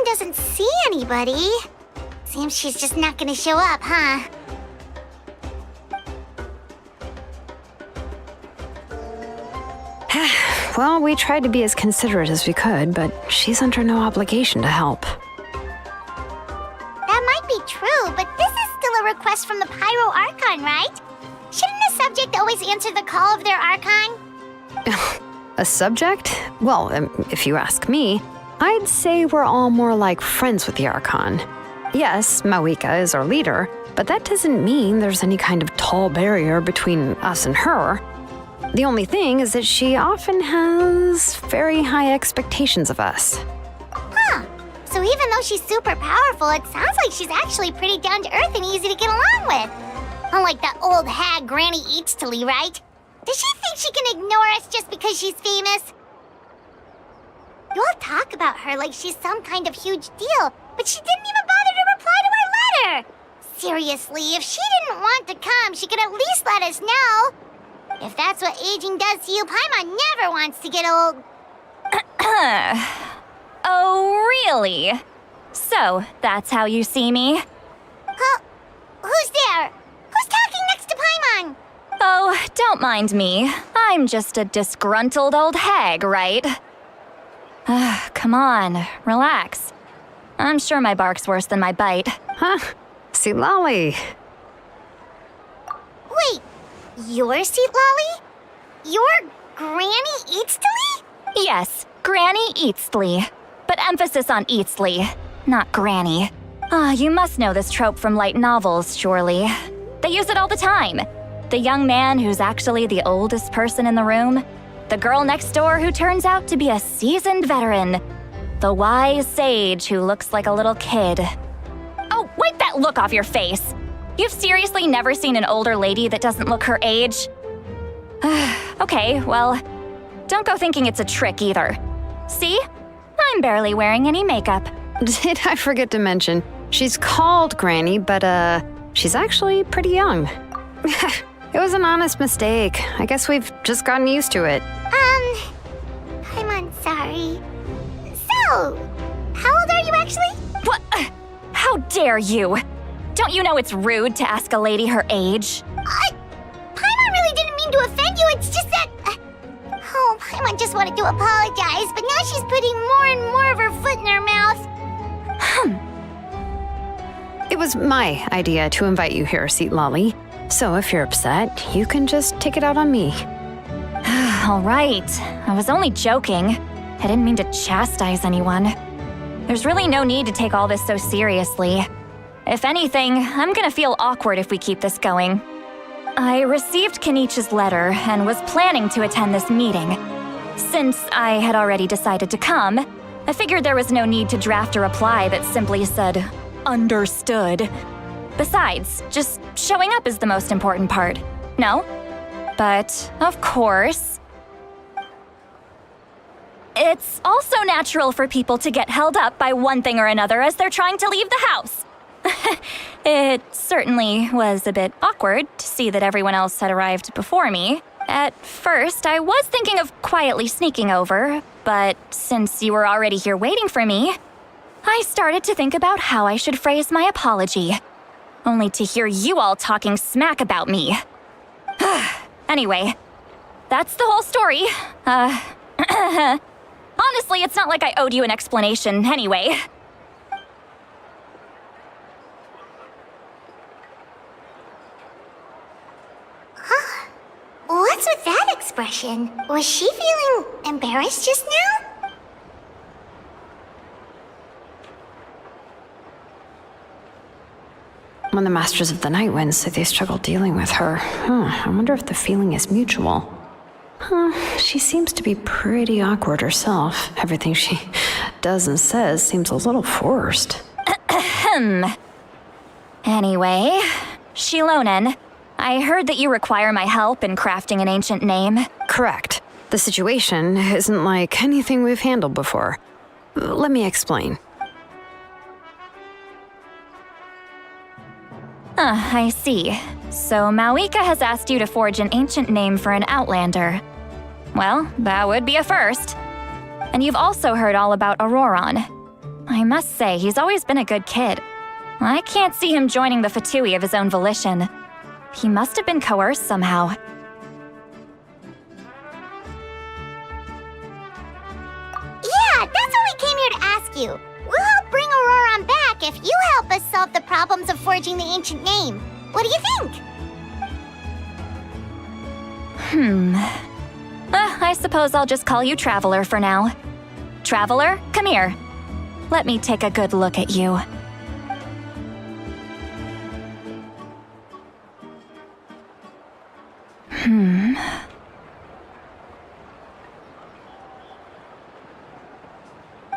Doesn't see anybody. Seems she's just not gonna show up, huh? Well, we tried to be as considerate as we could, but she's under no obligation to help. That might be true, but this is still a request from the Pyro Archon, right? Shouldn't a subject always answer the call of their Archon? A subject? Well, if you ask me, I'd say we're all more like friends with the Archon. Yes, Mavuika is our leader, but that doesn't mean there's any kind of tall barrier between us and her. The only thing is that she often has very high expectations of us. Huh. So even though she's super powerful, it sounds like she's actually pretty down to earth and easy to get along with. Unlike that old hag Granny Eatstily, right? Does she think she can ignore us just because she's famous? You all talk about her like she's some kind of huge deal, but she didn't even bother to reply to our letter! Seriously, if she didn't want to come, she could at least let us know. If that's what aging does to you, Paimon never wants to get old. Oh, really? So, that's how you see me? Huh? Who's there? Who's talking next to Paimon? Oh, don't mind me. I'm just a disgruntled old hag, right? Come on, relax. I'm sure my bark's worse than my bite. Huh? See Lolly. Wait, you're Seat Lolly? You're Granny Eatstily? Yes, Granny Eatstily. But emphasis on Eatstily, not Granny. You must know this trope from light novels, surely. They use it all the time. The young man who's actually the oldest person in the room. The girl next door who turns out to be a seasoned veteran. The wise sage who looks like a little kid. Oh, wipe that look off your face! You've seriously never seen an older lady that doesn't look her age? Okay, well, don't go thinking it's a trick either. See? I'm barely wearing any makeup. Did I forget to mention, she's called Granny, but she's actually pretty young. It was an honest mistake. I guess we've just gotten used to it. I'm sorry. So, how old are you actually? What? How dare you? Don't you know it's rude to ask a lady her age? Paimon really didn't mean to offend you, it's just that... Oh, Paimon just wanted to apologize, but now she's putting more and more of her foot in her mouth. It was my idea to invite you here, Seat Lolly. So if you're upset, you can just take it out on me. All right. I was only joking. I didn't mean to chastise anyone. There's really no need to take all this so seriously. If anything, I'm gonna feel awkward if we keep this going. I received Kenichi's letter and was planning to attend this meeting. Since I had already decided to come, I figured there was no need to draft a reply that simply said, "Understood." Besides, just showing up is the most important part. No? But, of course, it's also natural for people to get held up by one thing or another as they're trying to leave the house. It certainly was a bit awkward to see that everyone else had arrived before me. At first, I was thinking of quietly sneaking over, but since you were already here waiting for me, I started to think about how I should phrase my apology, only to hear you all talking smack about me. Anyway, that's the whole story. Honestly, it's not like I owed you an explanation anyway. What's with that expression? Was she feeling embarrassed just now? When the Masters of the Night Wind say they struggle dealing with her, I wonder if the feeling is mutual. She seems to be pretty awkward herself. Everything she does and says seems a little forced. Anyway, Shilonen, I heard that you require my help in crafting an ancient name. Correct. The situation isn't like anything we've handled before. Let me explain. I see. So Mavuika has asked you to forge an ancient name for an Outlander. Well, that would be a first. And you've also heard all about Auroron. I must say, he's always been a good kid. I can't see him joining the Fatui of his own volition. He must have been coerced somehow. Yeah, that's what we came here to ask you. We'll help bring Auroron back if you help us solve the problems of forging the ancient name. What do you think? I suppose I'll just call you Traveler for now. Traveler, come here. Let me take a good look at you.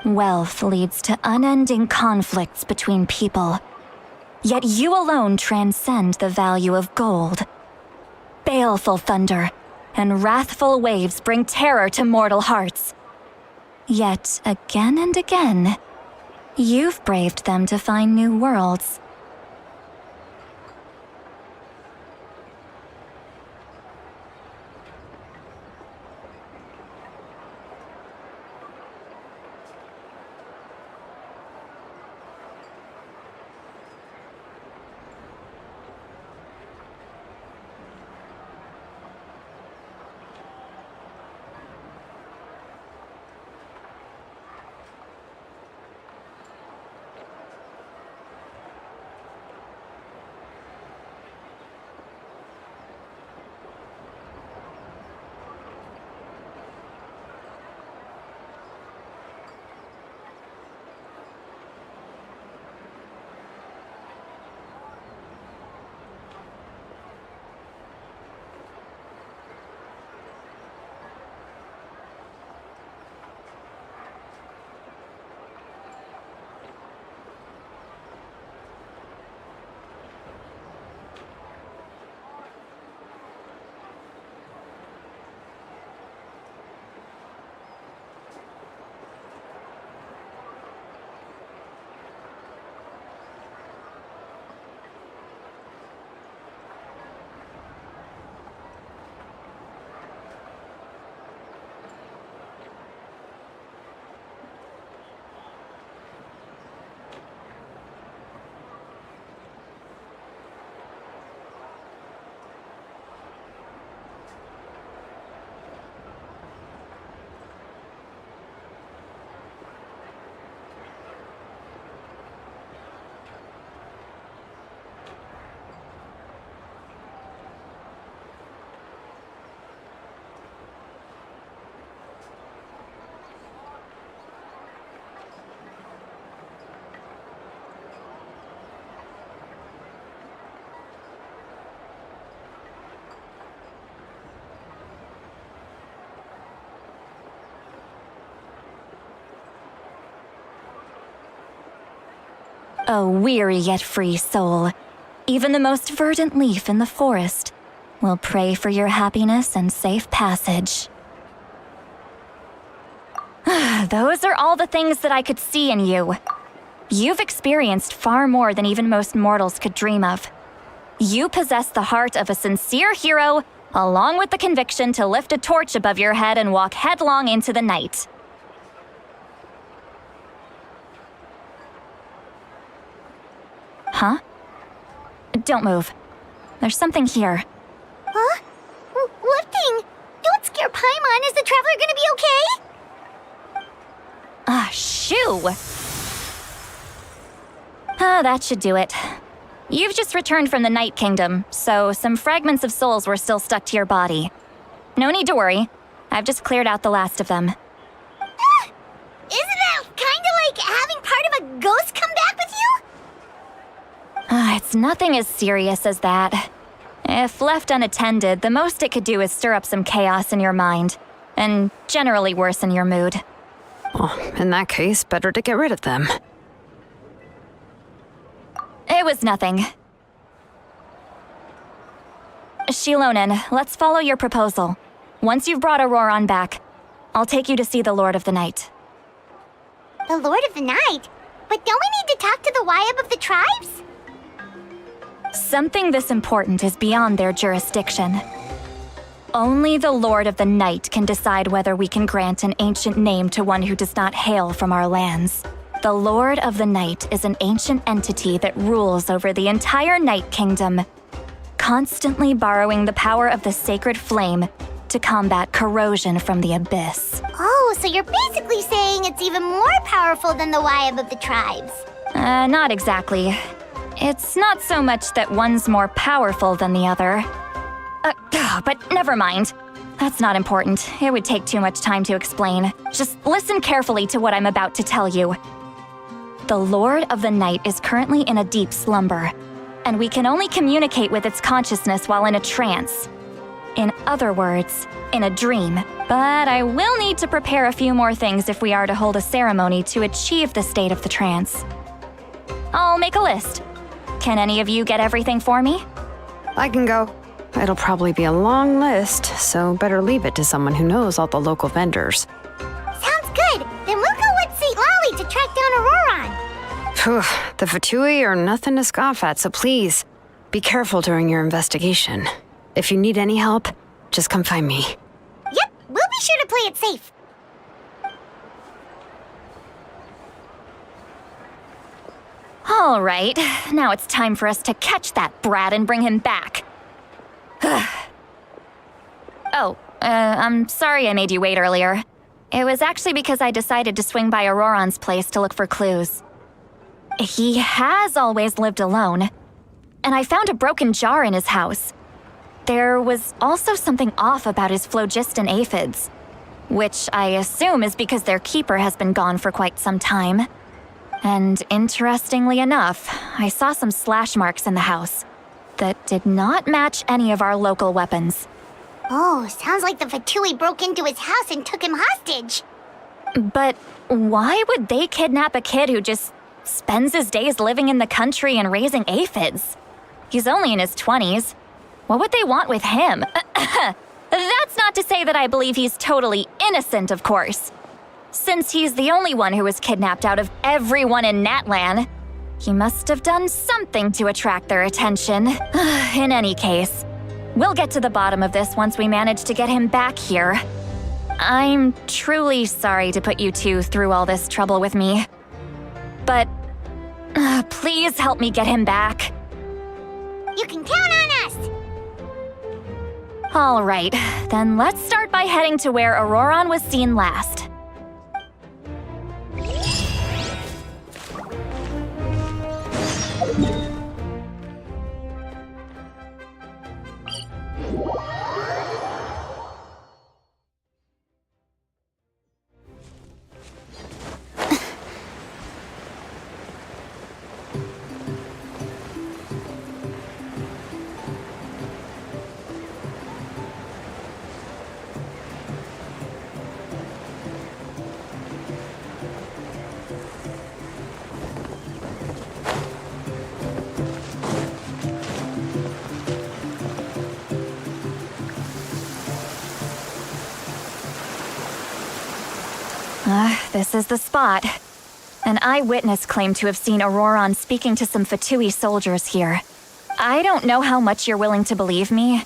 Wealth leads to unending conflicts between people. Yet you alone transcend the value of gold. Baleful thunder and wrathful waves bring terror to mortal hearts. Yet again and again, you've braved them to find new worlds. A weary yet free soul. Even the most verdant leaf in the forest We'll pray for your happiness and safe passage. Those are all the things that I could see in you. You've experienced far more than even most mortals could dream of. You possess the heart of a sincere hero, along with the conviction to lift a torch above your head and walk headlong into the night. Huh? Don't move. There's something here. Huh? What thing? Don't scare Paimon. Is the traveler gonna be okay? Shoo! That should do it. You've just returned from the Night Kingdom, so some fragments of souls were still stuck to your body. No need to worry. I've just cleared out the last of them. Isn't that kinda like having part of a ghost come back with you? It's nothing as serious as that. If left unattended, the most it could do is stir up some chaos in your mind, and generally worsen your mood. Well, in that case, better to get rid of them. It was nothing. Shilonen, let's follow your proposal. Once you've brought Auroran back, I'll take you to see the Lord of the Night. The Lord of the Night? But don't we need to talk to the Wayab of the tribes? Something this important is beyond their jurisdiction. Only the Lord of the Night can decide whether we can grant an ancient name to one who does not hail from our lands. The Lord of the Night is an ancient entity that rules over the entire Night Kingdom, constantly borrowing the power of the sacred flame to combat corrosion from the abyss. Oh, so you're basically saying it's even more powerful than the Wayab of the tribes. Not exactly. It's not so much that one's more powerful than the other. But never mind. That's not important. It would take too much time to explain. Just listen carefully to what I'm about to tell you. The Lord of the Night is currently in a deep slumber, and we can only communicate with its consciousness while in a trance. In other words, in a dream. But I will need to prepare a few more things if we are to hold a ceremony to achieve the state of the trance. I'll make a list. Can any of you get everything for me? I can go. It'll probably be a long list, so better leave it to someone who knows all the local vendors. Sounds good. Then we'll go with St. Lally to track down Auroran. Phew, the Fatui are nothing to scoff at, so please, be careful during your investigation. If you need any help, just come find me. Yep, we'll be sure to play it safe. All right, now it's time for us to catch that brat and bring him back. I'm sorry I made you wait earlier. It was actually because I decided to swing by Auroran's place to look for clues. He has always lived alone, and I found a broken jar in his house. There was also something off about his phlogiston aphids, which I assume is because their keeper has been gone for quite some time. And interestingly enough, I saw some slash marks in the house that did not match any of our local weapons. Oh, sounds like the Fatui broke into his house and took him hostage. But why would they kidnap a kid who just spends his days living in the country and raising aphids? He's only in his 20s. What would they want with him? That's not to say that I believe he's totally innocent, of course. Since he's the only one who was kidnapped out of everyone in Natlan, he must have done something to attract their attention. In any case, we'll get to the bottom of this once we manage to get him back here. I'm truly sorry to put you two through all this trouble with me. But please help me get him back. You can count on us! All right, then let's start by heading to where Auroran was seen last. This is the spot. An eyewitness claimed to have seen Auroron speaking to some Fatui soldiers here. I don't know how much you're willing to believe me,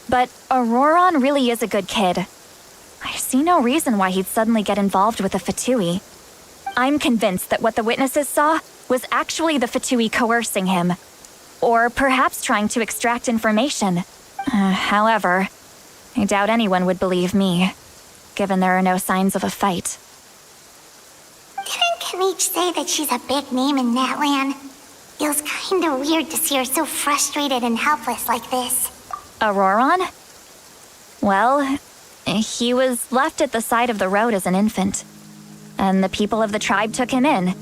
but Auroron really is a good kid. I see no reason why he'd suddenly get involved with a Fatui. I'm convinced that what the witnesses saw was actually the Fatui coercing him, or perhaps trying to extract information. However, I doubt anyone would believe me, given there are no signs of a fight. Didn't Kanich say that she's a big name in Natlan? Feels kinda weird to see her so frustrated and helpless like this. Auroron? Well, he was left at the side of the road as an infant, and the people of the tribe took him in.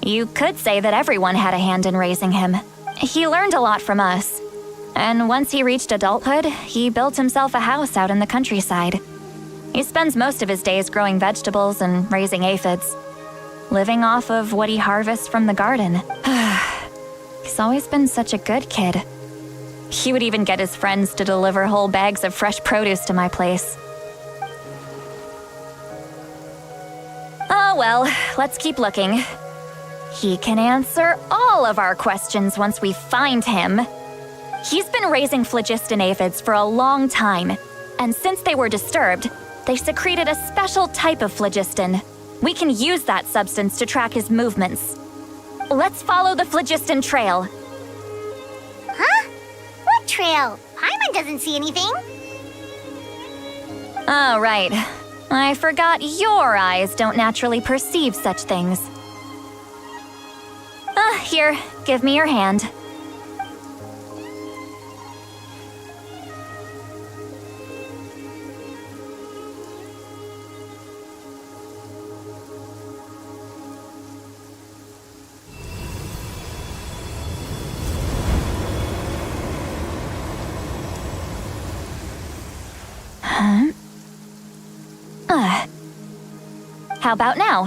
You could say that everyone had a hand in raising him. He learned a lot from us, and once he reached adulthood, he built himself a house out in the countryside. He spends most of his days growing vegetables and raising aphids, living off of what he harvests from the garden. He's always been such a good kid. He would even get his friends to deliver whole bags of fresh produce to my place. Oh well, let's keep looking. He can answer all of our questions once we find him. He's been raising phlogiston aphids for a long time, and since they were disturbed, they secreted a special type of phlogiston. We can use that substance to track his movements. Let's follow the phlogiston trail. Huh? What trail? Paimon doesn't see anything. Oh, right. I forgot your eyes don't naturally perceive such things. Here, give me your hand. How about now?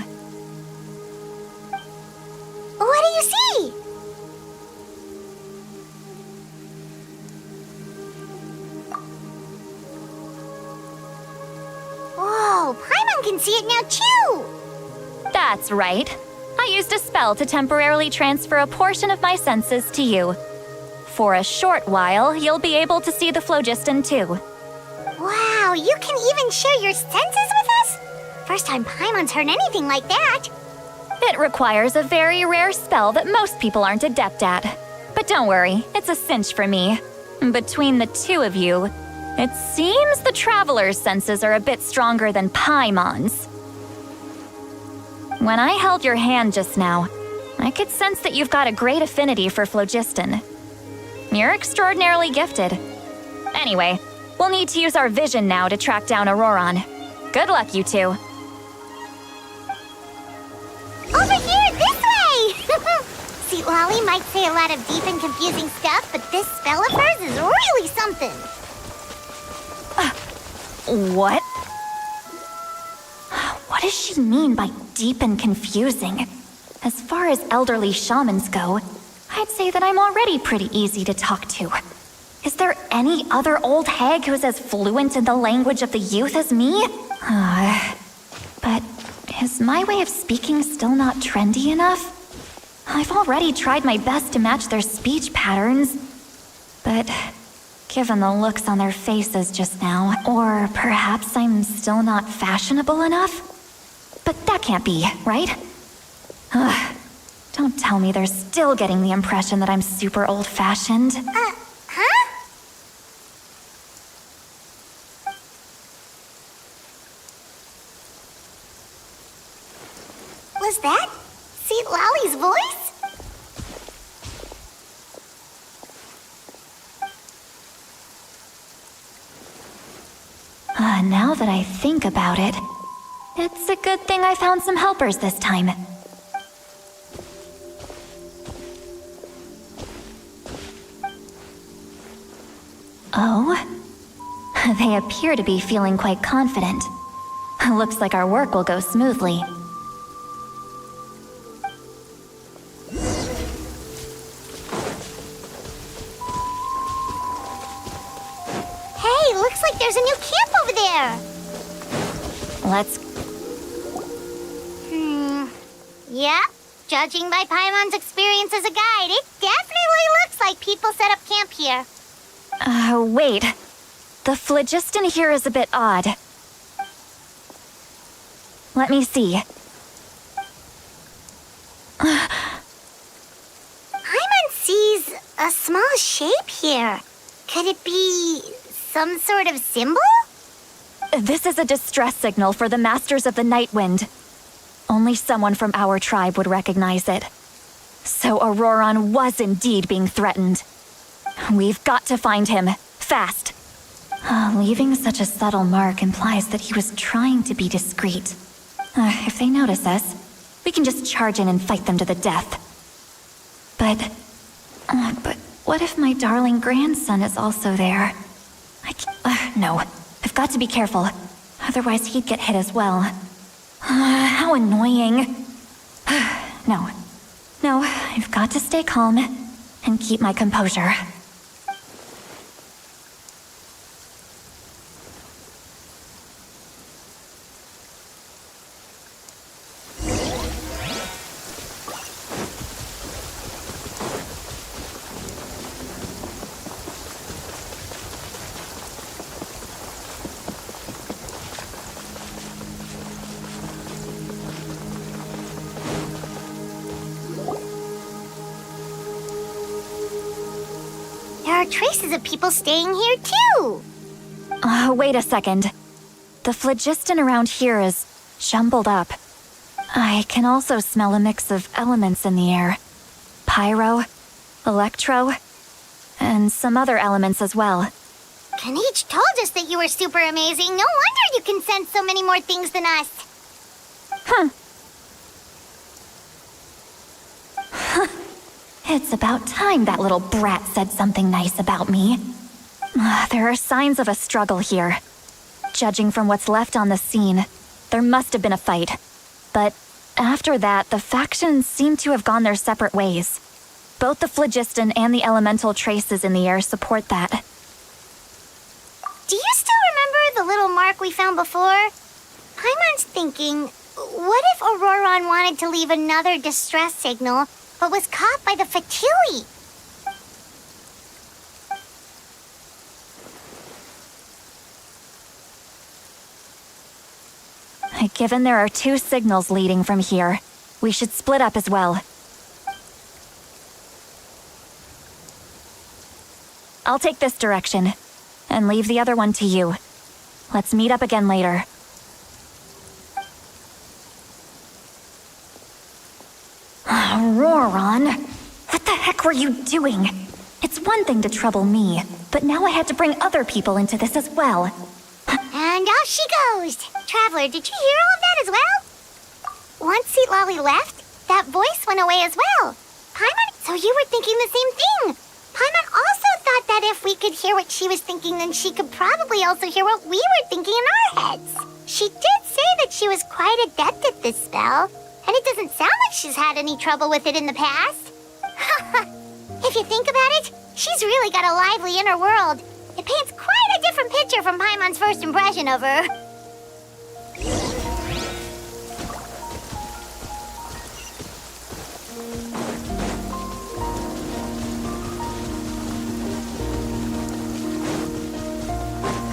What do you see? Whoa, Paimon can see it now too! That's right. I used a spell to temporarily transfer a portion of my senses to you. For a short while, you'll be able to see the phlogiston too. Wow, you can even share your senses with us? First time Paimon's heard anything like that. It requires a very rare spell that most people aren't adept at. But don't worry, it's a cinch for me. Between the two of you, it seems the Traveler's senses are a bit stronger than Paimon's. When I held your hand just now, I could sense that you've got a great affinity for phlogiston. You're extraordinarily gifted. Anyway, we'll need to use our vision now to track down Auroron. Good luck, you two. Over here, this way! See, Lolly might say a lot of deep and confusing stuff, but this spell of hers is really something. What? What does she mean by deep and confusing? As far as elderly shamans go, I'd say that I'm already pretty easy to talk to. Is there any other old hag who's as fluent in the language of the youth as me? But is my way of speaking still not trendy enough? I've already tried my best to match their speech patterns, but given the looks on their faces just now, or perhaps I'm still not fashionable enough? But that can't be, right? Don't tell me they're still getting the impression that I'm super old-fashioned. Huh? Was that Seat Lolly's voice? Now that I think about it, it's a good thing I found some helpers this time. Oh? They appear to be feeling quite confident. Looks like our work will go smoothly. Hey, looks like there's a new camp over there. Yeah, judging by Paimon's experience as a guide, it definitely looks like people set up camp here. Wait. The phlogiston here is a bit odd. Let me see. Paimon sees a small shape here. Could it be some sort of symbol? This is a distress signal for the Masters of the Night Wind. Only someone from our tribe would recognize it. So Auroron was indeed being threatened. We've got to find him, fast. Leaving such a subtle mark implies that he was trying to be discreet. If they notice us, we can just charge in and fight them to the death. But what if my darling grandson is also there? No, I've got to be careful. Otherwise he'd get hit as well. How annoying. No, I've got to stay calm and keep my composure. There are traces of people staying here too. Wait a second. The phlogiston around here is jumbled up. I can also smell a mix of elements in the air. Pyro, electro, and some other elements as well. Kanich told us that you were super amazing. No wonder you can sense so many more things than us. It's about time that little brat said something nice about me. There are signs of a struggle here. Judging from what's left on the scene, there must have been a fight. But after that, the factions seem to have gone their separate ways. Both the phlogiston and the elemental traces in the air support that. Do you still remember the little mark we found before? Paimon's thinking, what if Auroron wanted to leave another distress signal, but was caught by the Fatui? Given there are 2 signals leading from here, we should split up as well. I'll take this direction, and leave the other one to you. Let's meet up again later. Auroron, what the heck were you doing? It's one thing to trouble me, but now I had to bring other people into this as well. And off she goes. Traveler, did you hear all of that as well? Once Seatlolly left, that voice went away as well. Paimon, so you were thinking the same thing. Paimon also thought that if we could hear what she was thinking, then she could probably also hear what we were thinking in our heads. She did say that she was quite adept at this spell, and it doesn't sound like she's had any trouble with it in the past. If you think about it, she's really got a lively inner world. It paints quite a different picture from Paimon's first impression of her.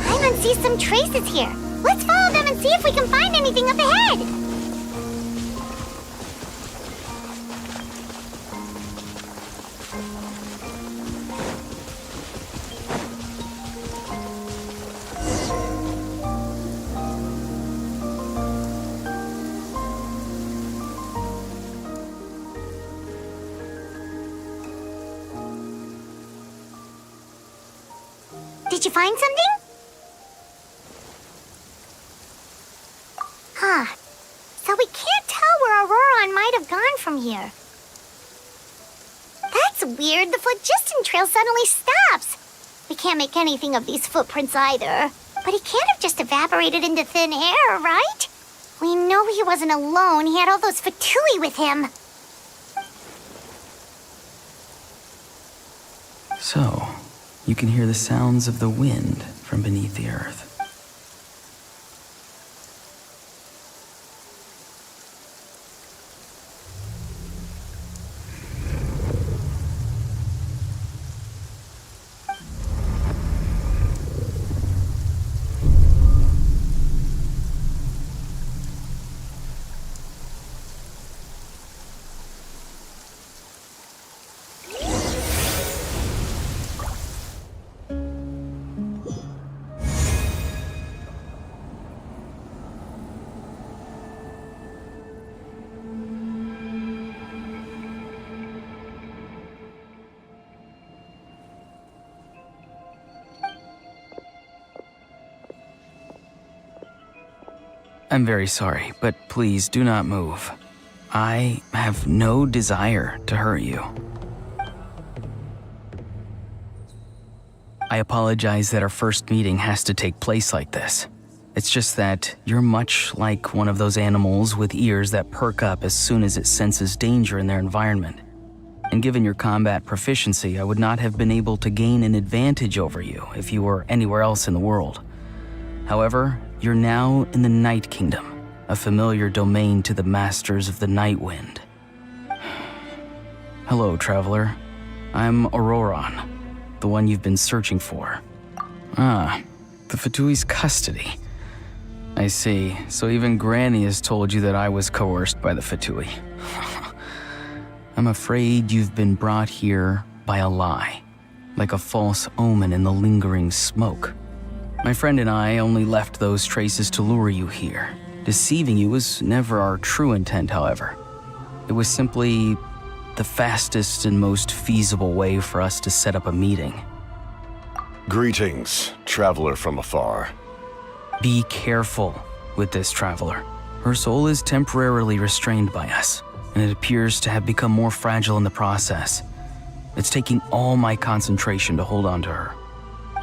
Paimon sees some traces here. Let's follow them and see if we can find anything up ahead. Did you find something? So we can't tell where Auroron might have gone from here. That's weird. The phlogiston trail suddenly stops. We can't make anything of these footprints either. But he can't have just evaporated into thin air, right? We know he wasn't alone. He had all those Fatui with him. So, you can hear the sounds of the wind from beneath the earth. I'm very sorry, but please do not move. I have no desire to hurt you. I apologize that our first meeting has to take place like this. It's just that you're much like one of those animals with ears that perk up as soon as it senses danger in their environment. And given your combat proficiency, I would not have been able to gain an advantage over you if you were anywhere else in the world. However, you're now in the Night Kingdom, a familiar domain to the masters of the Night Wind. Hello, traveler. I'm Auroron, the one you've been searching for. Ah, the Fatui's custody. I see. So even Granny has told you that I was coerced by the Fatui. I'm afraid you've been brought here by a lie, like a false omen in the lingering smoke. My friend and I only left those traces to lure you here. Deceiving you was never our true intent, however. It was simply the fastest and most feasible way for us to set up a meeting. Greetings, traveler from afar. Be careful with this traveler. Her soul is temporarily restrained by us, and it appears to have become more fragile in the process. It's taking all my concentration to hold on to her.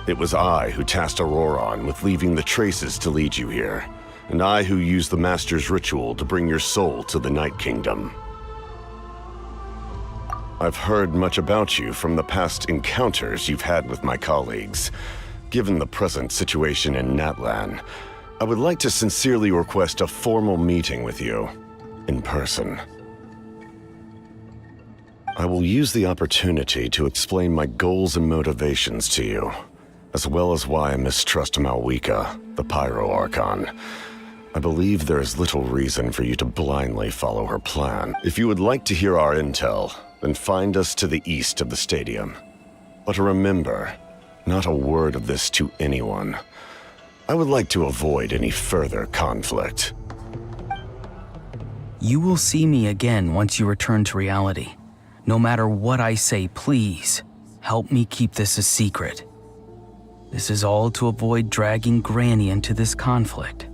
It was I who tasked Auroron with leaving the traces to lead you here, and I who used the Master's ritual to bring your soul to the Night Kingdom. I've heard much about you from the past encounters you've had with my colleagues. Given the present situation in Natlan, I would like to sincerely request a formal meeting with you, in person. I will use the opportunity to explain my goals and motivations to you, as well as why I mistrust Mavuika, the Pyro Archon. I believe there is little reason for you to blindly follow her plan. If you would like to hear our intel, then find us to the east of the stadium. But remember, not a word of this to anyone. I would like to avoid any further conflict. You will see me again once you return to reality. No matter what I say, please, help me keep this a secret. This is all to avoid dragging Granny into this conflict.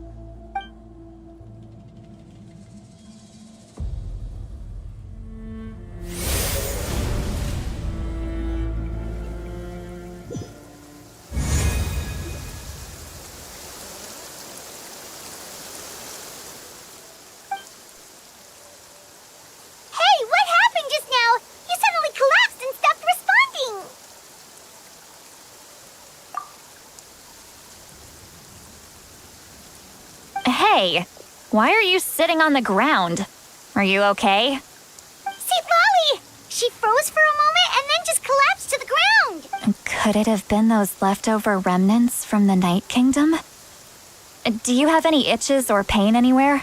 Hey, why are you sitting on the ground? Are you okay? See, Lolly! She froze for a moment and then just collapsed to the ground! Could it have been those leftover remnants from the Night Kingdom? Do you have any itches or pain anywhere?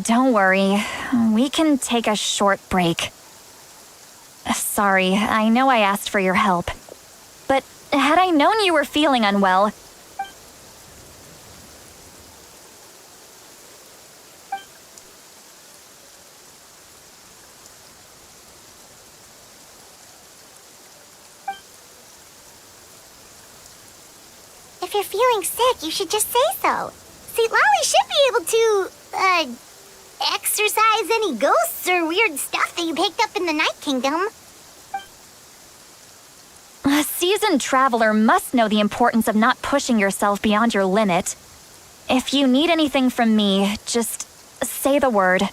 Don't worry. We can take a short break. Sorry, I know I asked for your help. But had I known you were feeling unwell, if you're feeling sick, you should just say so. See, Lolly should be able to, exorcise any ghosts or weird stuff that you picked up in the Night Kingdom. A seasoned traveler must know the importance of not pushing yourself beyond your limit. If you need anything from me, just say the word.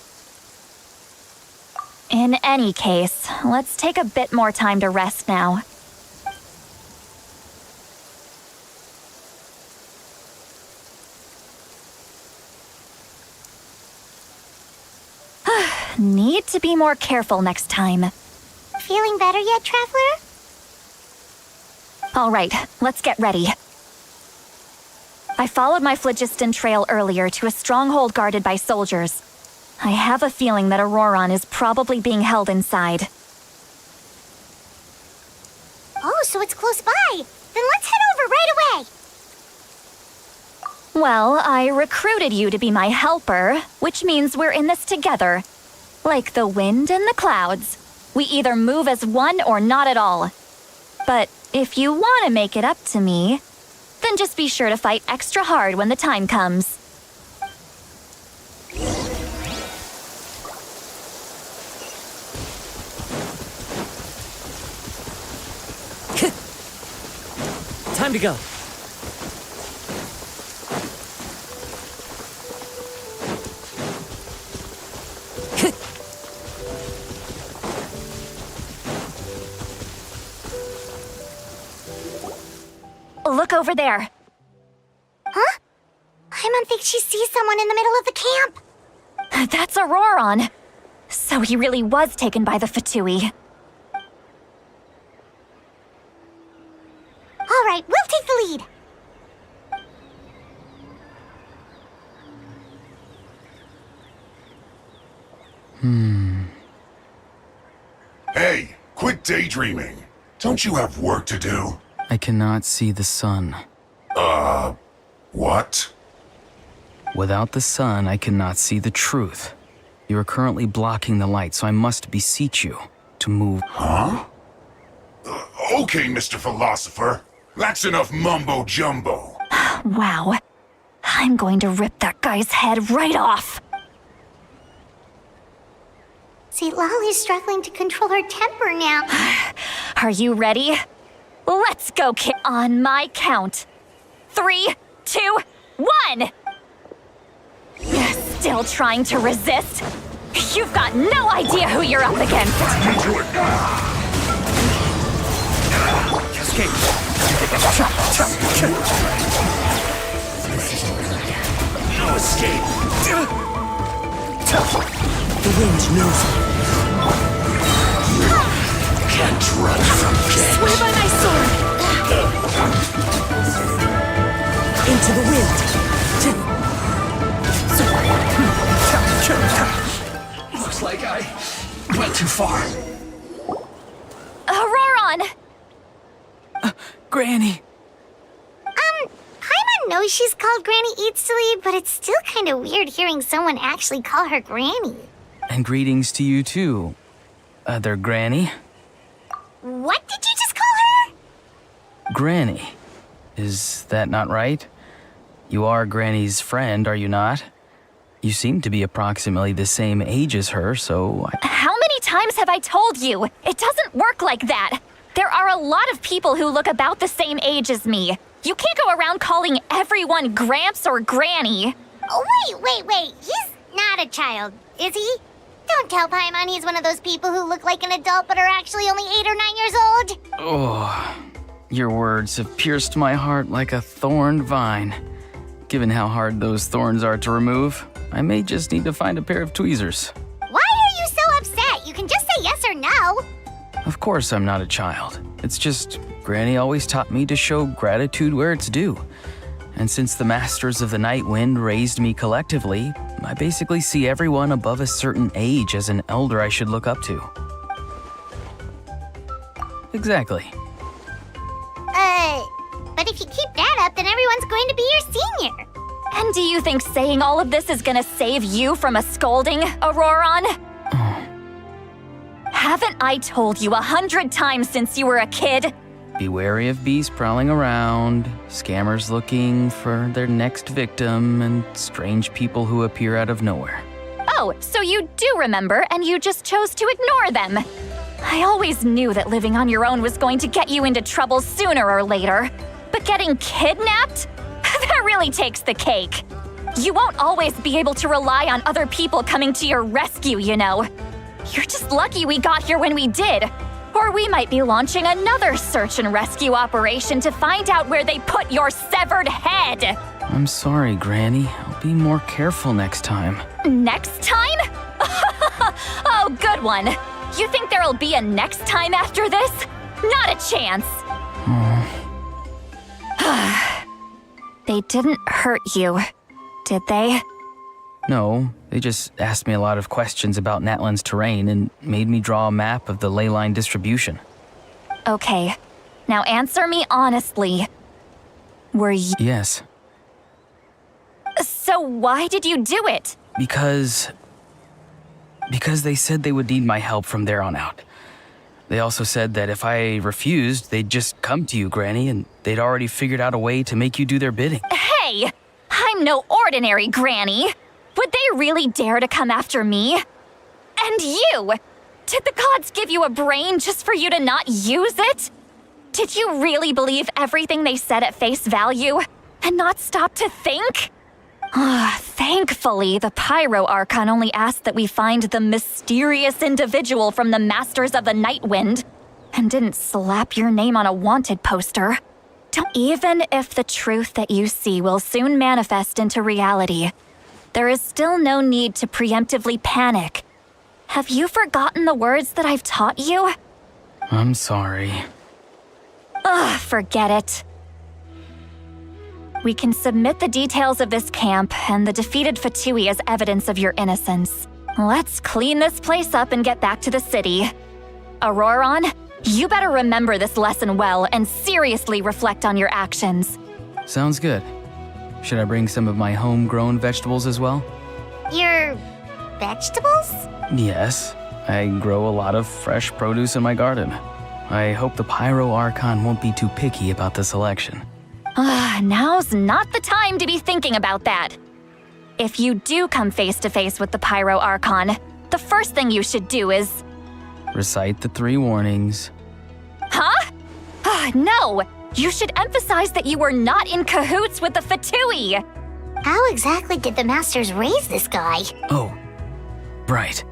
In any case, let's take a bit more time to rest now. Need to be more careful next time. Feeling better yet, traveler? All right, let's get ready. I followed my phlogiston trail earlier to a stronghold guarded by soldiers. I have a feeling that Auroron is probably being held inside. Oh, so it's close by. Then let's head over right away. Well, I recruited you to be my helper, which means we're in this together. Like the wind and the clouds. We either move as one or not at all. But if you want to make it up to me, Then just be sure to fight extra hard when the time comes. Time to go. Look over there. Huh? Paimon thinks she sees someone in the middle of the camp. That's Auroron. So he really was taken by the Fatui. All right, we'll take the lead. Hey, quit daydreaming. Don't you have work to do? I cannot see the sun. What? Without the sun, I cannot see the truth. You are currently blocking the light, so I must beseech you to move. Huh? Okay, Mr. Philosopher. That's enough mumbo-jumbo. Wow. I'm going to rip that guy's head right off. See, Lolly's struggling to control her temper now. Are you ready? Let's go, kid. On my count. 3, 2, 1! Still trying to resist? You've got no idea who you're up against. Escape. No escape. The wind knows me. Can't run from death. Swear by my sword! Into the wind. Looks like I went too far. Auroron! Granny! Paimon knows she's called Granny Eats to Lead, but it's still kind of weird hearing someone actually call her Granny. And greetings to you too, other Granny. What did you just call her? Granny. Is that not right? You are Granny's friend, are you not? You seem to be approximately the same age as her, so How many times have I told you? It doesn't work like that. There are a lot of people who look about the same age as me. You can't go around calling everyone Gramps or Granny. Oh, wait. He's not a child, is he? Don't tell Paimon he's one of those people who look like an adult but are actually only 8 or 9 years old. Oh, your words have pierced my heart like a thorned vine. Given how hard those thorns are to remove, I may just need to find a pair of tweezers. Why are you so upset? You can just say yes or no. Of course I'm not a child. It's just Granny always taught me to show gratitude where it's due. And since the Masters of the Night Wind raised me collectively, I basically see everyone above a certain age as an elder I should look up to. Exactly. But if you keep that up, then everyone's going to be your senior. And do you think saying all of this is gonna save you from a scolding, Auroron? Haven't I told you 100 times since you were a kid? Be wary of bees prowling around, scammers looking for their next victim, and strange people who appear out of nowhere. Oh, so you do remember, and you just chose to ignore them. I always knew that living on your own was going to get you into trouble sooner or later. But getting kidnapped? That really takes the cake. You won't always be able to rely on other people coming to your rescue, you know. You're just lucky we got here when we did. Or we might be launching another search and rescue operation to find out where they put your severed head. I'm sorry, Granny. I'll be more careful next time. Next time? Oh, good one. You think there'll be a next time after this? Not a chance. They didn't hurt you, did they? No, they just asked me a lot of questions about Natlan's terrain and made me draw a map of the ley line distribution. Okay, now answer me honestly. Were you— Yes. So why did you do it? Because they said they would need my help from there on out. They also said that if I refused, they'd just come to you, Granny, and they'd already figured out a way to make you do their bidding. Hey! I'm no ordinary granny. Would they really dare to come after me? And you! Did the gods give you a brain just for you to not use it? Did you really believe everything they said at face value and not stop to think? Thankfully, the Pyro Archon only asked that we find the mysterious individual from the Masters of the Night Wind and didn't slap your name on a wanted poster. Even if the truth that you see will soon manifest into reality, there is still no need to preemptively panic. Have you forgotten the words that I've taught you? I'm sorry. Forget it. We can submit the details of this camp and the defeated Fatui as evidence of your innocence. Let's clean this place up and get back to the city. Auroron, you better remember this lesson well and seriously reflect on your actions. Sounds good. Should I bring some of my homegrown vegetables as well? Your vegetables? Yes. I grow a lot of fresh produce in my garden. I hope the Pyro Archon won't be too picky about the selection. Now's not the time to be thinking about that. If you do come face to face with the Pyro Archon, the first thing you should do is... Recite the 3 warnings. Huh? No! You should emphasize that you were not in cahoots with the Fatui! How exactly did the Masters raise this guy? Oh, right.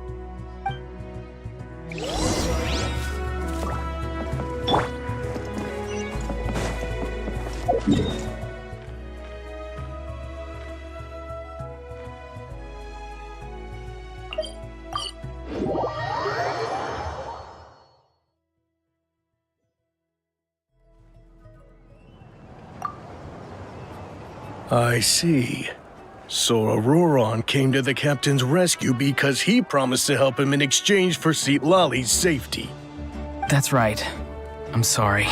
I see. So Auroron came to the captain's rescue because he promised to help him in exchange for Citlali's safety. That's right. I'm sorry.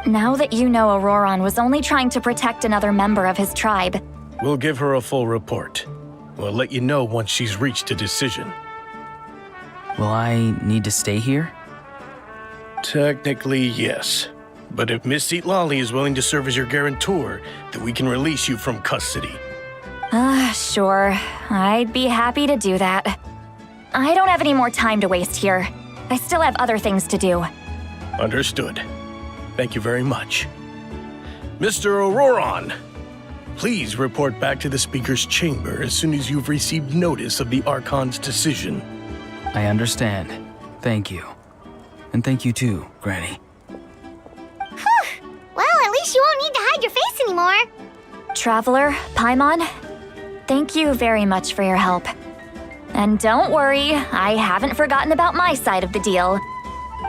Now that you know Auroron was only trying to protect another member of his tribe, We'll give her a full report. We'll let you know once she's reached a decision. Will I need to stay here? Technically, yes. But if Miss Citlali is willing to serve as your guarantor, then we can release you from custody. Sure. I'd be happy to do that. I don't have any more time to waste here. I still have other things to do. Understood. Thank you very much. Mr. Auroron, please report back to the Speaker's chamber as soon as you've received notice of the Archon's decision. I understand. Thank you. And thank you too, Granny. Well, at least you won't need to hide your face anymore. Traveler, Paimon, thank you very much for your help. And don't worry, I haven't forgotten about my side of the deal.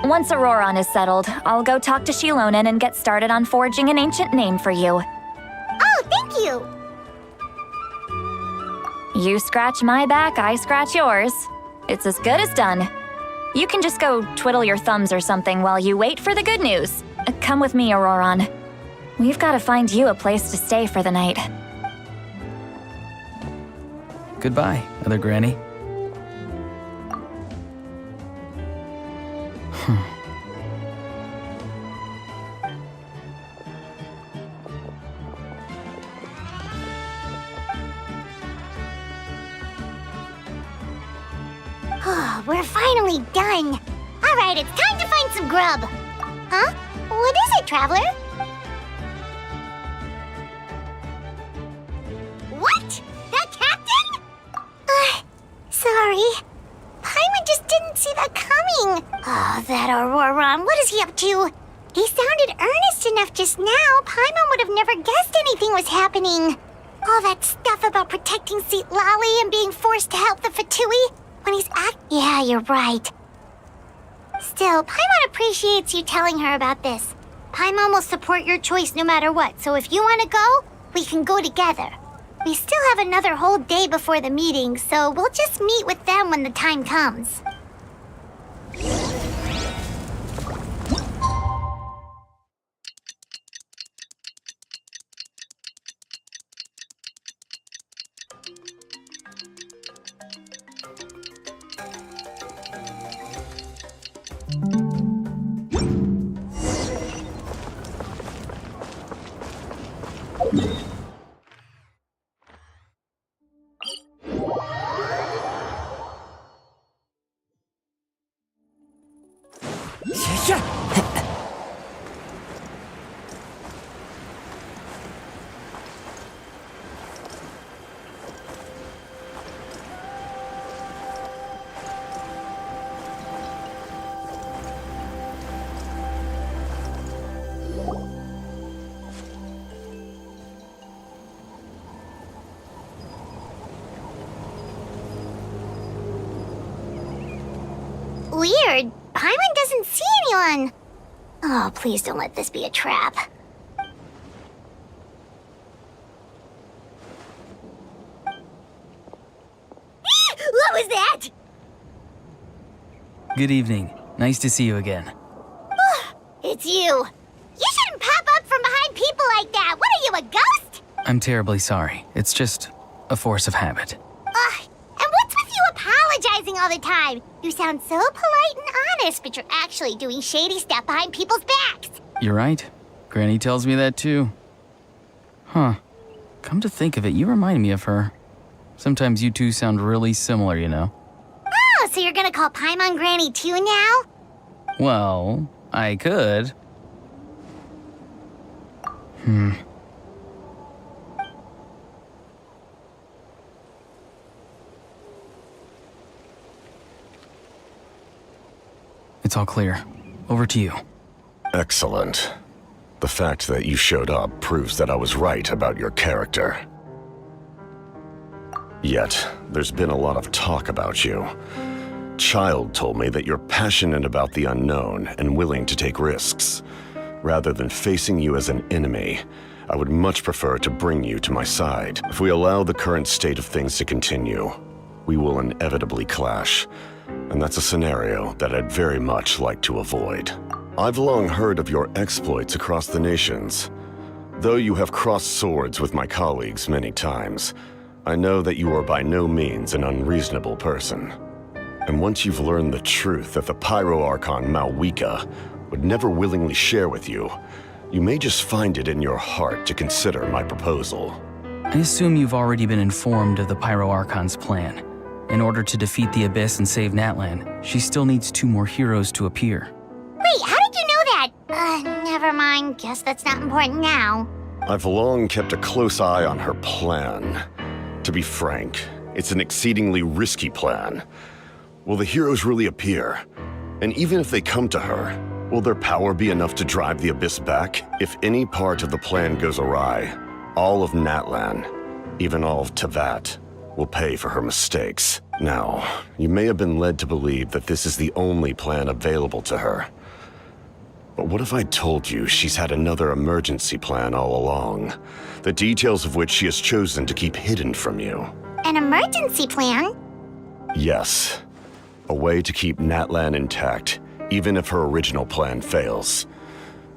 Once Auroron is settled, I'll go talk to Shilonen and get started on forging an ancient name for you. Oh, thank you! You scratch my back, I scratch yours. It's as good as done. You can just go twiddle your thumbs or something while you wait for the good news. Come with me, Auroron. We've got to find you a place to stay for the night. Goodbye, Other Granny. We're finally done. All right, it's time to find some grub. Huh? What is it, Traveler? What? The captain? Sorry. Paimon just didn't see that coming. Oh, that Auroron, what is he up to? He sounded earnest enough just now. Paimon would have never guessed anything was happening. All that stuff about protecting Citlali and being forced to help the Fatui when he's Yeah, you're right. Still, Paimon appreciates you telling her about this. Paimon will support your choice no matter what, so if you want to go, we can go together. We still have another whole day before the meeting, so we'll just meet with them when the time comes. weird. Paimon doesn't see anyone. Oh, please don't let this be a trap. What was that? Good evening. Nice to see you again. It's you. You shouldn't pop up from behind people like that. What are you, a ghost? I'm terribly sorry. It's just a force of habit. And what's with you apologizing all the time? You sound so polite and honest, but you're actually doing shady stuff behind people's backs. You're right. Granny tells me that too. Huh. Come to think of it, you remind me of her. Sometimes you two sound really similar, you know. Oh, so you're gonna call Paimon Granny too now? Well, I could. It's all clear. Over to you. Excellent. The fact that you showed up proves that I was right about your character. Yet, there's been a lot of talk about you. Child told me that you're passionate about the unknown and willing to take risks. Rather than facing you as an enemy, I would much prefer to bring you to my side. If we allow the current state of things to continue, we will inevitably clash. And that's a scenario that I'd very much like to avoid. I've long heard of your exploits across the nations. Though you have crossed swords with my colleagues many times, I know that you are by no means an unreasonable person. And once you've learned the truth that the Pyro Archon Mavuika would never willingly share with you, you may just find it in your heart to consider my proposal. I assume you've already been informed of the Pyro Archon's plan. In order to defeat the Abyss and save Natlan, she still needs 2 more heroes to appear. Wait, how did you know that? Never mind. Guess that's not important now. I've long kept a close eye on her plan. To be frank, it's an exceedingly risky plan. Will the heroes really appear? And even if they come to her, will their power be enough to drive the Abyss back? If any part of the plan goes awry, all of Natlan, even all of Teyvat, will pay for her mistakes. Now, you may have been led to believe that this is the only plan available to her. But what if I told you she's had another emergency plan all along, the details of which she has chosen to keep hidden from you? An emergency plan? Yes. A way to keep Natlan intact, even if her original plan fails.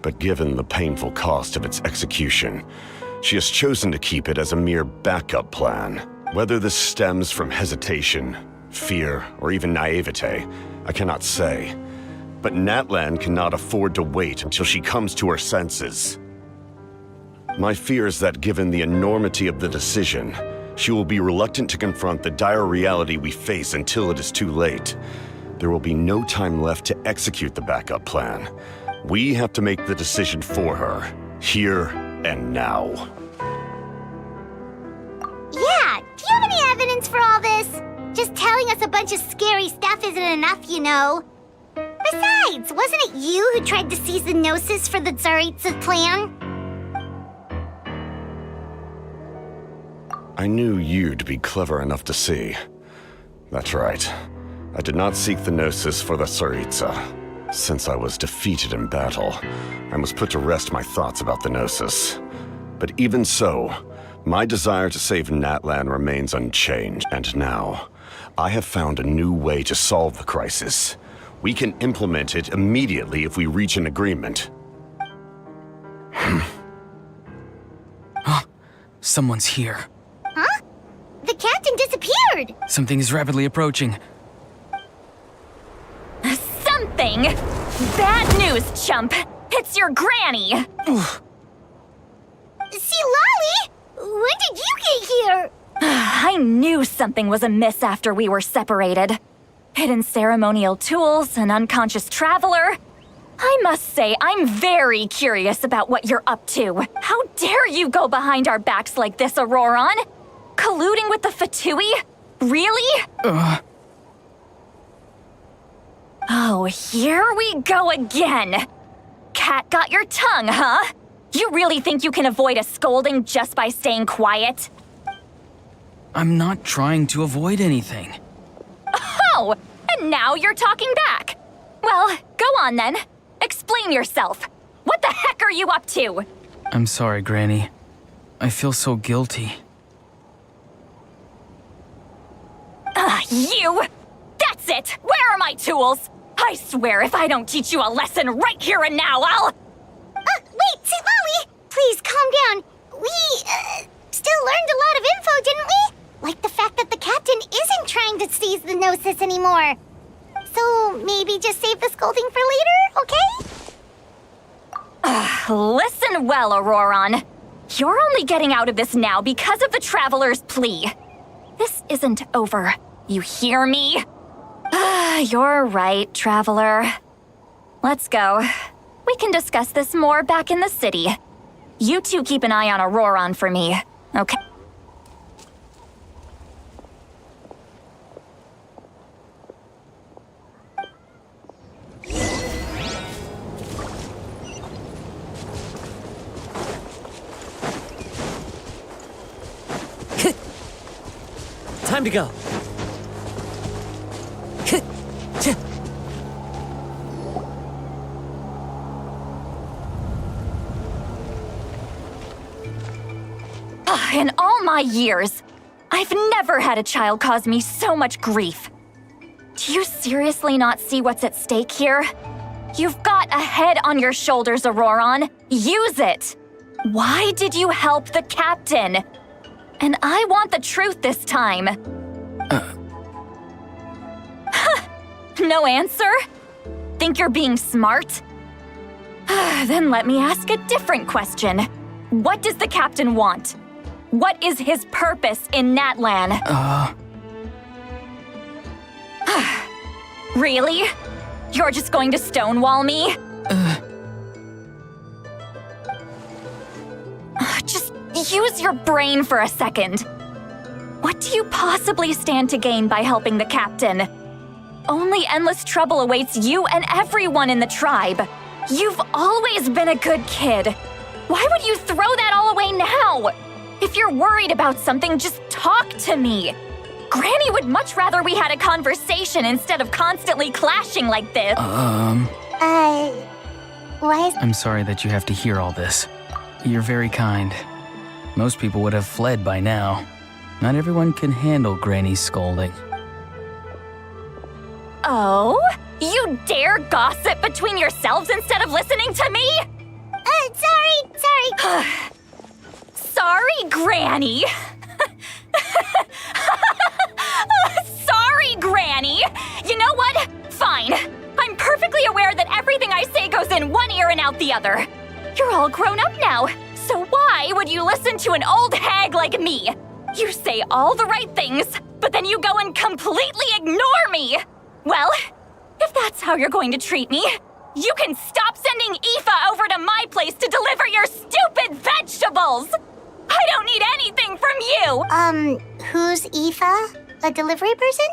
But given the painful cost of its execution, she has chosen to keep it as a mere backup plan. Whether this stems from hesitation, fear, or even naivete, I cannot say. But Natlan cannot afford to wait until she comes to her senses. My fear is that given the enormity of the decision, she will be reluctant to confront the dire reality we face until it is too late. There will be no time left to execute the backup plan. We have to make the decision for her, here and now. Yeah, do you have any evidence for all this? Just telling us a bunch of scary stuff isn't enough, you know. Besides, wasn't it you who tried to seize the Gnosis for the Tsaritsa's plan? I knew you'd be clever enough to see. That's right. I did not seek the Gnosis for the Tsaritsa. Since I was defeated in battle, I must put to rest my thoughts about the Gnosis. But even so, my desire to save Natlan remains unchanged, and now, I have found a new way to solve the crisis. We can implement it immediately if we reach an agreement. Someone's here. Huh? The captain disappeared! Something is rapidly approaching. Something? Bad news, chump! It's your granny! See, Lolly? When did you get here? I knew something was amiss after we were separated. Hidden ceremonial tools, an unconscious traveler. I must say, I'm very curious about what you're up to. How dare you go behind our backs like this, Auroron? Colluding with the Fatui? Really? Oh, here we go again. Cat got your tongue, huh? You really think you can avoid a scolding just by staying quiet? I'm not trying to avoid anything. Oh, and now you're talking back. Well, go on then. Explain yourself. What the heck are you up to? I'm sorry, Granny. I feel so guilty. You! That's it! Where are my tools? I swear if I don't teach you a lesson right here and now, I'll... Wait, Lolly! Please, calm down. We, still learned a lot of info, didn't we? Like the fact that the captain isn't trying to seize the Gnosis anymore. So, maybe just save the scolding for later, okay? Listen well, Auroron. You're only getting out of this now because of the Traveler's plea. This isn't over. You hear me? You're right, Traveler. Let's go. We can discuss this more back in the city. You two keep an eye on Auroron for me, okay? Time to go. In all my years, I've never had a child cause me so much grief. Do you seriously not see what's at stake here? You've got a head on your shoulders, Auroron. Use it! Why did you help the captain? And I want the truth this time. No answer? Think you're being smart? Then let me ask a different question. What does the captain want? What is his purpose in Natlan? Really? You're just going to stonewall me? Just use your brain for a second. What do you possibly stand to gain by helping the captain? Only endless trouble awaits you and everyone in the tribe. You've always been a good kid. Why would you throw that all away now? If you're worried about something, just talk to me. Granny would much rather we had a conversation instead of constantly clashing like this. What? I'm sorry that you have to hear all this. You're very kind. Most people would have fled by now. Not everyone can handle Granny's scolding. Oh? You dare gossip between yourselves instead of listening to me? Sorry. Sorry, Granny. Sorry, Granny. You know what? Fine. I'm perfectly aware that everything I say goes in one ear and out the other. You're all grown up now, so why would you listen to an old hag like me? You say all the right things, but then you go and completely ignore me. Well, if that's how you're going to treat me, you can stop sending Aoife over to my place to deliver your stupid vegetables! I don't need anything from you! Who's Aoife? A delivery person?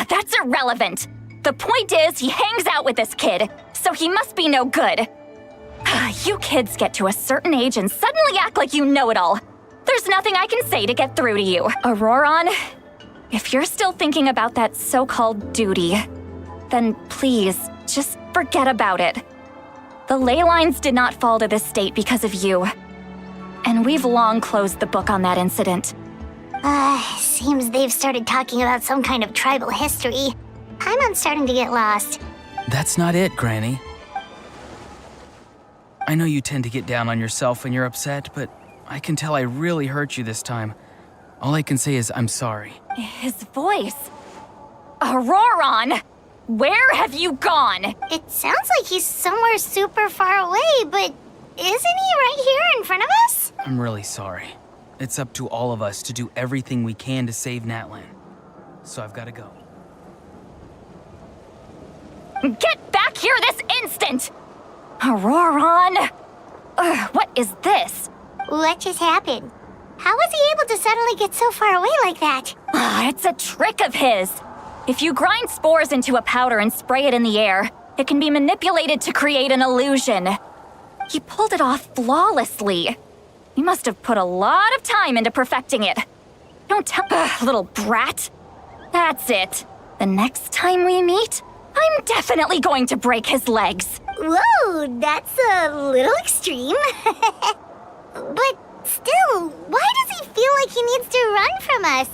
That's irrelevant. The point is, he hangs out with this kid, so he must be no good. You kids get to a certain age and suddenly act like you know it all. There's nothing I can say to get through to you. Auroron, if you're still thinking about that so-called duty, then please, just forget about it. The ley lines did not fall to this state because of you. And we've long closed the book on that incident. Seems they've started talking about some kind of tribal history. I'm starting to get lost. That's not it, Granny. I know you tend to get down on yourself when you're upset, but I can tell I really hurt you this time. All I can say is I'm sorry. His voice. Auroron! Where have you gone? It sounds like he's somewhere super far away, but isn't he right here in front of us? I'm really sorry. It's up to all of us to do everything we can to save Natlan. So I've got to go. Get back here this instant! Auroron! What is this? What just happened? How was he able to suddenly get so far away like that? It's a trick of his. If you grind spores into a powder and spray it in the air, it can be manipulated to create an illusion. He pulled it off flawlessly. He must have put a lot of time into perfecting it. Don't tell, little brat. That's it. The next time we meet, I'm definitely going to break his legs. Whoa, that's a little extreme. But still, why does he feel like he needs to run from us?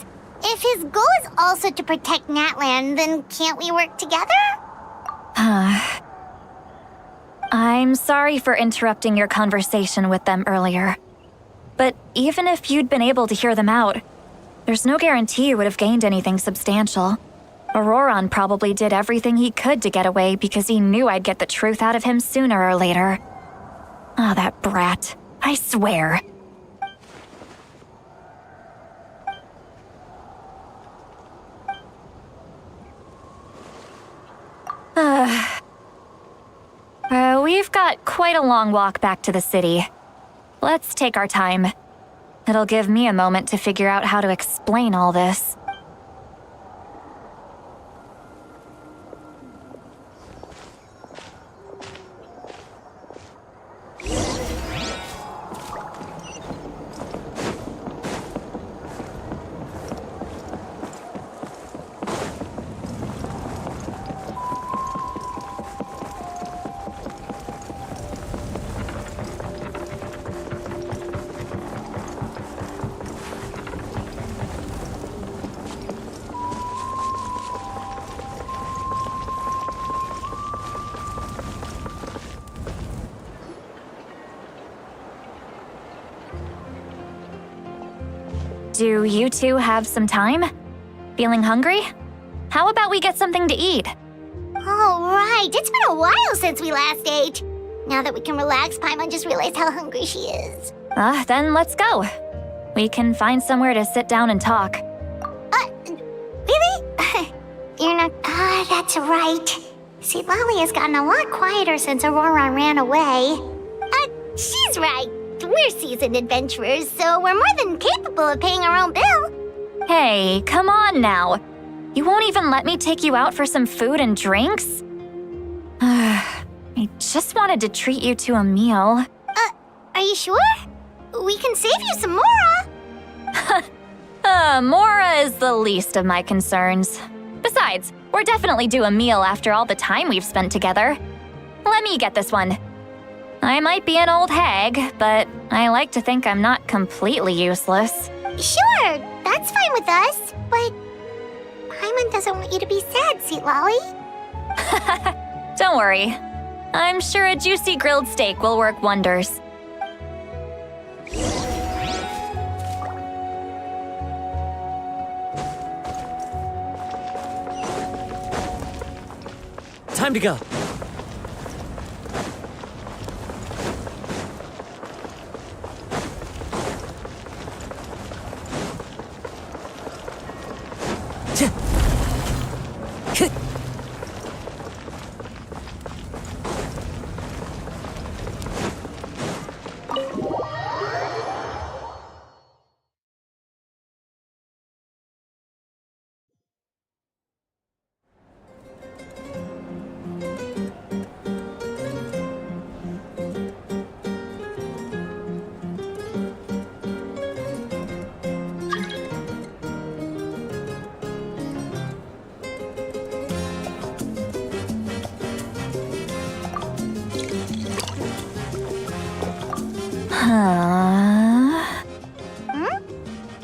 If his goal is also to protect Natlan, then can't we work together? I'm sorry for interrupting your conversation with them earlier. But even if you'd been able to hear them out, there's no guarantee you would have gained anything substantial. Auroron probably did everything he could to get away because he knew I'd get the truth out of him sooner or later. Ah, that brat. I swear. We've got quite a long walk back to the city. Let's take our time. It'll give me a moment to figure out how to explain all this. Do you two have some time? Feeling hungry? How about we get something to eat? All right, it's been a while since we last ate. Now that we can relax, Paimon just realized how hungry she is. Then let's go. We can find somewhere to sit down and talk. Really? You're not... that's right. See, Lolly has gotten a lot quieter since Auroron ran away. She's right. We're seasoned adventurers, so we're more than capable of paying our own bill. Hey, come on now. You won't even let me take you out for some food and drinks? I just wanted to treat you to a meal. Are you sure? We can save you some Mora. Mora is the least of my concerns. Besides, we're definitely due a meal after all the time we've spent together. Let me get this one. I might be an old hag, but I like to think I'm not completely useless. Sure, that's fine with us, but Paimon doesn't want you to be sad, sweet Lolly. Don't worry. I'm sure a juicy grilled steak will work wonders. Time to go.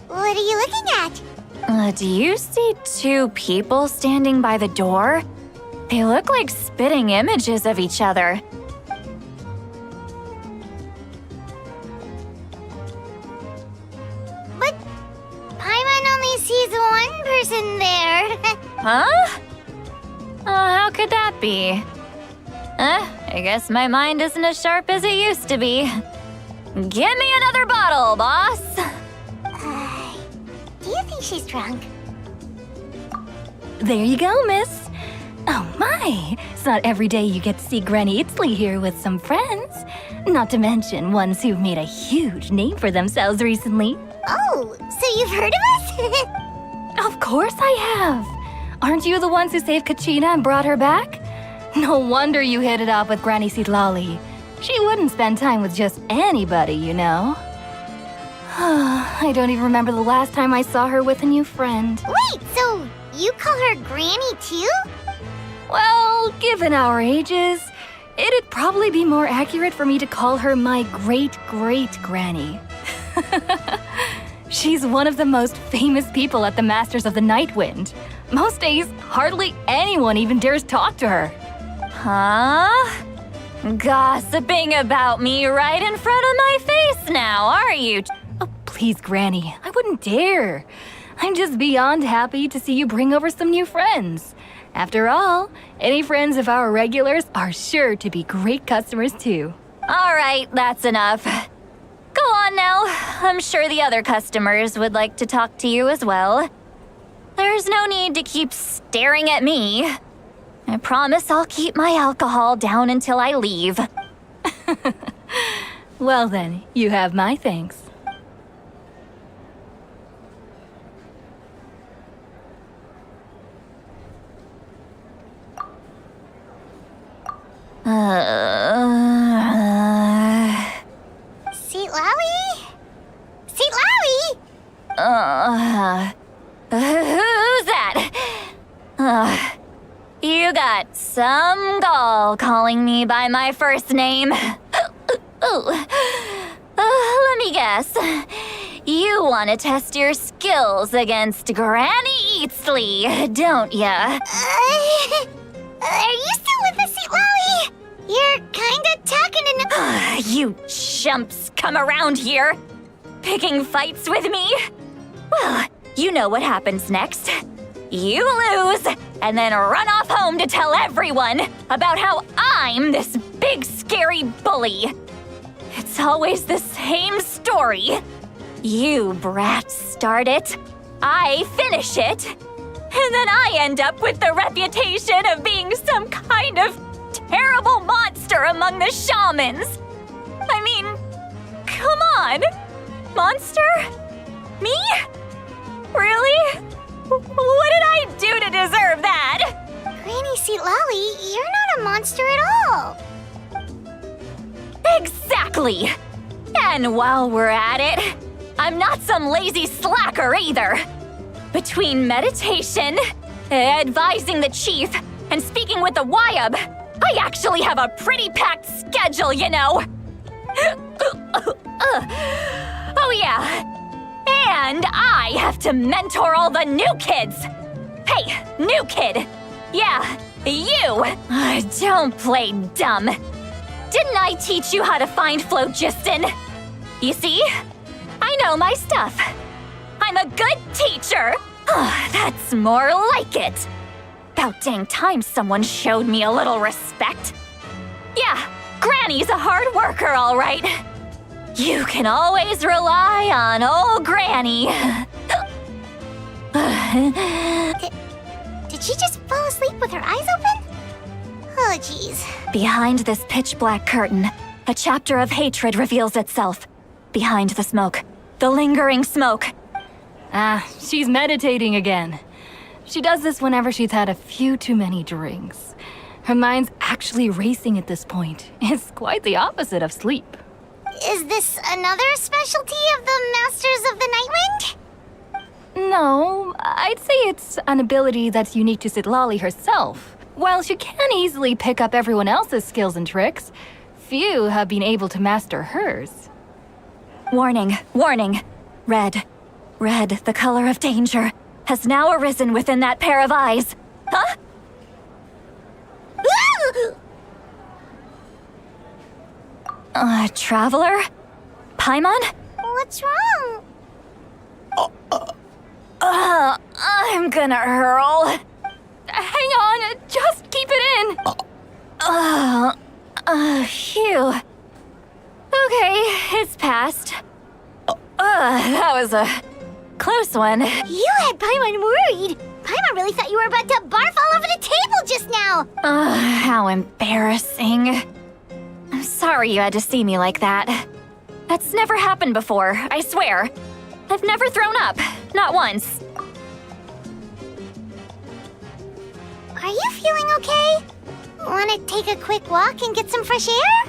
What are you looking at? Do you see two people standing by the door? They look like spitting images of each other. But Paimon only sees one person there. Huh? How could that be? I guess my mind isn't as sharp as it used to be. Give me another bottle, boss! Do you think she's drunk? There you go, miss. Oh my, it's not every day you get to see Granny Itzley here with some friends. Not to mention ones who've made a huge name for themselves recently. Oh, so you've heard of us? Of course I have. Aren't you the ones who saved Kachina and brought her back? No wonder you hit it off with Granny Sidlali. She wouldn't spend time with just anybody, you know. I don't even remember the last time I saw her with a new friend. Wait, so you call her Granny too? Well, given our ages, it'd probably be more accurate for me to call her my great-great-granny. She's one of the most famous people at the Masters of the Nightwind. Most days, hardly anyone even dares talk to her. Huh? Gossiping about me right in front of my face now, are you? Oh, please, Granny, I wouldn't dare. I'm just beyond happy to see you bring over some new friends. After all, any friends of our regulars are sure to be great customers too. All right, that's enough. Go on now. I'm sure the other customers would like to talk to you as well. There's no need to keep staring at me. I promise I'll keep my alcohol down until I leave. Well then, you have my thanks. Seat Lowy? Seat Lowy? Who's that? You got some gall calling me by my first name. Let me guess. You want to test your skills against Granny Eatsley, don't ya? Are you still with us, Seat Lowy? You're kinda talking to You chumps come around here, picking fights with me? Well, you know what happens next. You lose, and then run off home to tell everyone about how I'm this big scary bully. It's always the same story. You brats start it, I finish it, and then I end up with the reputation of being some kind of terrible monster among the shamans. I mean, come on. Monster? Me? Really? What did I do to deserve that? Granny Seat Lowy, you're not a monster at all. Exactly. And while we're at it, I'm not some lazy slacker either. Between meditation, advising the chief, and speaking with the Wyab, I actually have a pretty packed schedule, you know. Oh yeah. And I have to mentor all the new kids. Hey, new kid. Yeah, you. Don't play dumb. Didn't I teach you how to find phlogiston? You see? I know my stuff. I'm a good teacher. That's more like it. About dang time someone showed me a little respect. Yeah, Granny's a hard worker, all right. You can always rely on old Granny. Did she just fall asleep with her eyes open? Oh, jeez. Behind this pitch-black curtain, a chapter of hatred reveals itself. Behind the smoke, the lingering smoke. She's meditating again. She does this whenever she's had a few too many drinks. Her mind's actually racing at this point. It's quite the opposite of sleep. Is this another specialty of the Masters of the Nightwind? No, I'd say it's an ability that's unique to Sitlali herself. While she can easily pick up everyone else's skills and tricks, few have been able to master hers. Warning, warning. Red, the color of danger, has now arisen within that pair of eyes. Huh? Traveler? Paimon? What's wrong? I'm gonna hurl. Hang on, just keep it in. Phew. Okay, it's passed. That was a close one. You had Paimon worried. Paimon really thought you were about to barf all over the table just now. How embarrassing. I'm sorry you had to see me like that. That's never happened before, I swear. I've never thrown up, not once. Are you feeling okay? Want to take a quick walk and get some fresh air?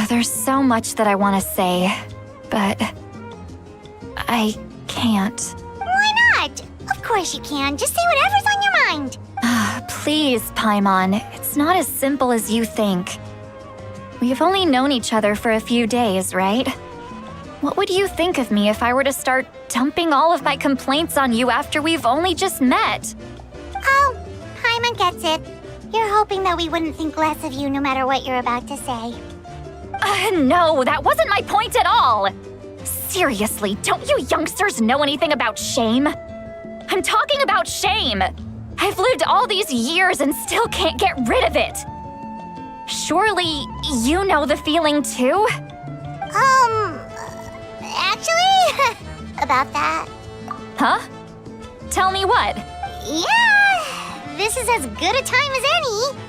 There's so much that I want to say, but I can't. Why not? Of Of course you can. Just say whatever's on your mind. Please, Paimon, it's not as simple as you think. We've only known each other for a few days, right? What would you think of me if I were to start dumping all of my complaints on you after we've only just met? Oh, Paimon gets it. You're hoping that we wouldn't think less of you no matter what you're about to say. No, that wasn't my point at all! Seriously, don't you youngsters know anything about shame? I'm talking about shame! I've lived all these years and still can't get rid of it! Surely, you know the feeling too? Actually, about that. Huh? Tell me what? Yeah, this is as good a time as any.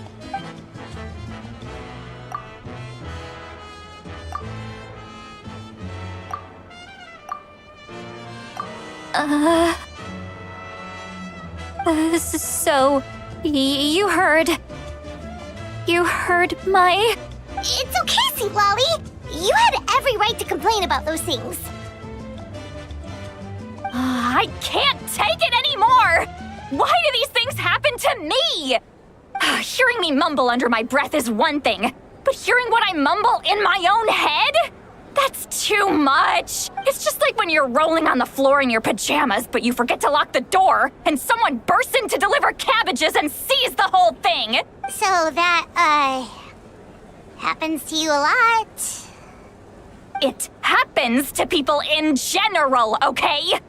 So, you heard my... It's okay, Sweet Lolly. You had every right to complain about those things. I can't take it anymore! Why do these things happen to me? Hearing me mumble under my breath is one thing, but hearing what I mumble in my own head? That's too much. It's just like when you're rolling on the floor in your pajamas, but you forget to lock the door, and someone bursts in to deliver cabbages and sees the whole thing. So that, happens to you a lot. It happens to people in general, okay?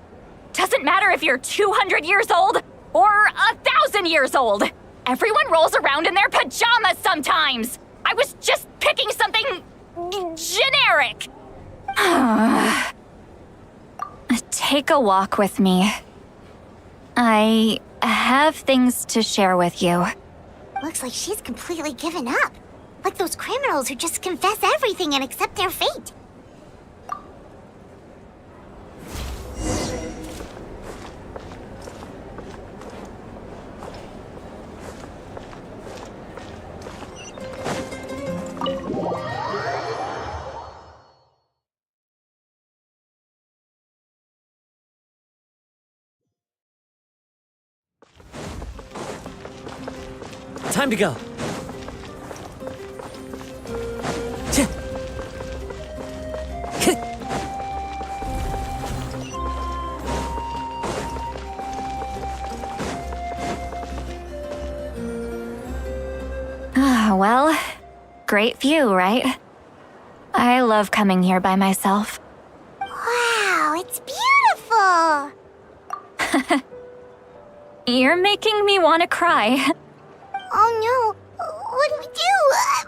Doesn't matter if you're 200 years old or 1,000 years old. Everyone rolls around in their pajamas sometimes. I was just picking something generic. Take a walk with me. I have things to share with you. Looks like she's completely given up. Like those criminals who just confess everything and accept their fate. Time to go. Well, great view, right? I love coming here by myself. Wow, it's beautiful! You're making me want to cry. Oh no, what do we do?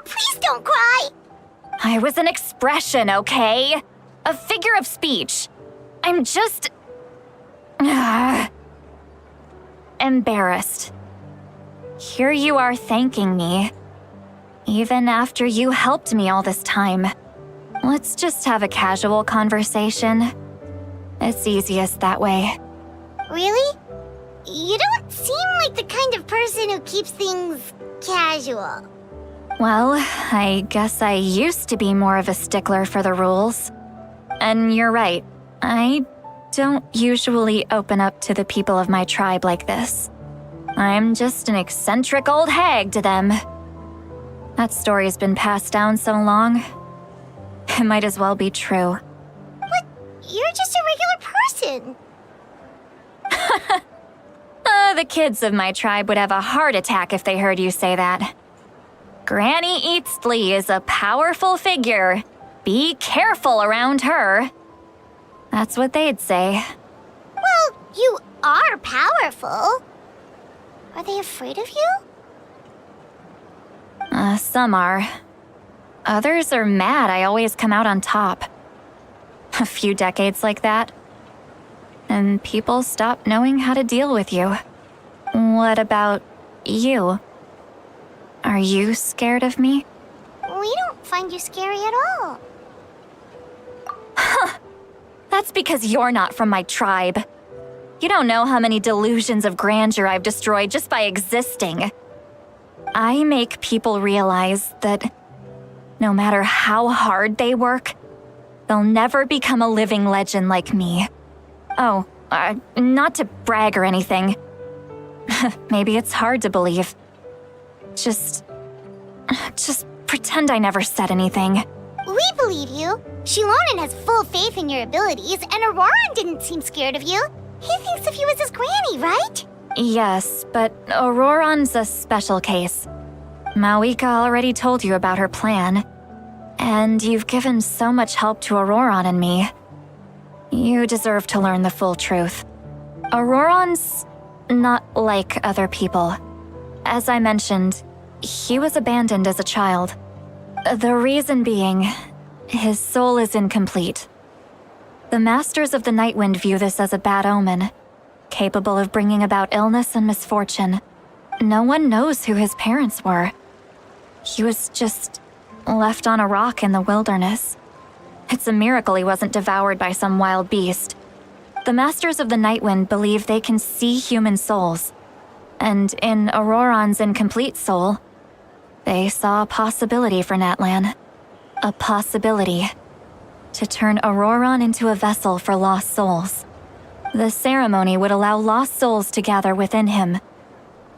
Please don't cry! I was an expression, okay? A figure of speech. I'm just... embarrassed. Here you are thanking me. Even after you helped me all this time. Let's just have a casual conversation. It's easiest that way. Really? You don't seem like the kind of person who keeps things casual. Well, I guess I used to be more of a stickler for the rules. And you're right, I don't usually open up to the people of my tribe like this. I'm just an eccentric old hag to them. That story's been passed down so long, it might as well be true. But you're just a regular person. The kids of my tribe would have a heart attack if they heard you say that. Granny Eatsley is a powerful figure. Be careful around her. That's what they'd say. Well, you are powerful. Are they afraid of you? Some are. Others are mad I always come out on top. A few decades like that, and people stop knowing how to deal with you. What about you? Are you scared of me? We don't find you scary at all. Huh. That's because you're not from my tribe. You don't know how many delusions of grandeur I've destroyed just by existing. I make people realize that no matter how hard they work, they'll never become a living legend like me. Oh, Not to brag or anything. Maybe it's hard to believe. Just pretend I never said anything. We believe you. Shilonen has full faith in your abilities, and Auroran didn't seem scared of you. He thinks of you as his granny, right? Yes, but Auroran's a special case. Mavuika already told you about her plan. And you've given so much help to Auroran and me. You deserve to learn the full truth. Auroran's not like other people. As I mentioned, he was abandoned as a child. The reason being, his soul is incomplete. The Masters of the Nightwind view this as a bad omen, capable of bringing about illness and misfortune. No one knows who his parents were. He was just left on a rock in the wilderness. It's a miracle he wasn't devoured by some wild beast. The Masters of the Nightwind believe they can see human souls. And in Auroran's incomplete soul, they saw a possibility for Natlan. A possibility to turn Auroran into a vessel for lost souls. The ceremony would allow lost souls to gather within him.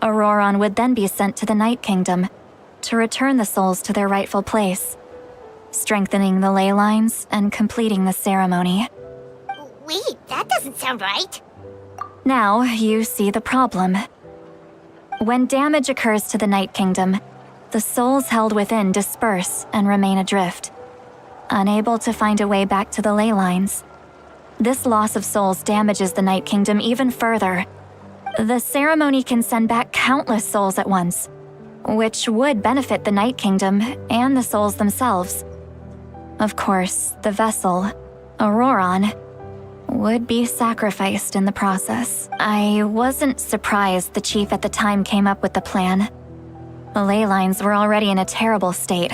Auroran would then be sent to the Night Kingdom to return the souls to their rightful place, strengthening the ley lines and completing the ceremony. Wait, that doesn't sound right. Now you see the problem. When damage occurs to the Night Kingdom, the souls held within disperse and remain adrift, unable to find a way back to the ley lines. This loss of souls damages the Night Kingdom even further. The ceremony can send back countless souls at once, which would benefit the Night Kingdom and the souls themselves. Of course, the vessel, Auroran, would be sacrificed in the process. I wasn't surprised the chief at the time came up with the plan. The ley lines were already in a terrible state.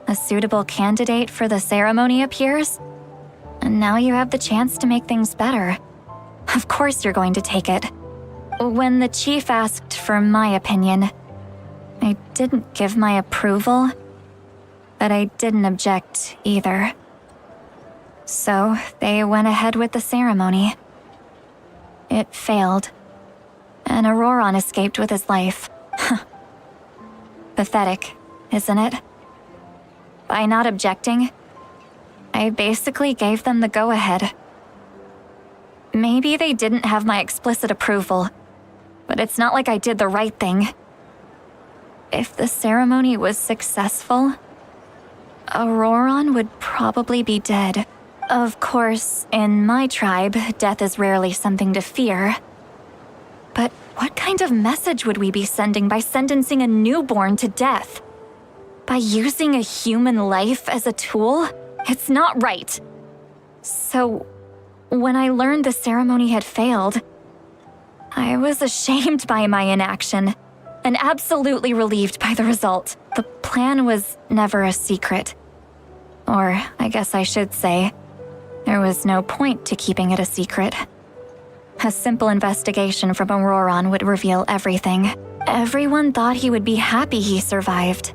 A suitable candidate for the ceremony appears, and now you have the chance to make things better. Of course you're going to take it. When the chief asked for my opinion, I didn't give my approval, but I didn't object either. So they went ahead with the ceremony. It failed, and Auroran escaped with his life. Pathetic, isn't it? By not objecting, I basically gave them the go-ahead. Maybe they didn't have my explicit approval, but it's not like I did the right thing. If the ceremony was successful, Auroran would probably be dead. Of course, in my tribe, death is rarely something to fear. But what kind of message would we be sending by sentencing a newborn to death? By using a human life as a tool? It's not right. So, when I learned the ceremony had failed, I was ashamed by my inaction, and absolutely relieved by the result. The plan was never a secret. Or, I guess I should say, there was no point to keeping it a secret. A simple investigation from Auroran would reveal everything. Everyone thought he would be happy he survived.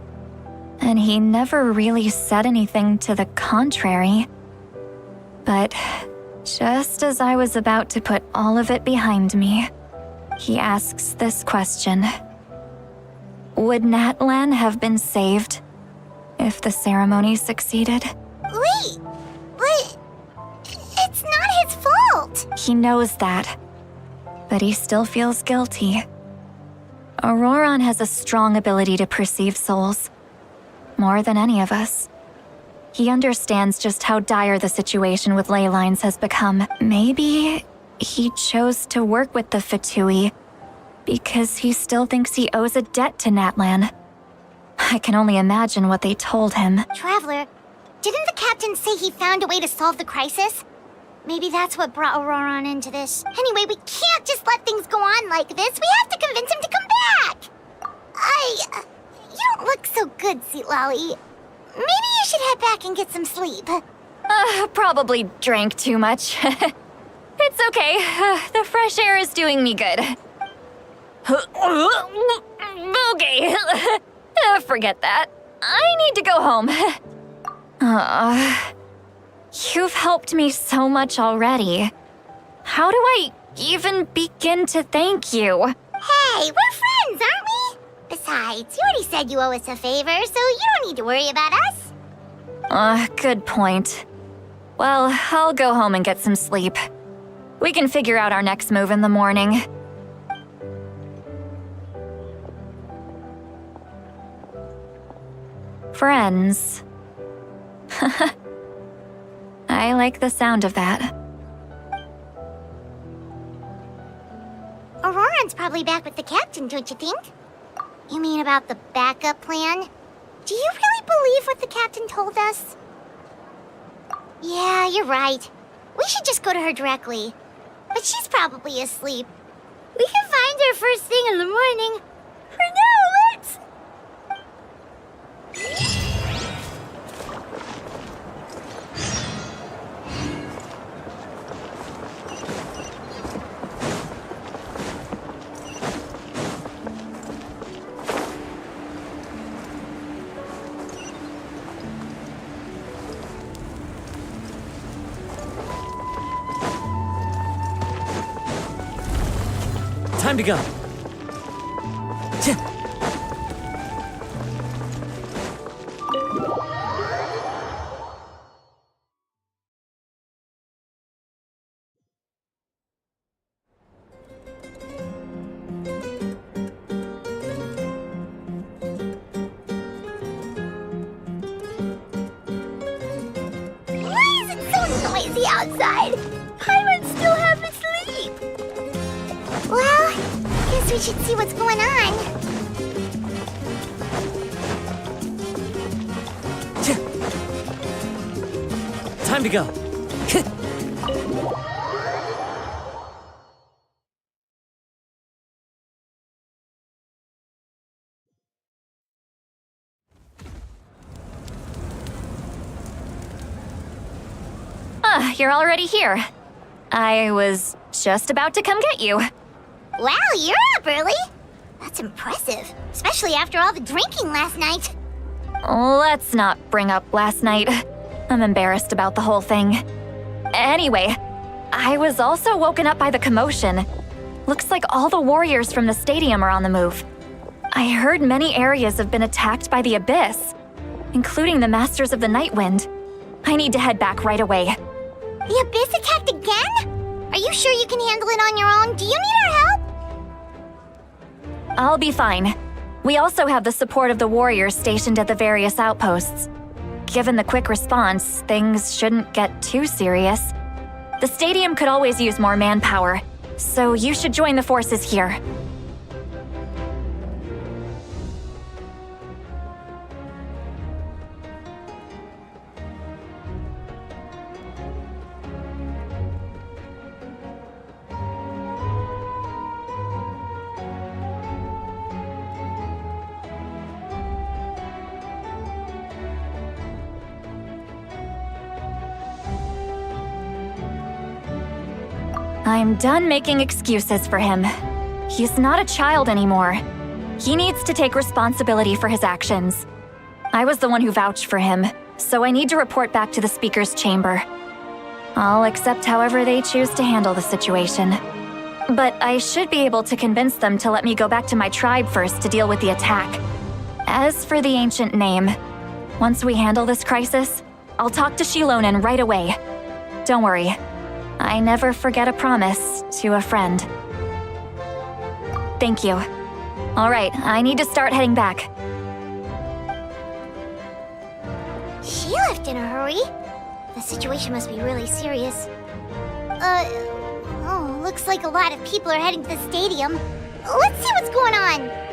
And he never really said anything to the contrary. But just as I was about to put all of it behind me, he asks this question. Would Natlan have been saved if the ceremony succeeded? Wait, but it's not his fault. He knows that, but he still feels guilty. Auroran has a strong ability to perceive souls, more than any of us. He understands just how dire the situation with ley lines has become. Maybe he chose to work with the Fatui because he still thinks he owes a debt to Natlan. I can only imagine what they told him. Traveler, didn't the captain say he found a way to solve the crisis? Maybe that's what brought Auroran into this. Anyway, we can't just let things go on like this. We have to convince him to come back. You don't look so good, Sweet Lolly. Maybe you should head back and get some sleep. Probably drank too much. It's okay. The fresh air is doing me good. Okay. Forget that. I need to go home. You've helped me so much already. How do I even begin to thank you? Hey, we're friends, aren't we? Besides, you already said you owe us a favor, so you don't need to worry about us. Good point. Well, I'll go home and get some sleep. We can figure out our next move in the morning. Friends. I like the sound of that. Auroran's probably back with the captain, don't you think? You mean about the backup plan? Do you really believe what the captain told us? Yeah, you're right. We should just go to her directly. But she's probably asleep. We can find her first thing in the morning. For now, let's... Time to go. Why is it so noisy outside? Pirates still haven't sleep. Well, guess we should see what's going on. Time to go. You're already here. I was just about to come get you. Wow, you're up early. That's impressive, especially after all the drinking last night. Let's not bring up last night. I'm embarrassed about the whole thing. Anyway, I was also woken up by the commotion. Looks like all the warriors from the stadium are on the move. I heard many areas have been attacked by the Abyss, including the Masters of the Nightwind. I need to head back right away. The Abyss attacked again? Are you sure you can handle it on your own? Do you need our help? I'll be fine. We also have the support of the warriors stationed at the various outposts. Given the quick response, things shouldn't get too serious. The stadium could always use more manpower, so you should join the forces here. I'm done making excuses for him. He's not a child anymore. He needs to take responsibility for his actions. I was the one who vouched for him, so I need to report back to the Speaker's chamber. I'll accept however they choose to handle the situation. But I should be able to convince them to let me go back to my tribe first to deal with the attack. As for the ancient name, once we handle this crisis, I'll talk to Shilonen right away. Don't worry. I never forget a promise to a friend. Thank you. All right, I need to start heading back. She left in a hurry. The situation must be really serious. Looks like a lot of people are heading to the stadium. Let's see what's going on.